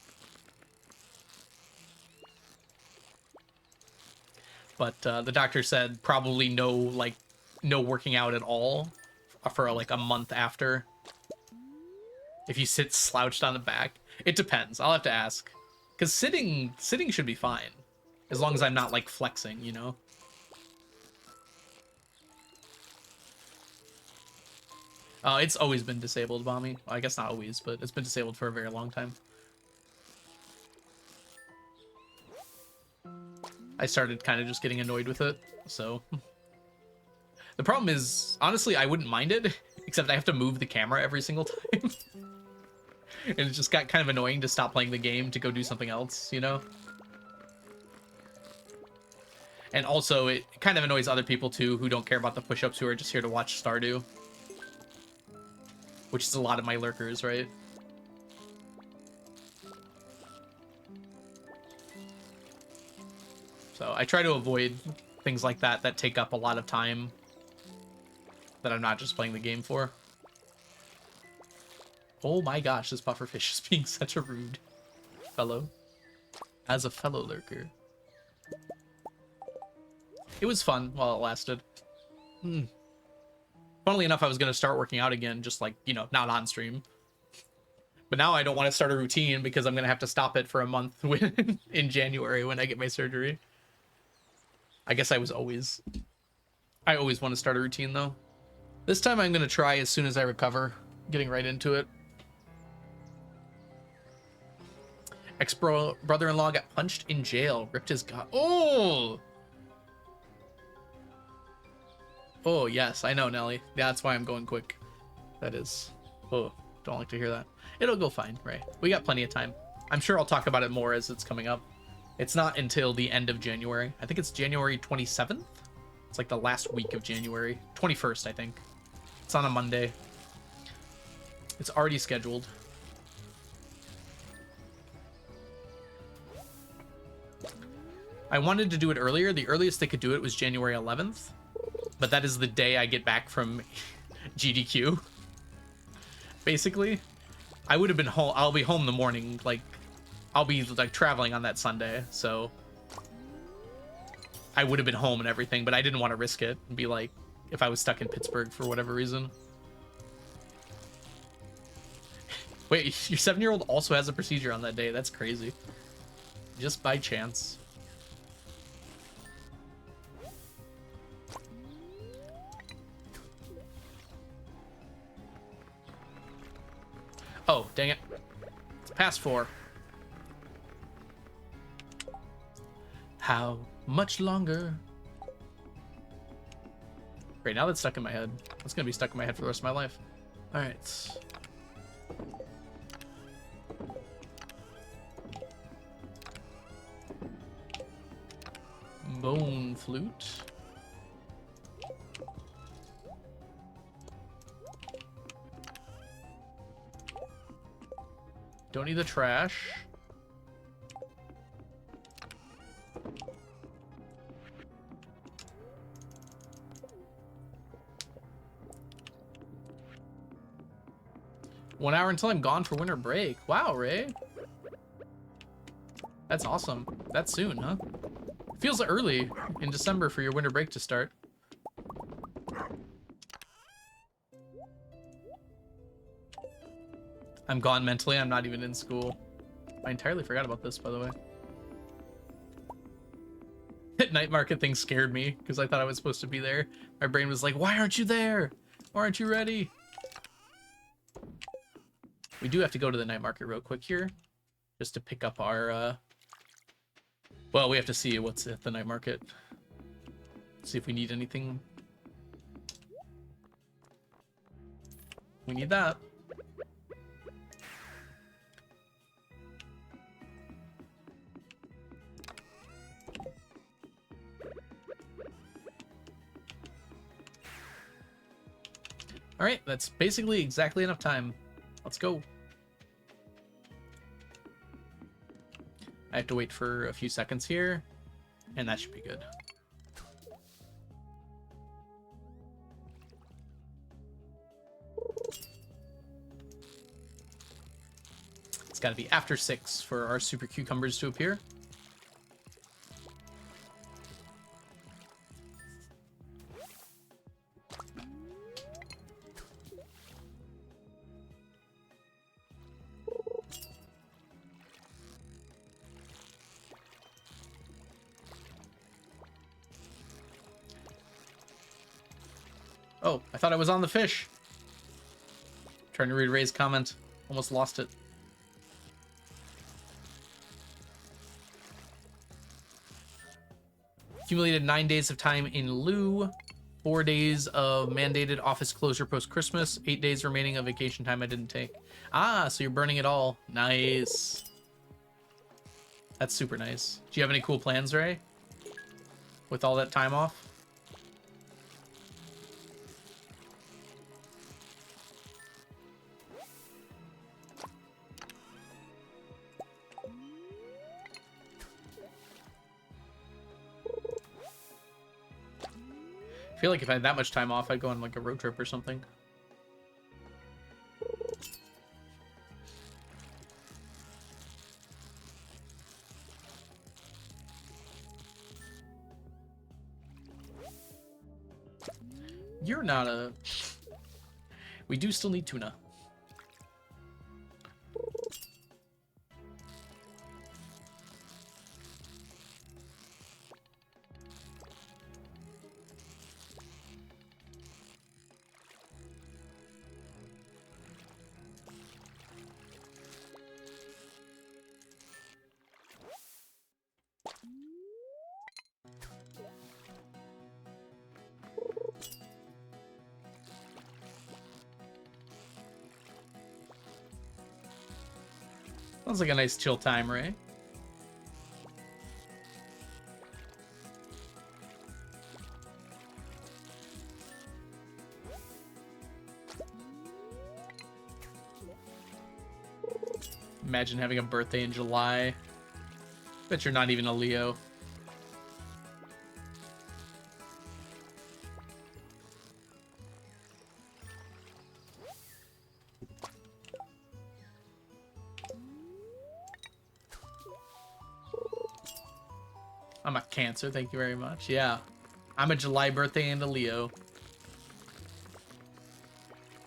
[SPEAKER 2] But the doctor said probably no working out at all for like a month after. If you sit slouched on the back. It depends. I'll have to ask. Because sitting should be fine. As long as I'm not, like, flexing, you know? It's always been disabled, Bommy. Well, I guess not always, but it's been disabled for a very long time. I started kind of just getting annoyed with it, so... The problem is, honestly, I wouldn't mind it, except I have to move the camera every single time. And it just got kind of annoying to stop playing the game to go do something else, you know? And also, it kind of annoys other people, too, who don't care about the push-ups, who are just here to watch Stardew. Which is a lot of my lurkers, right? So I try to avoid things like that that take up a lot of time that I'm not just playing the game for. Oh my gosh, this pufferfish is being such a rude fellow. As a fellow lurker. It was fun while it lasted. Funnily enough, I was going to start working out again, just like, you know, not on stream. But now I don't want to start a routine because I'm going to have to stop it for a month in January when I get my surgery. I guess I always want to start a routine, though. This time I'm going to try as soon as I recover, getting right into it. Ex-brother-in-law got punched in jail, ripped his gut. Oh! Oh, yes, I know, Nelly. Yeah, that's why I'm going quick. That is... Oh, don't like to hear that. It'll go fine, right? We got plenty of time. I'm sure I'll talk about it more as it's coming up. It's not until the end of January. I think it's January 27th? It's like the last week of January. 21st, I think. It's on a Monday. It's already scheduled. I wanted to do it earlier. The earliest they could do it was January 11th. But that is the day I get back from GDQ. Basically. I would have been home. I'll be home the morning. Like, I'll be like traveling on that Sunday. So I would have been home and everything, but I didn't want to risk it and be like, if I was stuck in Pittsburgh for whatever reason. Wait, your 7-year-old also has a procedure on that day. That's crazy. Just by chance. Oh, dang it. It's past 4. How much longer? Great, now that's stuck in my head. That's gonna be stuck in my head for the rest of my life. Alright. Bone flute. Don't need the trash. One hour until I'm gone for winter break. Wow, Ray. That's awesome. That's soon, huh? Feels early in December for your winter break to start. I'm gone mentally. I'm not even in school. I entirely forgot about this, by the way. That night market thing scared me because I thought I was supposed to be there. My brain was like, why aren't you there? Why aren't you ready? We do have to go to the night market real quick here just to pick up our... Well, we have to see what's at the night market. See if we need anything. We need that. All right, that's basically exactly enough time. Let's go. I have to wait for a few seconds here, and that should be good. It's got to be after 6 for our super cucumbers to appear. Oh, I thought I was on the fish. Trying to read Ray's comment. Almost lost it. Accumulated 9 days of time in lieu. 4 days of mandated office closure post-Christmas. 8 days remaining of vacation time I didn't take. Ah, so you're burning it all. Nice. That's super nice. Do you have any cool plans, Ray? With all that time off? I feel like if I had that much time off, I'd go on like a road trip or something. You're not a... We do still need tuna. Sounds like a nice chill time, Ray. Imagine having a birthday in July. Bet you're not even a Leo. I'm a Cancer, thank you very much. Yeah, I'm a July birthday and a Leo.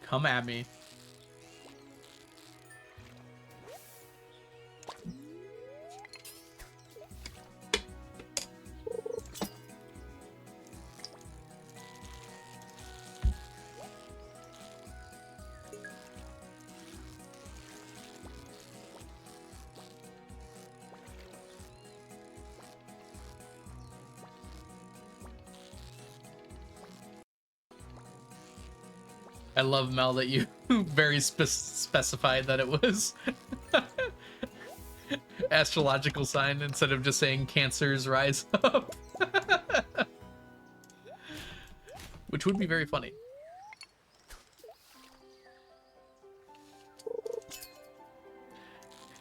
[SPEAKER 2] Come at me. I love, Mel, that you very specified that it was astrological sign instead of just saying Cancers rise up. Which would be very funny.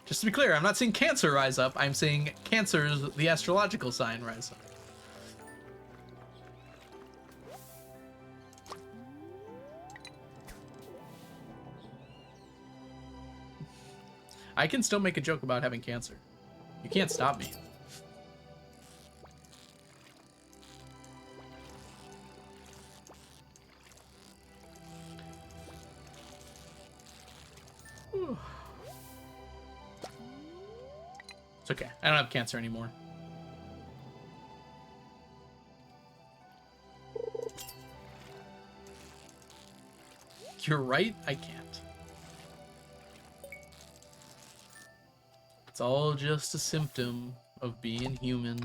[SPEAKER 2] Just to be clear, I'm not saying Cancer rise up. I'm saying Cancer's the astrological sign rise up. I can still make a joke about having cancer. You can't stop me. It's okay. I don't have cancer anymore. You're right, I can't. It's all just a symptom of being human.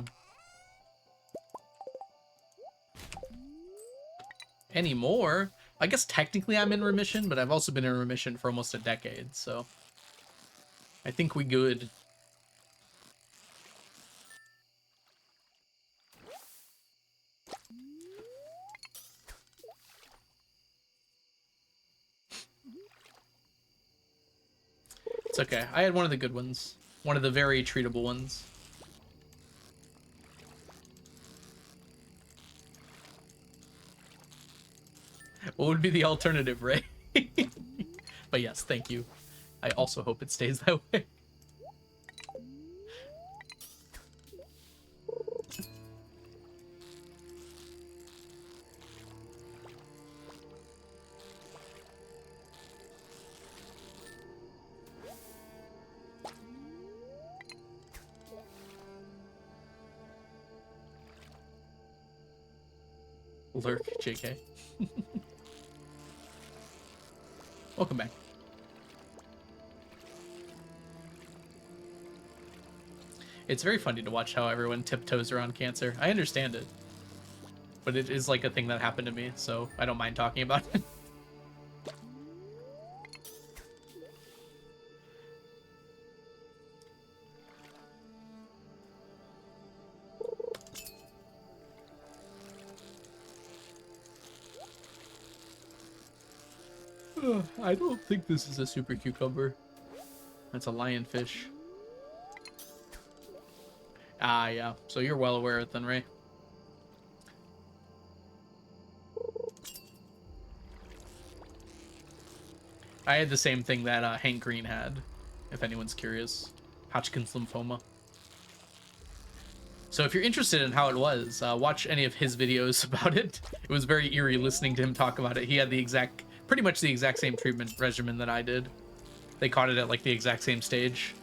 [SPEAKER 2] Anymore? I guess technically I'm in remission, but I've also been in remission for almost a decade, so I think we good. It's okay. I had one of the good ones. One of the very treatable ones. What would be the alternative, Ray? But yes, thank you. I also hope it stays that way. Lurk, JK. Welcome back. It's very funny to watch how everyone tiptoes around cancer. I understand it. But it is like a thing that happened to me, so I don't mind talking about it. I don't think this is a super cucumber. That's a lionfish. Ah, yeah. So you're well aware of it then, Ray. I had the same thing that Hank Green had, if anyone's curious. Hodgkin's lymphoma. So if you're interested in how it was, watch any of his videos about it. It was very eerie listening to him talk about it. He had pretty much the exact same treatment regimen that I did. They caught it at like the exact same stage.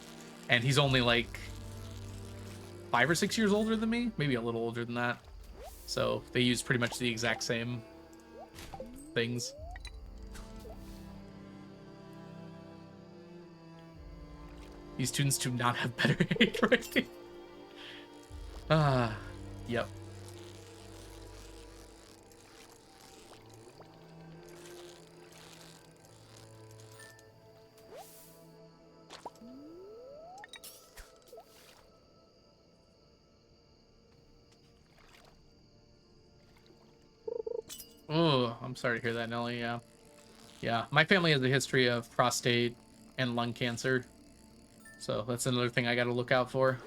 [SPEAKER 2] And he's only like 5 or 6 years older than me, maybe a little older than that. So they used pretty much the exact same things. These students do not have better age rating. Ah, yep. Oh, I'm sorry to hear that, Nelly. Yeah. Yeah, my family has a history of prostate and lung cancer. So that's another thing I got to look out for.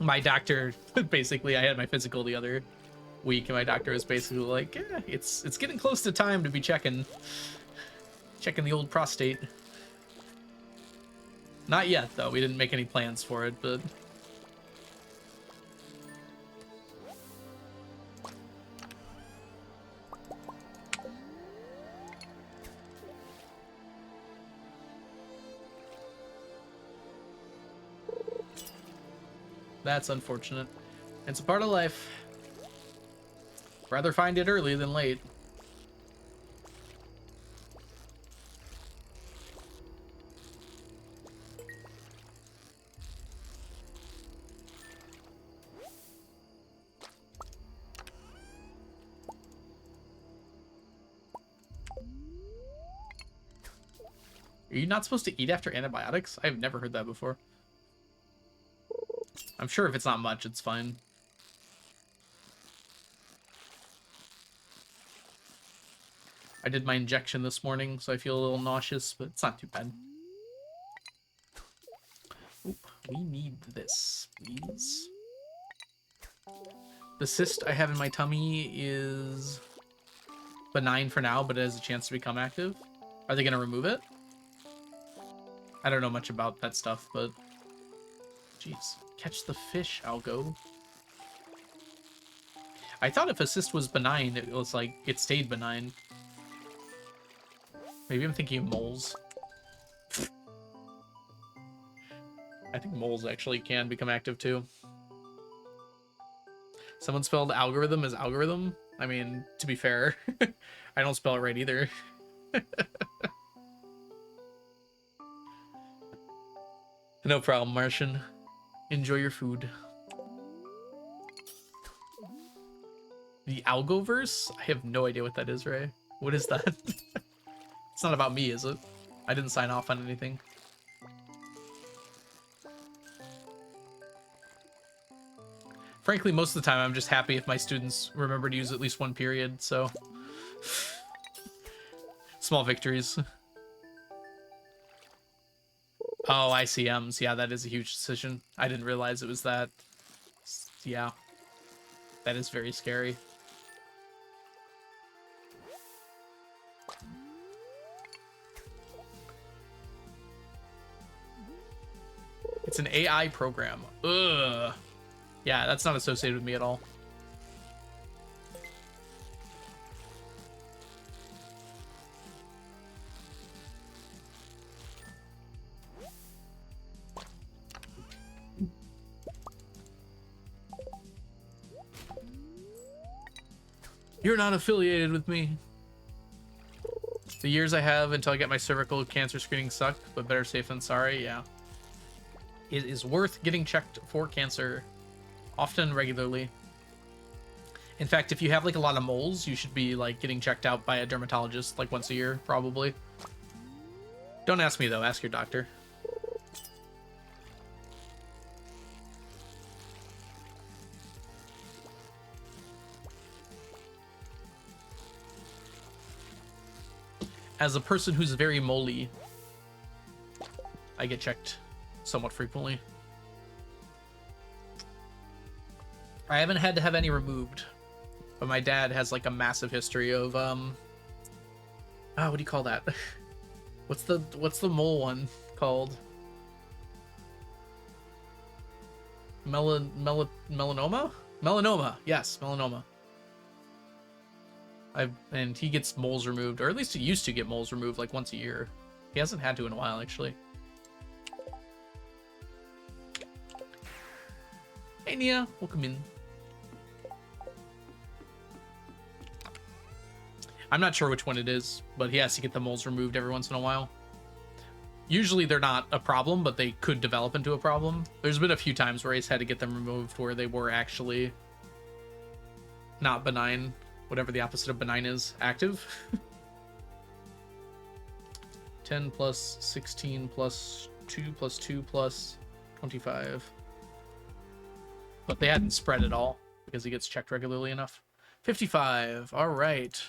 [SPEAKER 2] My doctor, basically, I had my physical the other week, and my doctor was basically like, yeah, it's getting close to time to be checking the old prostate. Not yet, though. We didn't make any plans for it, but... That's unfortunate. It's a part of life. Rather find it early than late. Are you not supposed to eat after antibiotics? I've never heard that before. I'm sure if it's not much, it's fine. I did my injection this morning, so I feel a little nauseous, but it's not too bad. Oop, we need this, please. The cyst I have in my tummy is benign for now, but it has a chance to become active. Are they going to remove it? I don't know much about that stuff, but... Jeez. Catch the fish, Algo. I thought if a cyst was benign, it was like, it stayed benign. Maybe I'm thinking of moles. I think moles actually can become active too. Someone spelled algorithm as algorithm. I mean, to be fair, I don't spell it right either. No problem, Martian. Enjoy your food. The Algoverse? I have no idea what that is, Ray. What is that? It's not about me, is it? I didn't sign off on anything. Frankly, most of the time, I'm just happy if my students remember to use at least one period, so... Small victories. Oh, ICMs. Yeah, that is a huge decision. I didn't realize it was that. Yeah. That is very scary. It's an AI program. Ugh. Yeah, that's not associated with me at all. You're not affiliated with me. The years I have until I get my cervical cancer screening suck, but better safe than sorry. Yeah. It is worth getting checked for cancer often, regularly. In fact, if you have like a lot of moles, you should be like getting checked out by a dermatologist like once a year, probably. Don't ask me though, ask your doctor. As a person who's very moly, I get checked somewhat frequently. I haven't had to have any removed, but my dad has like a massive history of what do you call that? What's the mole one called? Melanoma? Melanoma. Yes, melanoma. And he gets moles removed, or at least he used to get moles removed like once a year. He hasn't had to in a while, actually. Hey Nia, welcome in. I'm not sure which one it is, but he has to get the moles removed every once in a while. Usually they're not a problem, but they could develop into a problem. There's been a few times where he's had to get them removed where they were actually not benign. Whatever the opposite of benign is, active. 10 plus 16 plus 2 plus 2 plus 25. But they hadn't spread at all because he gets checked regularly enough. 55. All right.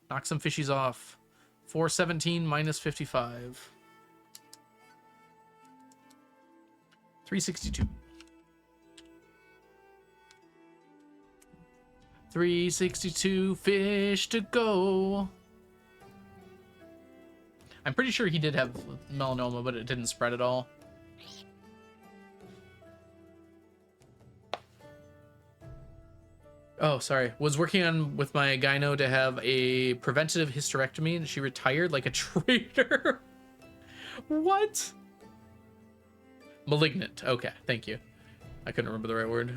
[SPEAKER 2] Knock some fishies off. 417 minus 55. 362. 362 fish to go. I'm pretty sure he did have melanoma, but it didn't spread at all. Oh, sorry. Was working on with my gyno to have a preventative hysterectomy, and she retired like a traitor. What? Malignant. Okay, thank you. I couldn't remember the right word.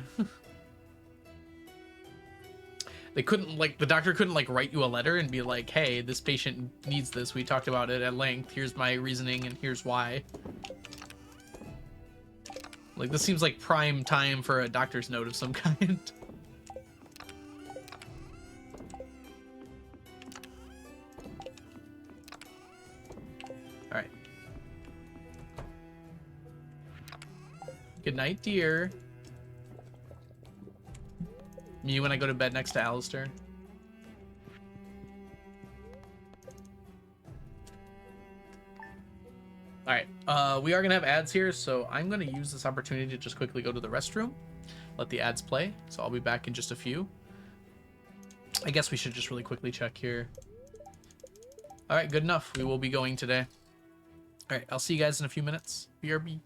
[SPEAKER 2] They couldn't, like, the doctor couldn't, like, write you a letter and be like, hey, this patient needs this. We talked about it at length. Here's my reasoning and here's why. Like, this seems like prime time for a doctor's note of some kind. All right. Good night, dear. Me when I go to bed next to Alistair. Alright, we are going to have ads here, so I'm going to use this opportunity to just quickly go to the restroom. Let the ads play, so I'll be back in just a few. I guess we should just really quickly check here. Alright, good enough. We will be going today. Alright, I'll see you guys in a few minutes. BRB.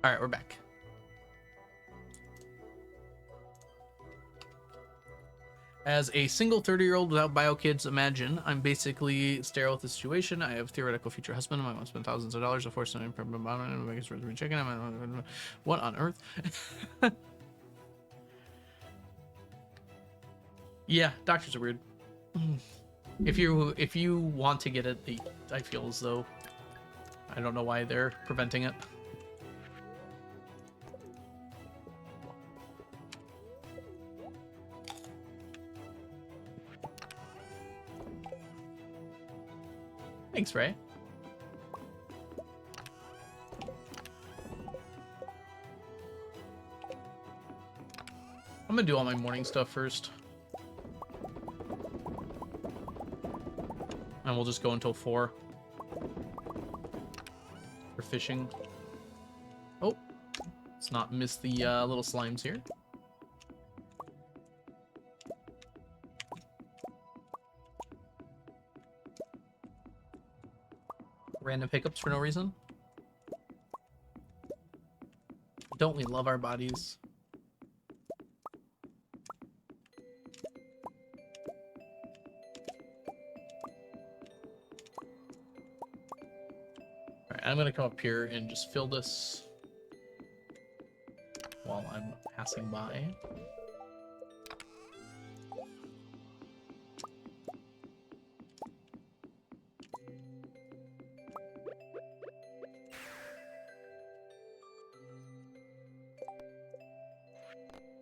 [SPEAKER 2] All right, we're back. As a single 30-year-old without bio kids, imagine I'm basically sterile with the situation. I have theoretical future husband. I must spend thousands of dollars to force an chicken. What on earth? Yeah, doctors are weird. If you want to get it, I feel as though I don't know why they're preventing it. Thanks, Ray. I'm gonna do all my morning stuff first. And we'll just go until 4 for fishing. Oh, let's not miss the little slimes here. Random pickups for no reason. Don't we love our bodies? Alright, I'm gonna come up here and just fill this while I'm passing by.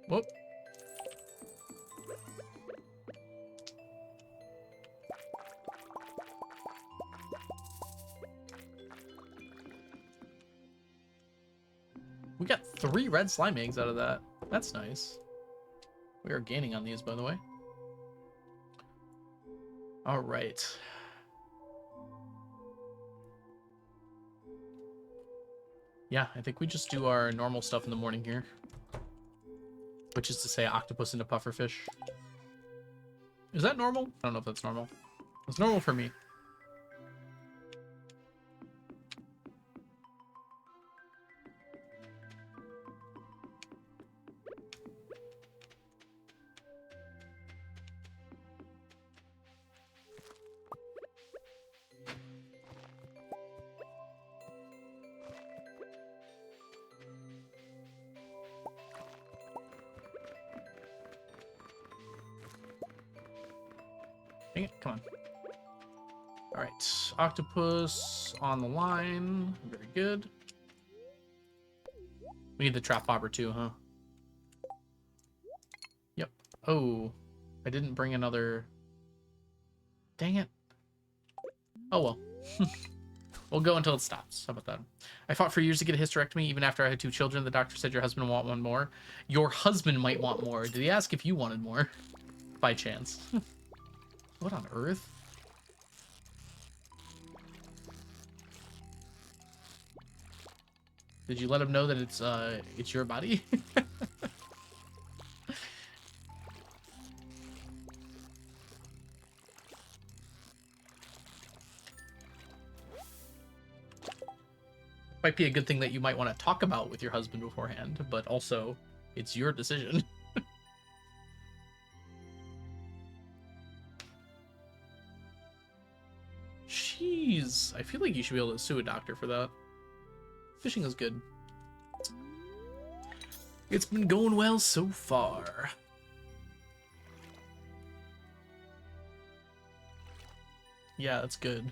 [SPEAKER 2] Whoop. We got 3 red slime eggs out of that. That's nice. We are gaining on these, by the way. All right. Yeah, I think we just do our normal stuff in the morning here. Which is to say octopus into pufferfish. Is that normal? I don't know if that's normal. It's normal for me. Dang it, come on. Alright, octopus on the line. Very good. We need the trap bobber too, huh? Yep. Oh, I didn't bring another... Dang it. Oh well. We'll go until it stops. How about that? I fought for years to get a hysterectomy, even after I had 2 children. The doctor said your husband will want one more. Your husband might want more. Did he ask if you wanted more? By chance. What on earth? Did you let him know that it's your body? Might be a good thing that you might want to talk about with your husband beforehand, but also it's your decision. Jeez, I feel like you should be able to sue a doctor for that. Fishing is good. It's been going well so far. Yeah, that's good.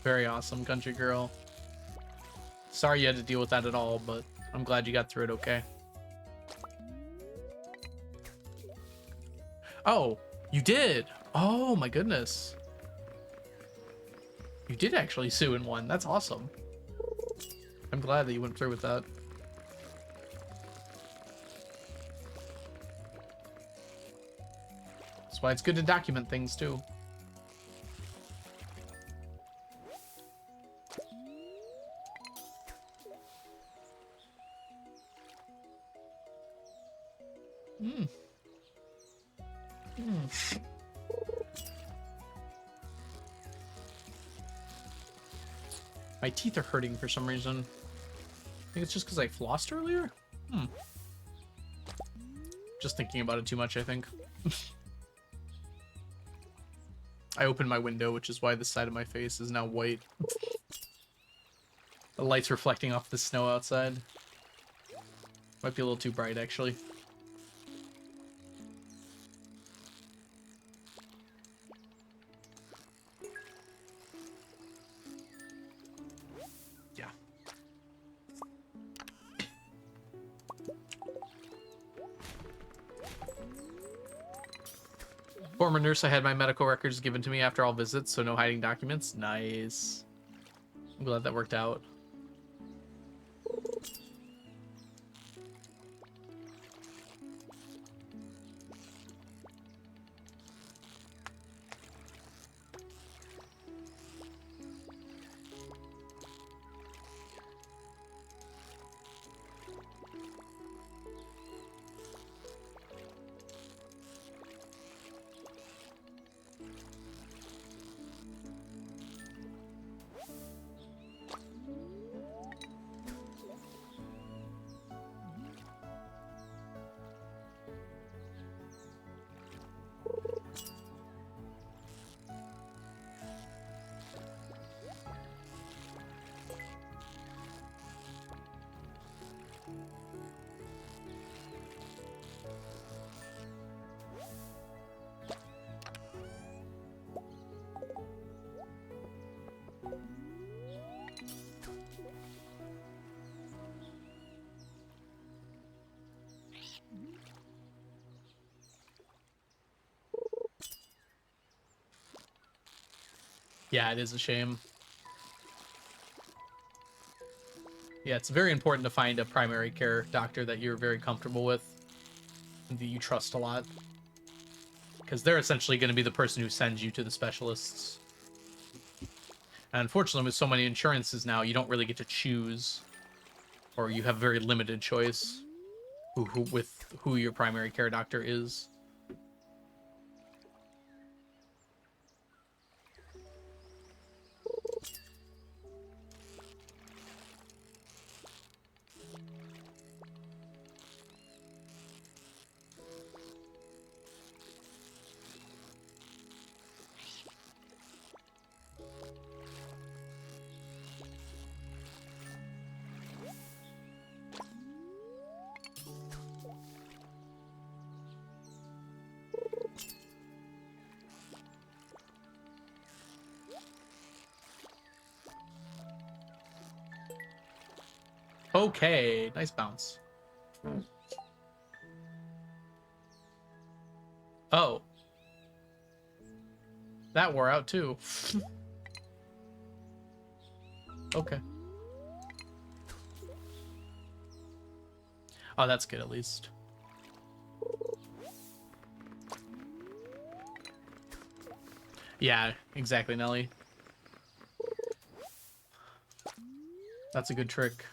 [SPEAKER 2] Very awesome, country girl. Sorry you had to deal with that at all, but I'm glad you got through it okay. Oh, you did. Oh my goodness. You did actually sue in one. That's awesome. I'm glad that you went through with that. That's why it's good to document things too. My teeth are hurting for some reason. I think it's just because I flossed earlier? Just thinking about it too much, I think. I opened my window, which is why the side of my face is now white. The light's reflecting off the snow outside. Might be a little too bright, actually. Yeah. Former nurse, I had my medical records given to me after all visits, so no hiding documents. Nice. I'm glad that worked out. Yeah, it is a shame. Yeah, it's very important to find a primary care doctor that you're very comfortable with and that you trust a lot. Because they're essentially going to be the person who sends you to the specialists. And unfortunately, with so many insurances now, you don't really get to choose. Or you have very limited choice with who your primary care doctor is. Okay, nice bounce. Oh. That wore out too. Okay. Oh, that's good at least. Yeah, exactly, Nelly. That's a good trick.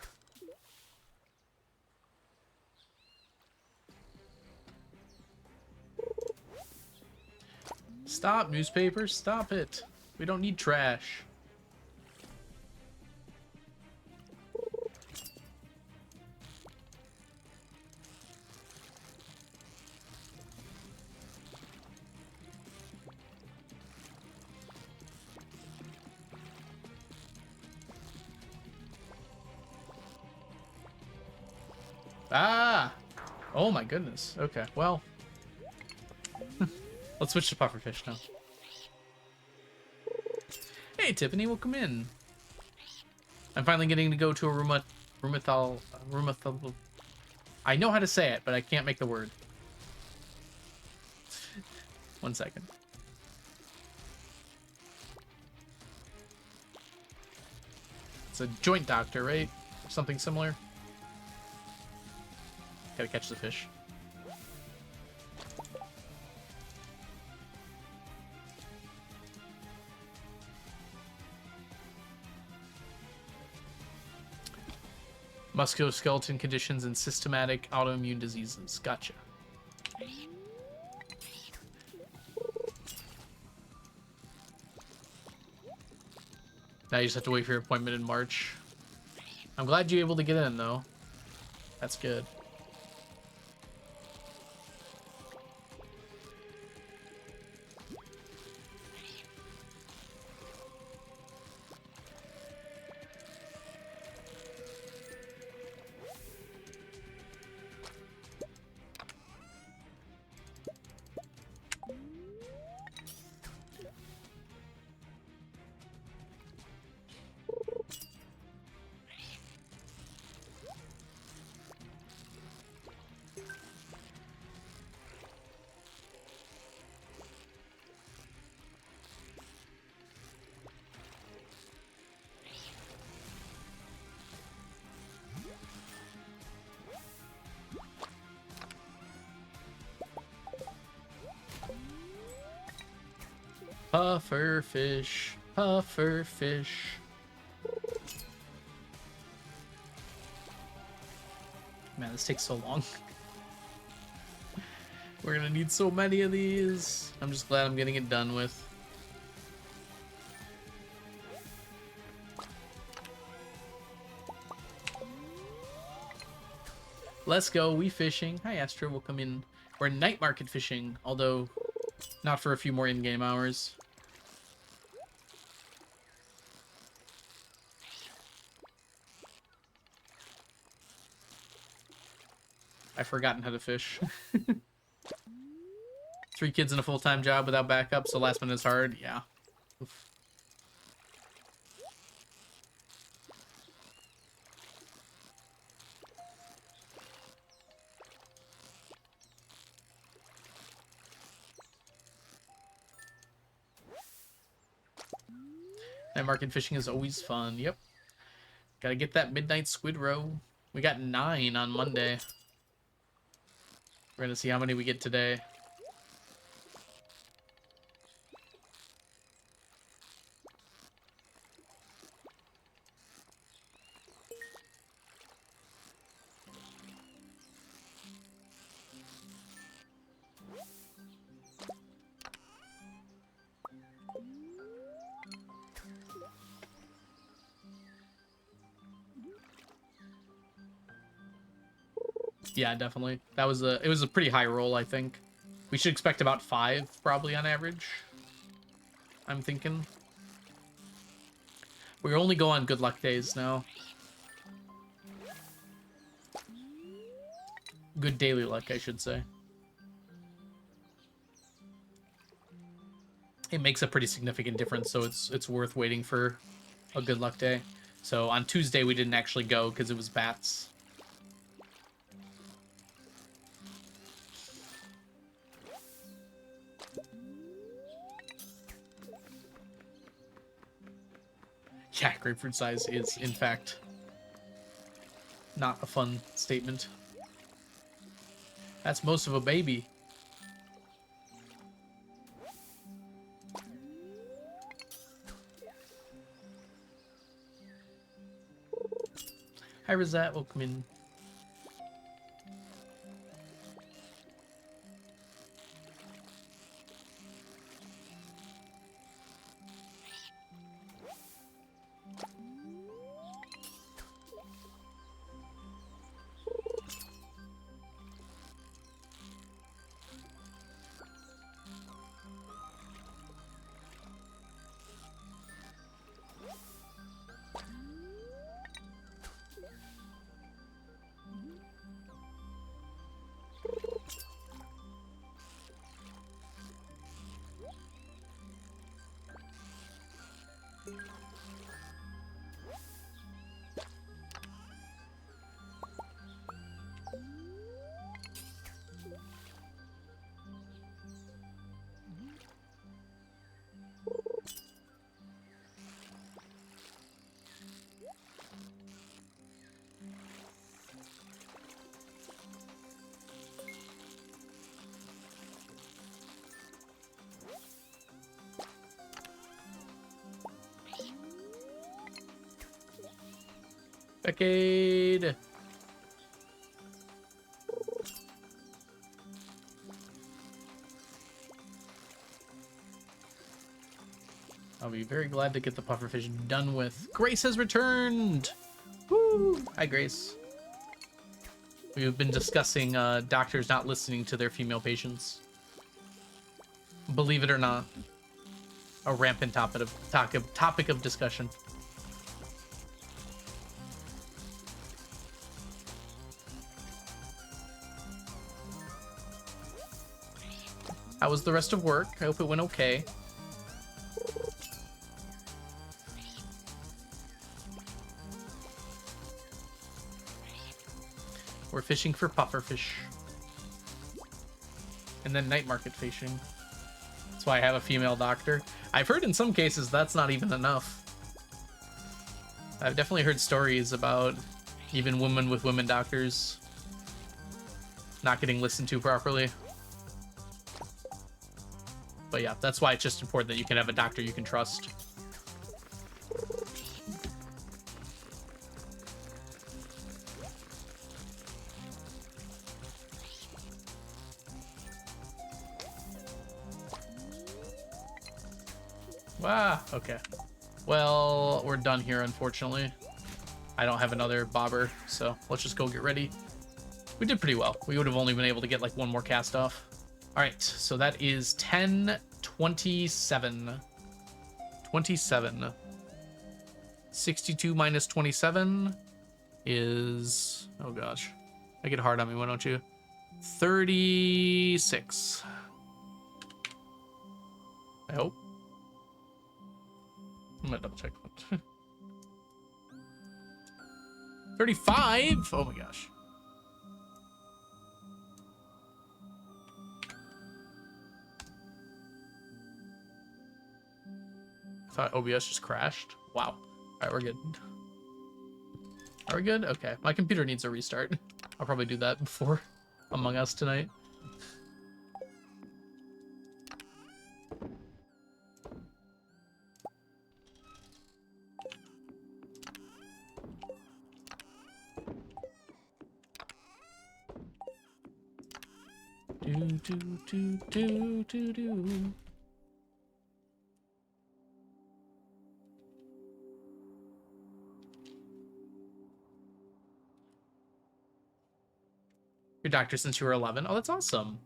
[SPEAKER 2] Stop, newspapers, stop it. We don't need trash. Ah! Oh my goodness. Okay, well. Let's switch to pufferfish now. Hey, Tiffany, welcome in. I'm finally getting to go to a I know how to say it, but I can't make the word. 1 second. It's a joint doctor, right? Something similar. Gotta catch the fish. Musculoskeletal conditions and systematic autoimmune diseases. Gotcha. Now you just have to wait for your appointment in March. I'm glad you're able to get in, though. That's good. Puffer fish, puffer fish. Man, this takes so long. We're gonna need so many of these. I'm just glad I'm getting it done with. Let's go, we fishing. Hi Astra, we'll come in. We're night market fishing, although not for a few more in-game hours. I've forgotten how to fish. 3 kids and a full-time job without backup, so last minute is hard. Yeah. Oof. Night market fishing is always fun. Yep. Gotta get that midnight squid roe. We got 9 on Monday. We're gonna see how many we get today. Yeah, definitely. It was a pretty high roll, I think. We should expect about 5 probably on average. I'm thinking. We only go on good luck days now. Good daily luck, I should say. It makes a pretty significant difference, so it's worth waiting for a good luck day. So on Tuesday we didn't actually go because it was bats. Yeah, grapefruit size is, in fact, not a fun statement. That's most of a baby. Hi, Rosette. Welcome in. Decade. I'll be very glad to get the pufferfish done with. Grace has returned. Woo! Hi, Grace. We've been discussing doctors not listening to their female patients. Believe it or not, a rampant topic of discussion. How was the rest of work? I hope it went okay. We're fishing for pufferfish. And then night market fishing. That's why I have a female doctor. I've heard in some cases that's not even enough. I've definitely heard stories about even women with women doctors not getting listened to properly. But yeah, that's why it's just important that you can have a doctor you can trust. Ah, okay. Well, we're done here, unfortunately. I don't have another bobber, so let's just go get ready. We did pretty well. We would have only been able to get like one more cast off. All right, so that is 10:27. 27. 62 minus 27 is... Oh, gosh. Make it hard on me, why don't you? 36. I hope. I'm gonna double check that. 35? Oh my gosh. I thought OBS just crashed. Wow. Alright, we're good. Are we good? Okay. My computer needs a restart. I'll probably do that before Among Us tonight. Do. Your doctor since you were 11. Oh, that's awesome.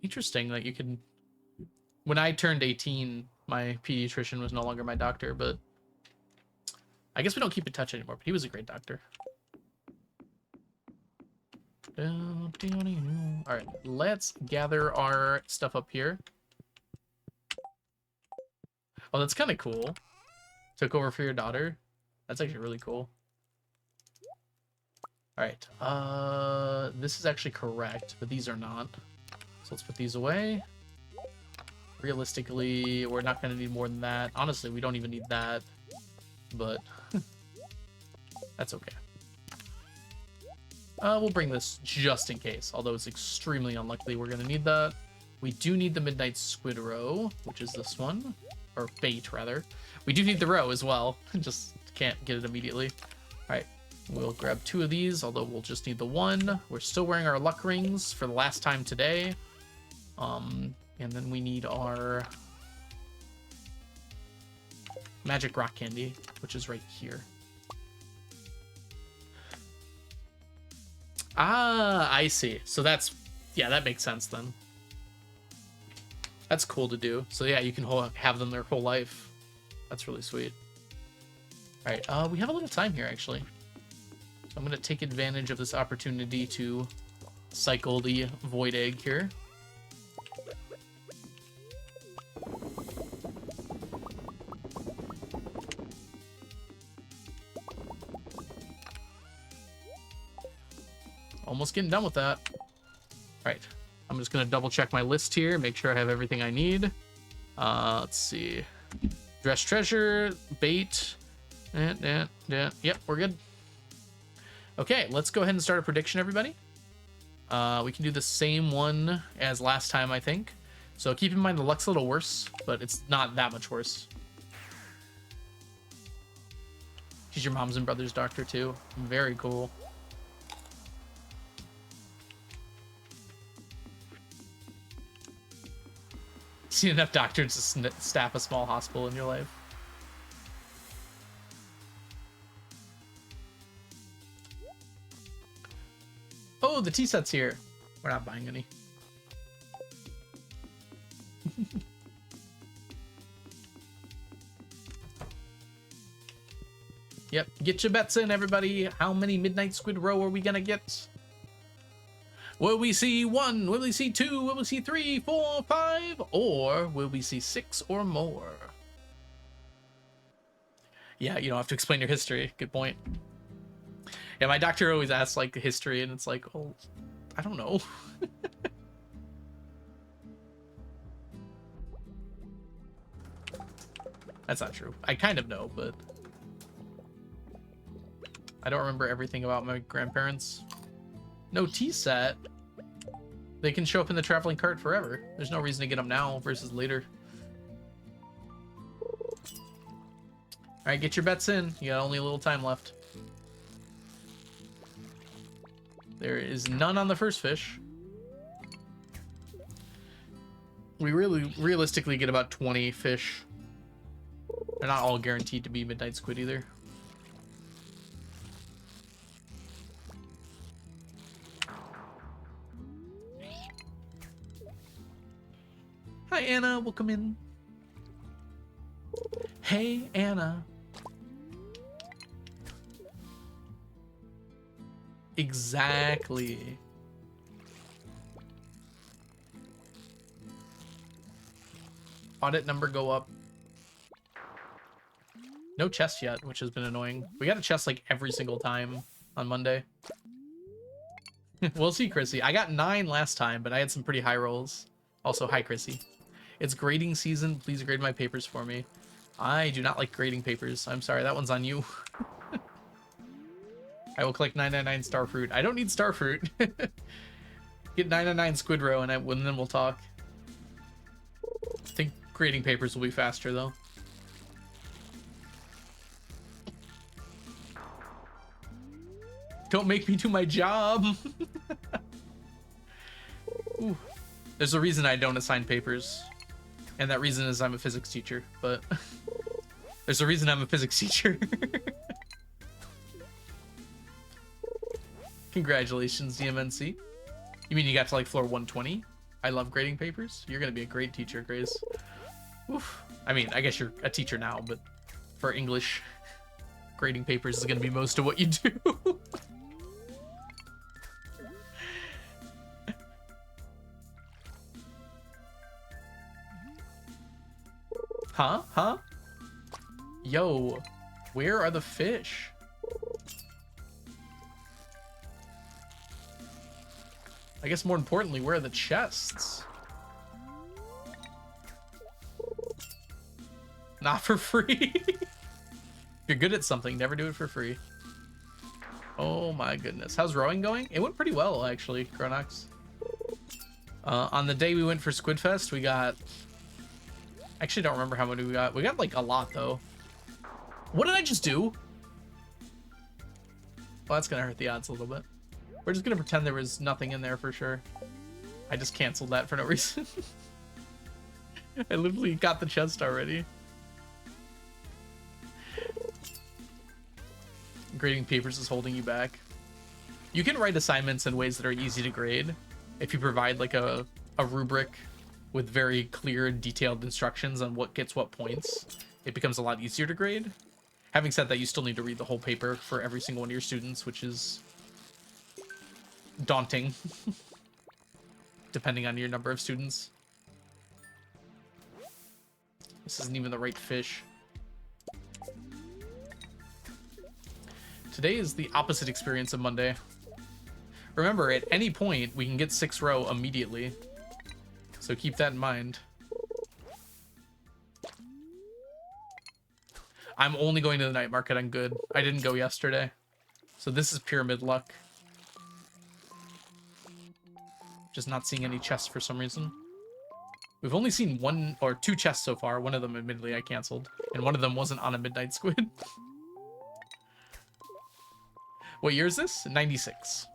[SPEAKER 2] Interesting that you can... When I turned 18, my pediatrician was no longer my doctor, but I guess we don't keep in touch anymore, but he was a great doctor. All right, let's gather our stuff up here. Oh, that's kind of cool. Took over for your daughter. That's actually really cool. All right, this is actually correct, but these are not. So let's put these away. Realistically, we're not going to need more than that. Honestly, we don't even need that, but that's okay. We'll bring this just in case, although it's extremely unlikely we're going to need that. We do need the Midnight Squid Roe, which is this one. Or bait, rather. We do need the roe as well. Just can't get it immediately. Alright, we'll grab 2 of these, although we'll just need the 1. We're still wearing our luck rings for the last time today. And then we need our magic rock candy, which is right here. Ah, I see. So that's, yeah, that makes sense then. That's cool to do. So yeah, you can have them their whole life. That's really sweet. All right, we have a little time here actually. So I'm gonna take advantage of this opportunity to cycle the void egg here. Almost getting done with that. All right, I'm just gonna double check my list here, make sure I have everything I need. Let's see. Dress treasure, bait. Yep, we're good. Okay, let's go ahead and start a prediction, everybody. We can do the same one as last time, I think. So keep in mind the luck's a little worse, but it's not that much worse. She's your mom's and brother's doctor too. Very cool. Seen enough doctors to staff a small hospital in your life. Oh, the tea set's here. We're not buying any. Yep, get your bets in, everybody. How many Midnight Squid Row are we gonna get? Will we see 1? Will we see 2? Will we see 3, 4, 5? Or will we see 6 or more? Yeah, you don't have to explain your history. Good point. Yeah, my doctor always asks, like, history, and it's like, oh, I don't know. That's not true. I kind of know, but I don't remember everything about my grandparents. No tea set. They can show up in the traveling cart forever. There's no reason to get them now versus later. All right, get your bets in. You got only a little time left. There is none on the first fish. We realistically get about 20 fish. They're not all guaranteed to be midnight squid either. Hi, Anna. Welcome in. Hey, Anna. Exactly. Audit number go up. No chest yet, which has been annoying. We got a chest like every single time on Monday. We'll see, Chrissy. I got 9 last time, but I had some pretty high rolls. Also, hi, Chrissy. It's grading season. Please grade my papers for me. I do not like grading papers. I'm sorry, that one's on you. I will collect 999 star fruit. I don't need star fruit. Get 999 squid row, and then we'll talk. I think grading papers will be faster, though. Don't make me do my job. Ooh. There's a reason I don't assign papers. And that reason is I'm a physics teacher, but there's a reason I'm a physics teacher. Congratulations, DMNC. You mean you got to like floor 120? I love grading papers. You're gonna be a great teacher, Grace. Oof. I mean, I guess you're a teacher now, but for English, grading papers is gonna be most of what you do. Huh? Huh? Yo, where are the fish? I guess more importantly, where are the chests? Not for free. If you're good at something, never do it for free. Oh my goodness. How's rowing going? It went pretty well, actually, Chronox. On the day we went for Squidfest, we got... Actually, don't remember how many we got. We got, like, a lot, though. What did I just do? Well, that's gonna hurt the odds a little bit. We're just gonna pretend there was nothing in there for sure. I just canceled that for no reason. I literally got the chest already. Grading papers is holding you back. You can write assignments in ways that are easy to grade if you provide like a rubric with very clear and detailed instructions on what gets what points. It becomes a lot easier to grade. Having said that, you still need to read the whole paper for every single one of your students, which is daunting, depending on your number of students. This isn't even the right fish. Today is the opposite experience of Monday. Remember, at any point, we can get 6 row immediately. So keep that in mind. I'm only going to the night market on good. I didn't go yesterday. So this is pyramid luck. Just not seeing any chests for some reason. We've only seen 1 or 2 chests so far. One of them, admittedly, I canceled. And one of them wasn't on a midnight squid. What year is this? 96.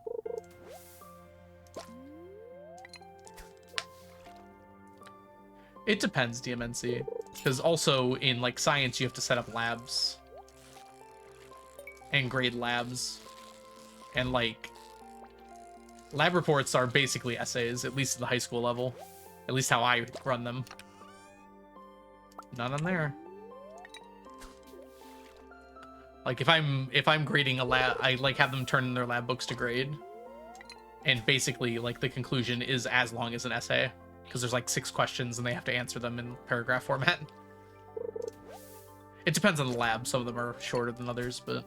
[SPEAKER 2] It depends, DMNC. Because also in like science, you have to set up labs. And grade labs. And like lab reports are basically essays, at least at the high school level. At least how I run them. Not on there. Like if I'm grading a lab, I like have them turn in their lab books to grade. And basically like the conclusion is as long as an essay. Because there's like 6 questions and they have to answer them in paragraph format. It depends on the lab. Some of them are shorter than others, but...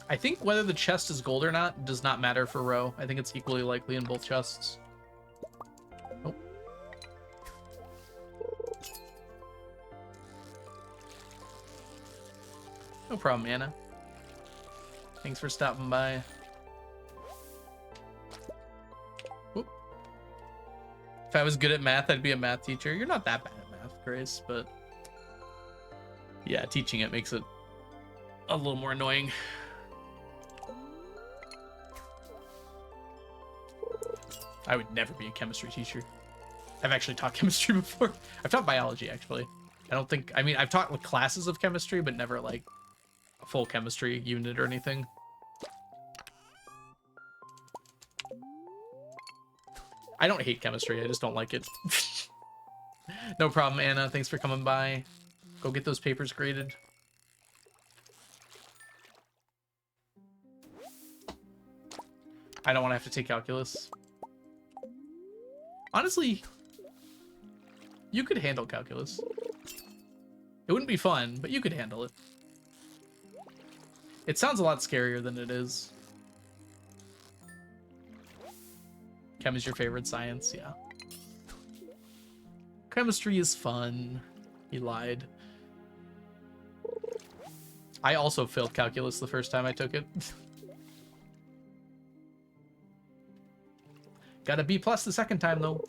[SPEAKER 2] I think whether the chest is gold or not does not matter for row. I think it's equally likely in both chests. Oh. No problem, Anna. Thanks for stopping by. Whoop. If I was good at math, I'd be a math teacher. You're not that bad at math, Grace, but... yeah, teaching it makes it a little more annoying. I would never be a chemistry teacher. I've actually taught chemistry before. I've taught biology, actually. I don't think... I mean, I've taught like, classes of chemistry, but never, like, a full chemistry unit or anything. I don't hate chemistry. I just don't like it. No problem, Anna. Thanks for coming by. Go get those papers graded. I don't want to have to take calculus. Honestly, you could handle calculus. It wouldn't be fun, but you could handle it. It sounds a lot scarier than it is. Chem is your favorite science, yeah. Chemistry is fun. He lied. I also failed calculus the first time I took it. Got a B+ the second time, though.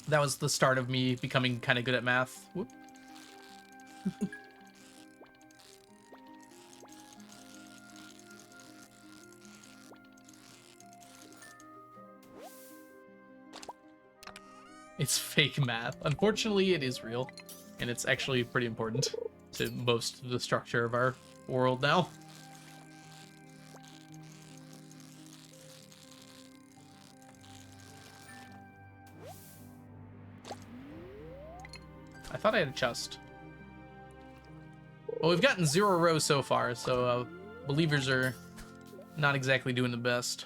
[SPEAKER 2] That was the start of me becoming kind of good at math. Whoop. It's fake math. Unfortunately, it is real. And it's actually pretty important to most of the structure of our world now. I thought I had a chest. Well, we've gotten 0 rows so far, so believers are not exactly doing the best.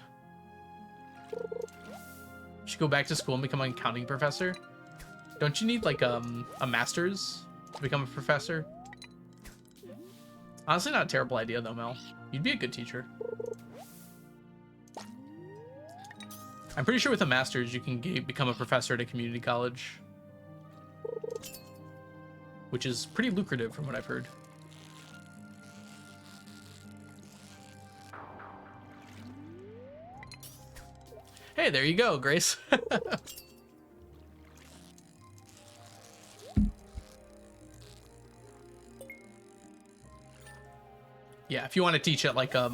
[SPEAKER 2] Should go back to school and become an accounting professor. Don't you need like a master's to become a professor? Honestly, not a terrible idea though, Mel. You'd be a good teacher. I'm pretty sure with a master's you can become a professor at a community college, which is pretty lucrative from what I've heard. Hey, there you go, Grace. Yeah, if you want to teach at like a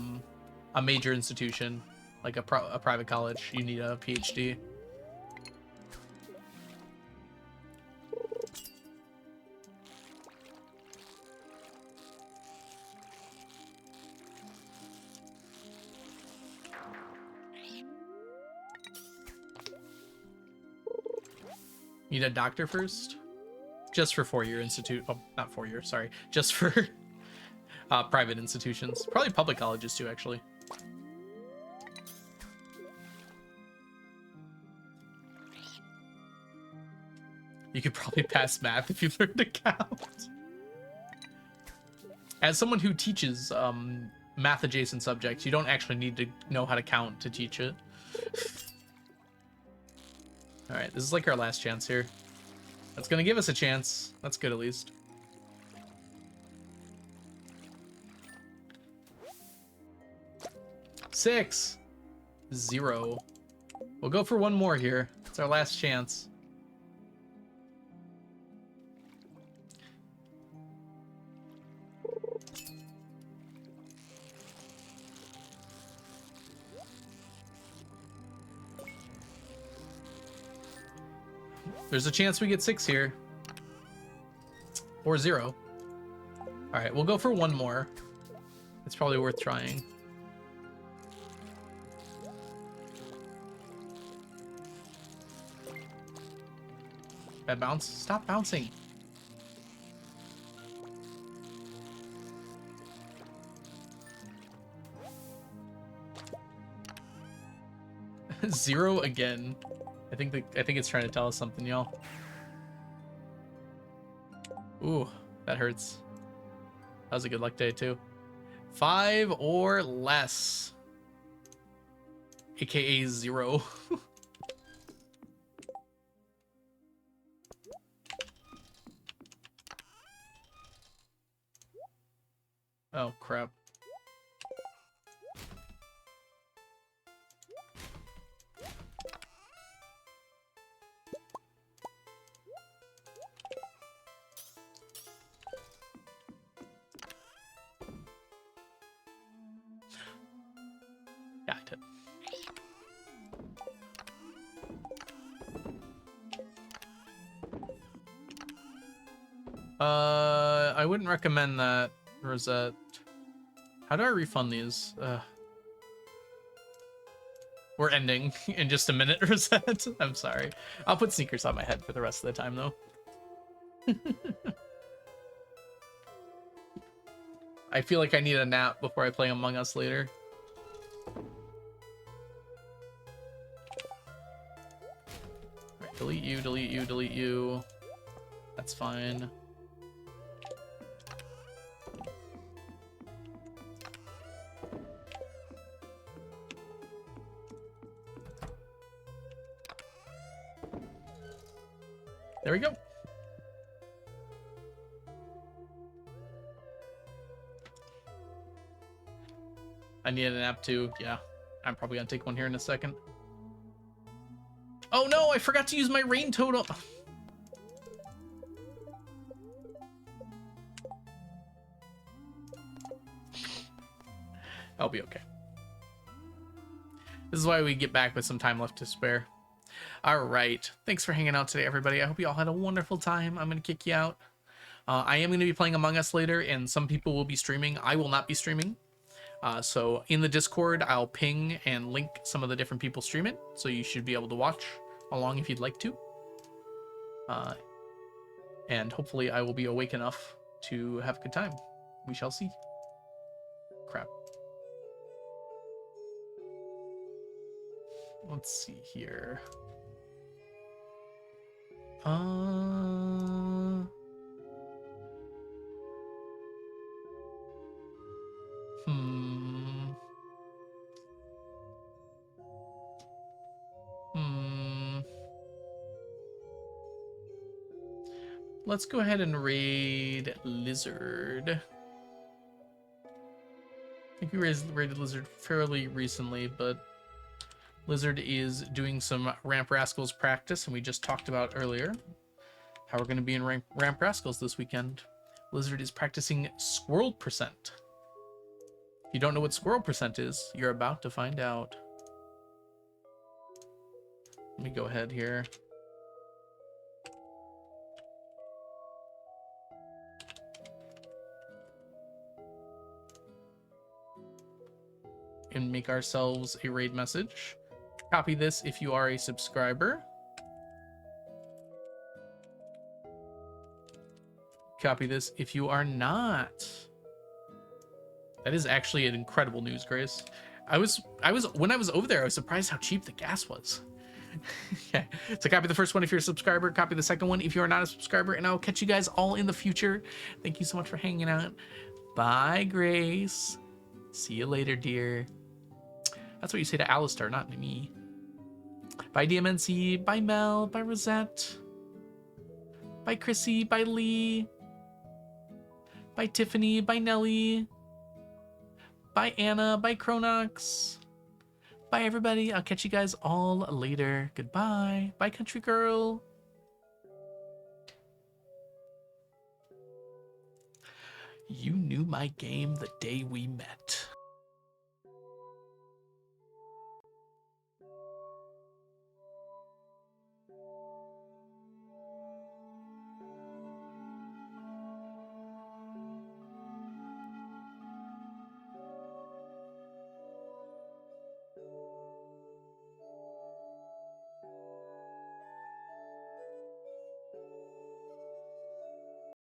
[SPEAKER 2] major institution, like a private college, you need a PhD. Need a doctor first? Just for 4-year institute. Oh, not 4 years, sorry. Just for private institutions. Probably public colleges too, actually. You could probably pass math if you learned to count. As someone who teaches math adjacent subjects, you don't actually need to know how to count to teach it. All right, this is like our last chance here. That's gonna give us a chance. That's good, at least. 6, 0. We'll go for one more here. It's our last chance. There's a chance we get 6 here. Or 0. Alright, we'll go for one more. It's probably worth trying. Bad bounce. Stop bouncing. Zero again. I think it's trying to tell us something, y'all. Ooh, that hurts. That was a good luck day too. 5 or less. AKA 0. Oh, crap. Yeah, I did. I wouldn't recommend that, Rosette. How do I refund these? We're ending in just a minute, Rosette. I'm sorry. I'll put sneakers on my head for the rest of the time, though. I feel like I need a nap before I play Among Us later. Alright, delete you, delete you, delete you. That's fine. There we go. I need a nap too. Yeah, I'm probably gonna take one here in a second. Oh no, I forgot to use my rain totem. I'll be okay. This is why we get back with some time left to spare. All right. Thanks for hanging out today, everybody. I hope you all had a wonderful time. I'm going to kick you out. I am going to be playing Among Us later, and some people will be streaming. I will not be streaming. So in the Discord, I'll ping and link some of the different people streaming. So you should be able to watch along if you'd like to. And hopefully I will be awake enough to have a good time. We shall see. Crap. Let's see here. Let's go ahead and raid Lizard. I think we raided Lizard fairly recently, but Lizard is doing some Ramp Rascals practice, and we just talked about earlier how we're going to be in Ramp Rascals this weekend. Lizard is practicing Squirrel Percent. If you don't know what Squirrel Percent is, you're about to find out. Let me go ahead here. And make ourselves a raid message. Copy this if you are a subscriber. Copy this if you are not. That is actually an incredible news, Grace. When I was over there, I was surprised how cheap the gas was. Okay, so copy the first one if you're a subscriber, copy the second one if you are not a subscriber, and I'll catch you guys all in the future. Thank you so much for hanging out. Bye, Grace. See you later, dear. That's what you say to Alistair, not to me. Bye, DMNC. Bye, Mel. Bye, Rosette. Bye, Chrissy. Bye, Lee. Bye, Tiffany. Bye, Nelly. Bye, Anna. Bye, Cronox. Bye, everybody. I'll catch you guys all later. Goodbye. Bye, country girl. You knew my game the day we met.